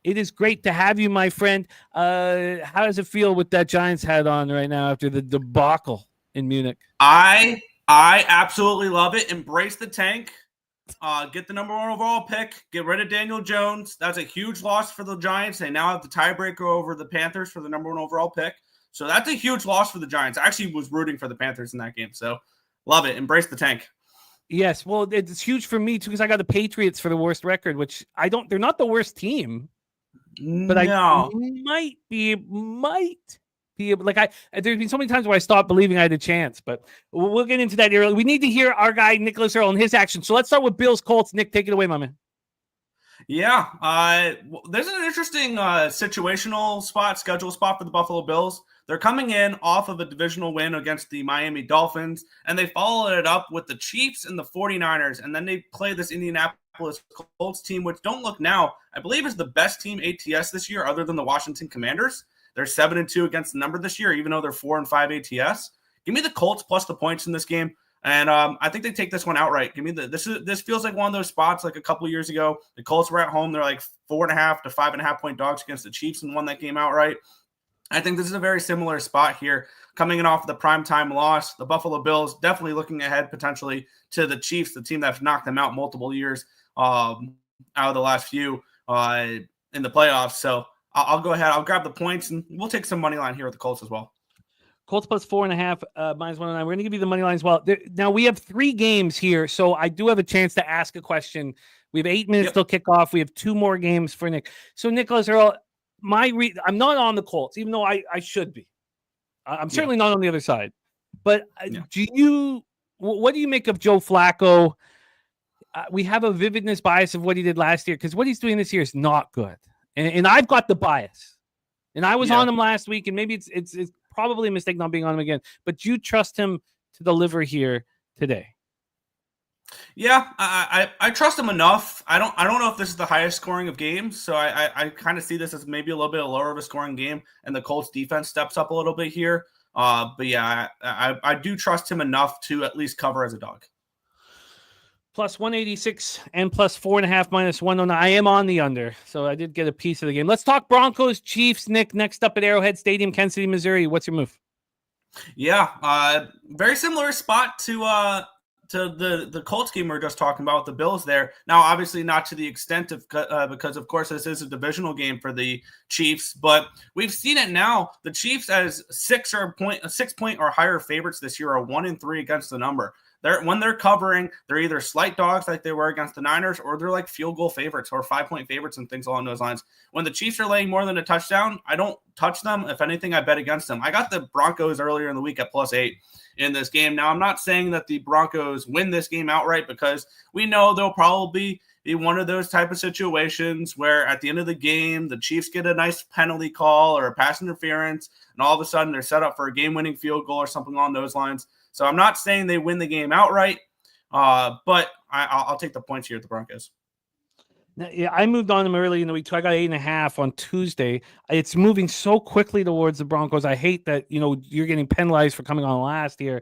[SPEAKER 1] It is great to have you, my friend. How does it feel with that Giants hat on right now after the debacle in Munich?
[SPEAKER 10] I absolutely love it. Embrace the tank. Get the number 1 overall pick. Get rid of Daniel Jones. That's a huge loss for the Giants. They now have the tiebreaker over the Panthers for the number 1 overall pick. So that's a huge loss for the Giants. I actually was rooting for the Panthers in that game. So love it. Embrace the tank.
[SPEAKER 1] Yes, well, it's huge for me too because I got the Patriots for the worst record, which I don't. They're not the worst team, but I might be able. Like there's been so many times where I stopped believing I had a chance, but we'll get into that early. We need to hear our guy Nicholas Earl and his action. So let's start with Bills Colts. Nick, take it away, my man.
[SPEAKER 10] Yeah, there's an interesting schedule spot for the Buffalo Bills. They're coming in off of a divisional win against the Miami Dolphins, and they followed it up with the Chiefs and the 49ers, and then they play this Indianapolis Colts team, which don't look now, I believe is the best team ATS this year other than the Washington Commanders. They're 7-2 against the number this year, even though they're 4-5 ATS. Give me the Colts plus the points in this game. And I think they take this one outright. Give me this feels like one of those spots like a couple years ago. The Colts were at home. They're like 4.5 to 5.5 point dogs against the Chiefs and won that game outright. I think this is a very similar spot here. Coming in off the primetime loss, the Buffalo Bills definitely looking ahead potentially to the Chiefs, the team that's knocked them out multiple years out of the last few in the playoffs. So I'll go ahead. I'll grab the points, and we'll take some money line here with the Colts as well.
[SPEAKER 1] Colts plus 4.5, minus 109. We're going to give you the money line as well. Now, we have 3 games here, so I do have a chance to ask a question. We have 8 minutes till kickoff. We have 2 more games for Nick. So, Nicholas Earl, I'm not on the Colts, even though I should be. I'm certainly not on the other side. But what do you make of Joe Flacco? We have a vividness bias of what he did last year because what he's doing this year is not good. And I've got the bias. And I was on him last week, and maybe it's probably a mistake not being on him again. But you trust him to deliver here today.
[SPEAKER 10] Yeah, I trust him enough. I don't know if this is the highest scoring of games, so I kind of see this as maybe a little bit lower of a scoring game, and the Colts defense steps up a little bit here. But yeah, I do trust him enough to at least cover as a dog.
[SPEAKER 1] Plus 186 and plus 4.5 minus 109. I am on the under, so I did get a piece of the game. Let's talk Broncos Chiefs. Nick, next up at Arrowhead Stadium, Kansas City, Missouri. What's your move?
[SPEAKER 10] Yeah, very similar spot to the Colts game we were just talking about with the Bills there. Now, obviously not to the extent of because, of course, this is a divisional game for the Chiefs, but we've seen it now. The Chiefs as 6 point or higher favorites this year are 1-3 against the number. When they're covering, they're either slight dogs like they were against the Niners, or they're like field goal favorites or 5-point favorites and things along those lines. When the Chiefs are laying more than a touchdown, I don't touch them. If anything, I bet against them. I got the Broncos earlier in the week at +8 in this game. Now, I'm not saying that the Broncos win this game outright, because we know they'll probably be one of those type of situations where at the end of the game, the Chiefs get a nice penalty call or a pass interference, and all of a sudden they're set up for a game-winning field goal or something along those lines. So I'm not saying they win the game outright, but I'll take the points here at the Broncos.
[SPEAKER 1] Yeah, I moved on them early in the week too. I got 8.5 on Tuesday. It's moving so quickly towards the Broncos. I hate that you're getting penalized for coming on last year.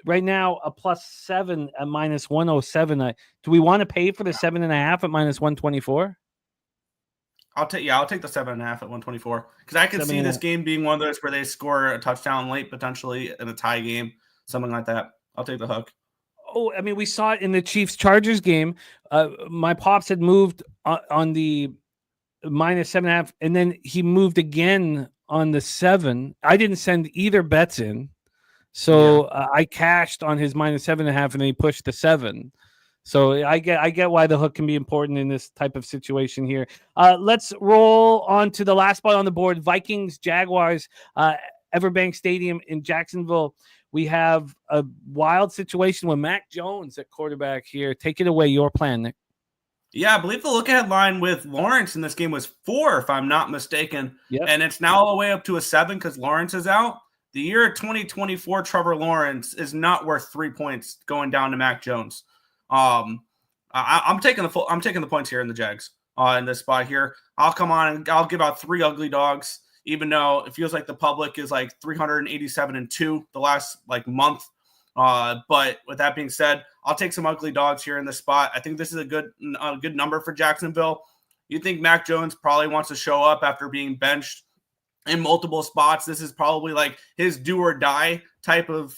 [SPEAKER 1] Right now, a +7 at -107. Do we want to pay for the 7.5 at -124?
[SPEAKER 10] I'll take the 7.5 at 124, because I could see this game being one of those where they score a touchdown late, potentially in a tie game, something like that. I'll take the hook.
[SPEAKER 1] Oh, I mean, we saw it in the Chiefs-Chargers game. My pops had moved on the -7.5, and then he moved again on the 7. I didn't send either bets in, so I cashed on his -7.5, and then he pushed the 7. So I get why the hook can be important in this type of situation here. Let's roll on to the last spot on the board: Vikings-Jaguars, Everbank Stadium in Jacksonville. We have a wild situation with Mac Jones at quarterback here. Take it away. Your plan, Nick.
[SPEAKER 10] Yeah, I believe the look-ahead line with Lawrence in this game was 4, if I'm not mistaken.
[SPEAKER 1] Yep.
[SPEAKER 10] And it's now all the way up to a 7 because Lawrence is out. The year 2024 Trevor Lawrence is not worth 3 points going down to Mac Jones. I'm taking the points here in the Jags in this spot here. I'll come on and I'll give out 3 ugly dogs, even though it feels like the public is like 387-2 the last month. But with that being said, I'll take some ugly dogs here in this spot. I think this is a good number for Jacksonville. You think Mac Jones probably wants to show up after being benched in multiple spots. This is probably like his do or die type of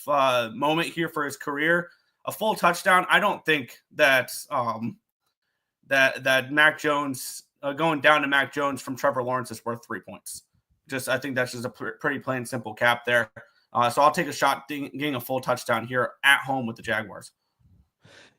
[SPEAKER 10] moment here for his career. A full touchdown. I don't think that that Mac Jones going down to Mac Jones from Trevor Lawrence is worth 3 points. I think that's just a pretty plain simple cap there. So I'll take a shot getting a full touchdown here at home with the Jaguars.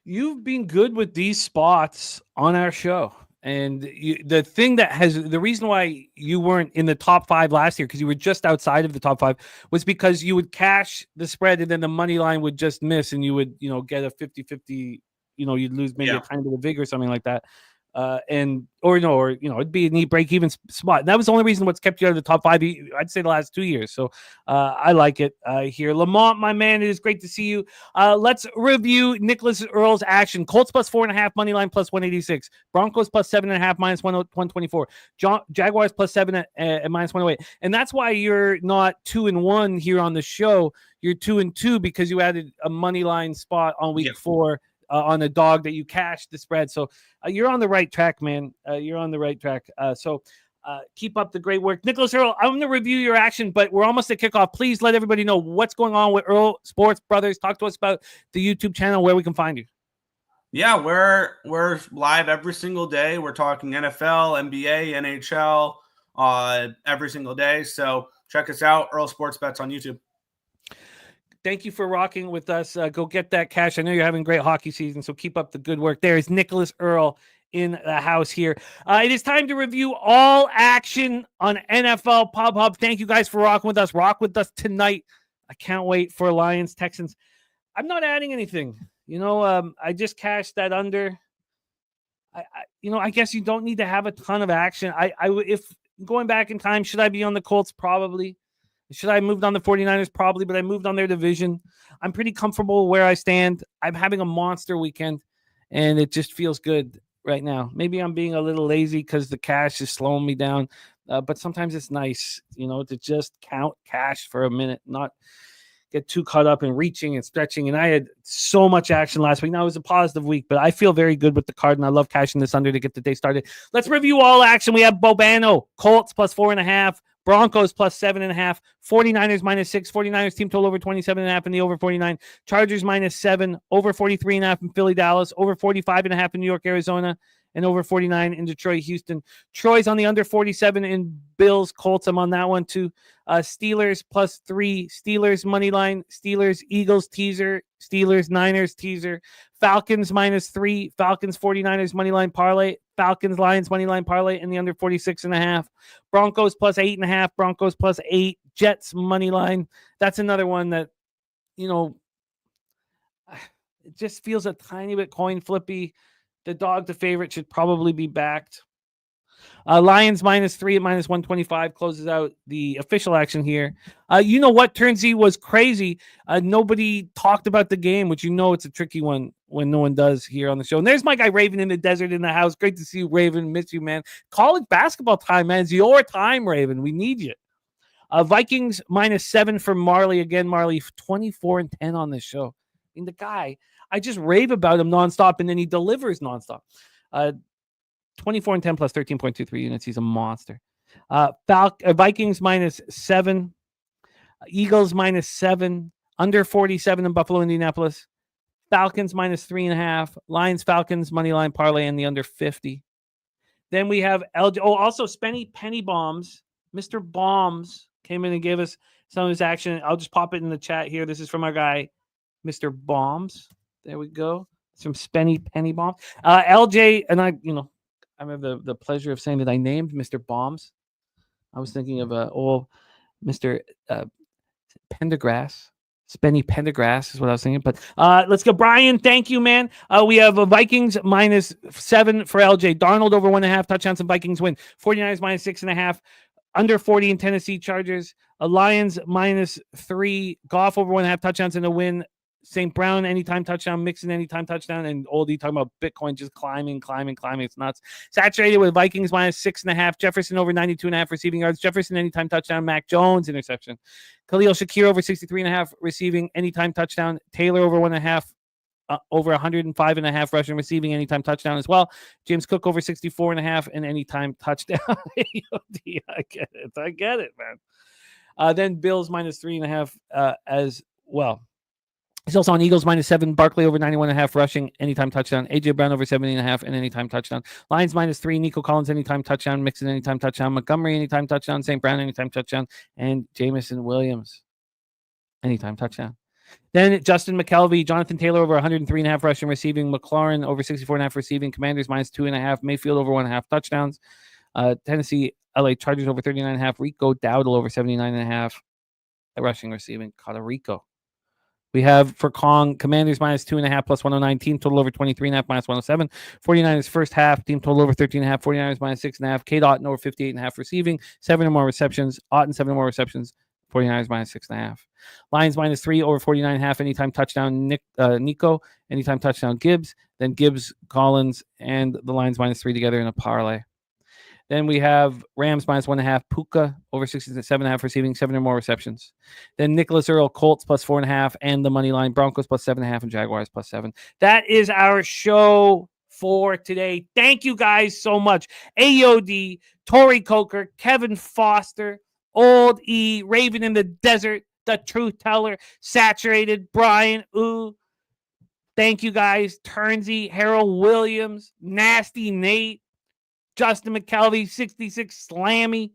[SPEAKER 1] You've been good with these spots on our show. And the reason why you weren't in the top 5 last year, because you were just outside of the top 5, was because you would cash the spread and then the money line would just miss and you would, get a 50-50, you'd lose maybe a tiny bit of vig or something like that. It'd be a neat break-even spot. And that was the only reason what's kept you out of the top 5, I'd say, the last 2 years. So I like it here. Lamont, my man, it is great to see you. Let's review Nicholas Earl's action. Colts +4.5, money line +186. Broncos +7.5, -124. Jaguars +7 at -108. And that's why you're not 2-1 here on the show. You're 2-2 because you added a money line spot on week 4. On a dog that you cashed the spread. So you're on the right track, man. You're on the right track. So keep up the great work. Nicholas Earl, I'm going to review your action, but we're almost at kickoff. Please let everybody know what's going on with Earl Sports Brothers. Talk to us about the YouTube channel, where we can find you.
[SPEAKER 10] Yeah, we're live every single day. We're talking NFL, NBA, NHL every single day. So check us out, Earl Sports Bets on YouTube.
[SPEAKER 1] Thank you for rocking with us. Go get that cash. I know you're having a great hockey season, so keep up the good work. There is Nicholas Earl in the house here. It is time to review all action on NFL Pub Hub. Thank you guys for rocking with us. Rock with us tonight. I can't wait for Lions Texans. I'm not adding anything. I just cashed that under. I guess you don't need to have a ton of action. If going back in time, should I be on the Colts? Probably. Should I have moved on the 49ers? Probably, but I moved on their division. I'm pretty comfortable where I stand. I'm having a monster weekend, and it just feels good right now. Maybe I'm being a little lazy because the cash is slowing me down, but sometimes it's nice, to just count cash for a minute, not get too caught up in reaching and stretching. And I had so much action last week. Now, it was a positive week, but I feel very good with the card, and I love cashing this under to get the day started. Let's review all action. We have Bobano, Colts +4.5. Broncos +7.5, 49ers -6, 49ers team total over 27.5 in the over 49, Chargers -7, over 43.5 in Philly, Dallas, over 45.5 in New York, Arizona, and over 49 in Detroit, Houston. Troy's on the under 47 in Bills, Colts. I'm on that one too. Steelers +3, Steelers money line, Steelers Eagles teaser, Steelers Niners teaser, Falcons -3, Falcons 49ers money line parlay, Falcons Lions money line parlay in the under 46.5, Broncos +8.5, Broncos +8, Jets money line. That's another one that, you know, it just feels a tiny bit coin flippy. The dog, the favorite, should probably be backed. Lions -3 at -125 closes out the official action here. You know what, Turnsy, was crazy? Nobody talked about the game, which, you know, it's a tricky one when no one does here on the show. And there's my guy Raven in the desert in the house. Great to see you, Raven. Miss you, man. College basketball time, man. It's your time, Raven. We need you. Vikings -7 for Marley. Again, Marley 24-10 on this show. I mean, the guy, I just rave about him nonstop, and then he delivers nonstop. 24-10 plus 13.23 units. He's a monster. Vikings -7. Eagles -7. Under 47 in Buffalo, Indianapolis. Falcons -3.5. Lions, Falcons, money line parlay in the under 50. Then we have also Spenny Penny Bombs. Mr. Bombs came in and gave us some of his action. I'll just pop it in the chat here. This is from our guy, Mr. Bombs. There we go. It's from Spenny Penny Bombs. LJ, and I have the pleasure of saying that I named Mr. Bombs. I was thinking of old Mr. Pendergrass. Spenny Pendergrass is what I was thinking. But let's go. Brian, thank you, man. We have Vikings -7 for LJ. Darnold over 1.5 touchdowns and Vikings win. 49ers -6.5. Under 40 in Tennessee Chargers. Lions -3. Goff over 1.5 touchdowns and a win. St. Brown anytime touchdown, Mixon anytime touchdown, and Oldie talking about Bitcoin just climbing. It's nuts. Saturated with Vikings -6.5. Jefferson over 92.5 receiving yards. Jefferson anytime touchdown. Mac Jones interception. Khalil Shakir over 63.5 receiving anytime touchdown. Taylor over 1.5. Over 105.5 rushing receiving anytime touchdown as well. James Cook over 64.5 and anytime touchdown. I get it, man. Then Bills -3.5 as well. He's also on Eagles -7. Barkley over 91.5 rushing anytime touchdown. AJ Brown over 70.5 and anytime touchdown. Lions -3. Nico Collins anytime touchdown. Mixon anytime touchdown. Montgomery anytime touchdown. St. Brown anytime touchdown. And Jamison Williams anytime touchdown. Then Justin McKelvie, Jonathan Taylor over 103.5 rushing receiving. McLaurin over 64.5 receiving. Commanders -2.5. Mayfield over 1.5 touchdowns. Tennessee LA Chargers over 39.5. Rico Dowdle over 79.5 rushing receiving. Rico. We have for Kong, Commanders -2.5 plus 109. Team total over 23.5 -107. 49ers first half. Team total over 13.5. 49ers -6.5. Kate Otten over 58.5 receiving. 7 or more receptions. Otten 7 or more receptions. 49ers -6.5. Lions -3 over 49.5. Anytime touchdown. Nico. Anytime touchdown. Gibbs. Then Gibbs, Collins, and the Lions -3 together in a parlay. Then we have Rams -1.5. Puka over 67.5 receiving, 7 or more receptions. Then Nicholas Earl, Colts +4.5, and the money line Broncos +7.5 and Jaguars +7. That is our show for today. Thank you guys so much. AOD, Tori Coker, Kevin Foster, Old E, Raven in the Desert, the Truth Teller, Saturated, Brian Ooh. Thank you guys. Turnsy, Harold Williams, Nasty Nate, Justin McKelvie, 66 Slammy,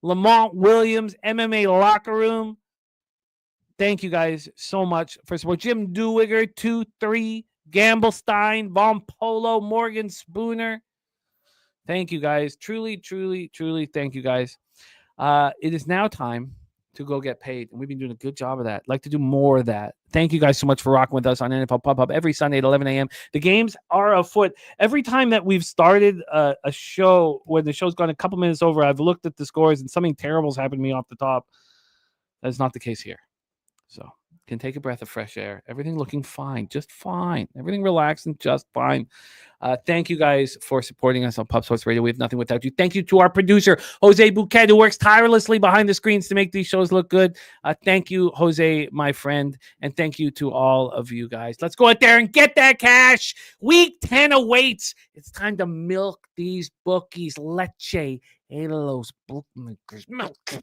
[SPEAKER 1] Lamont Williams, MMA Locker Room. Thank you guys so much for support. Jim Dewigger, 2-3, Gamblestein, Von Polo, Morgan Spooner. Thank you guys. Truly, truly, truly thank you guys. It is now time to go get paid, and we've been doing a good job of that. I'd like to do more of that. Thank you guys so much for rocking with us on NFL Pop-Up every Sunday at 11 a.m. The games are afoot. Every time that we've started a show, when the show's gone a couple minutes over, I've looked at the scores and something terrible's happened to me off the top. That's not the case here. So can take a breath of fresh air. Everything looking fine, just fine. Everything relaxed and just fine. Thank you guys for supporting us on Pub Sports Radio. We have nothing without you. Thank you to our producer, Jose Bouquet, who works tirelessly behind the screens to make these shows look good. Thank you, Jose, my friend. And thank you to all of you guys. Let's go out there and get that cash. Week 10 awaits. It's time to milk these bookies. Leche. Hey, los bookmakers. Milk it.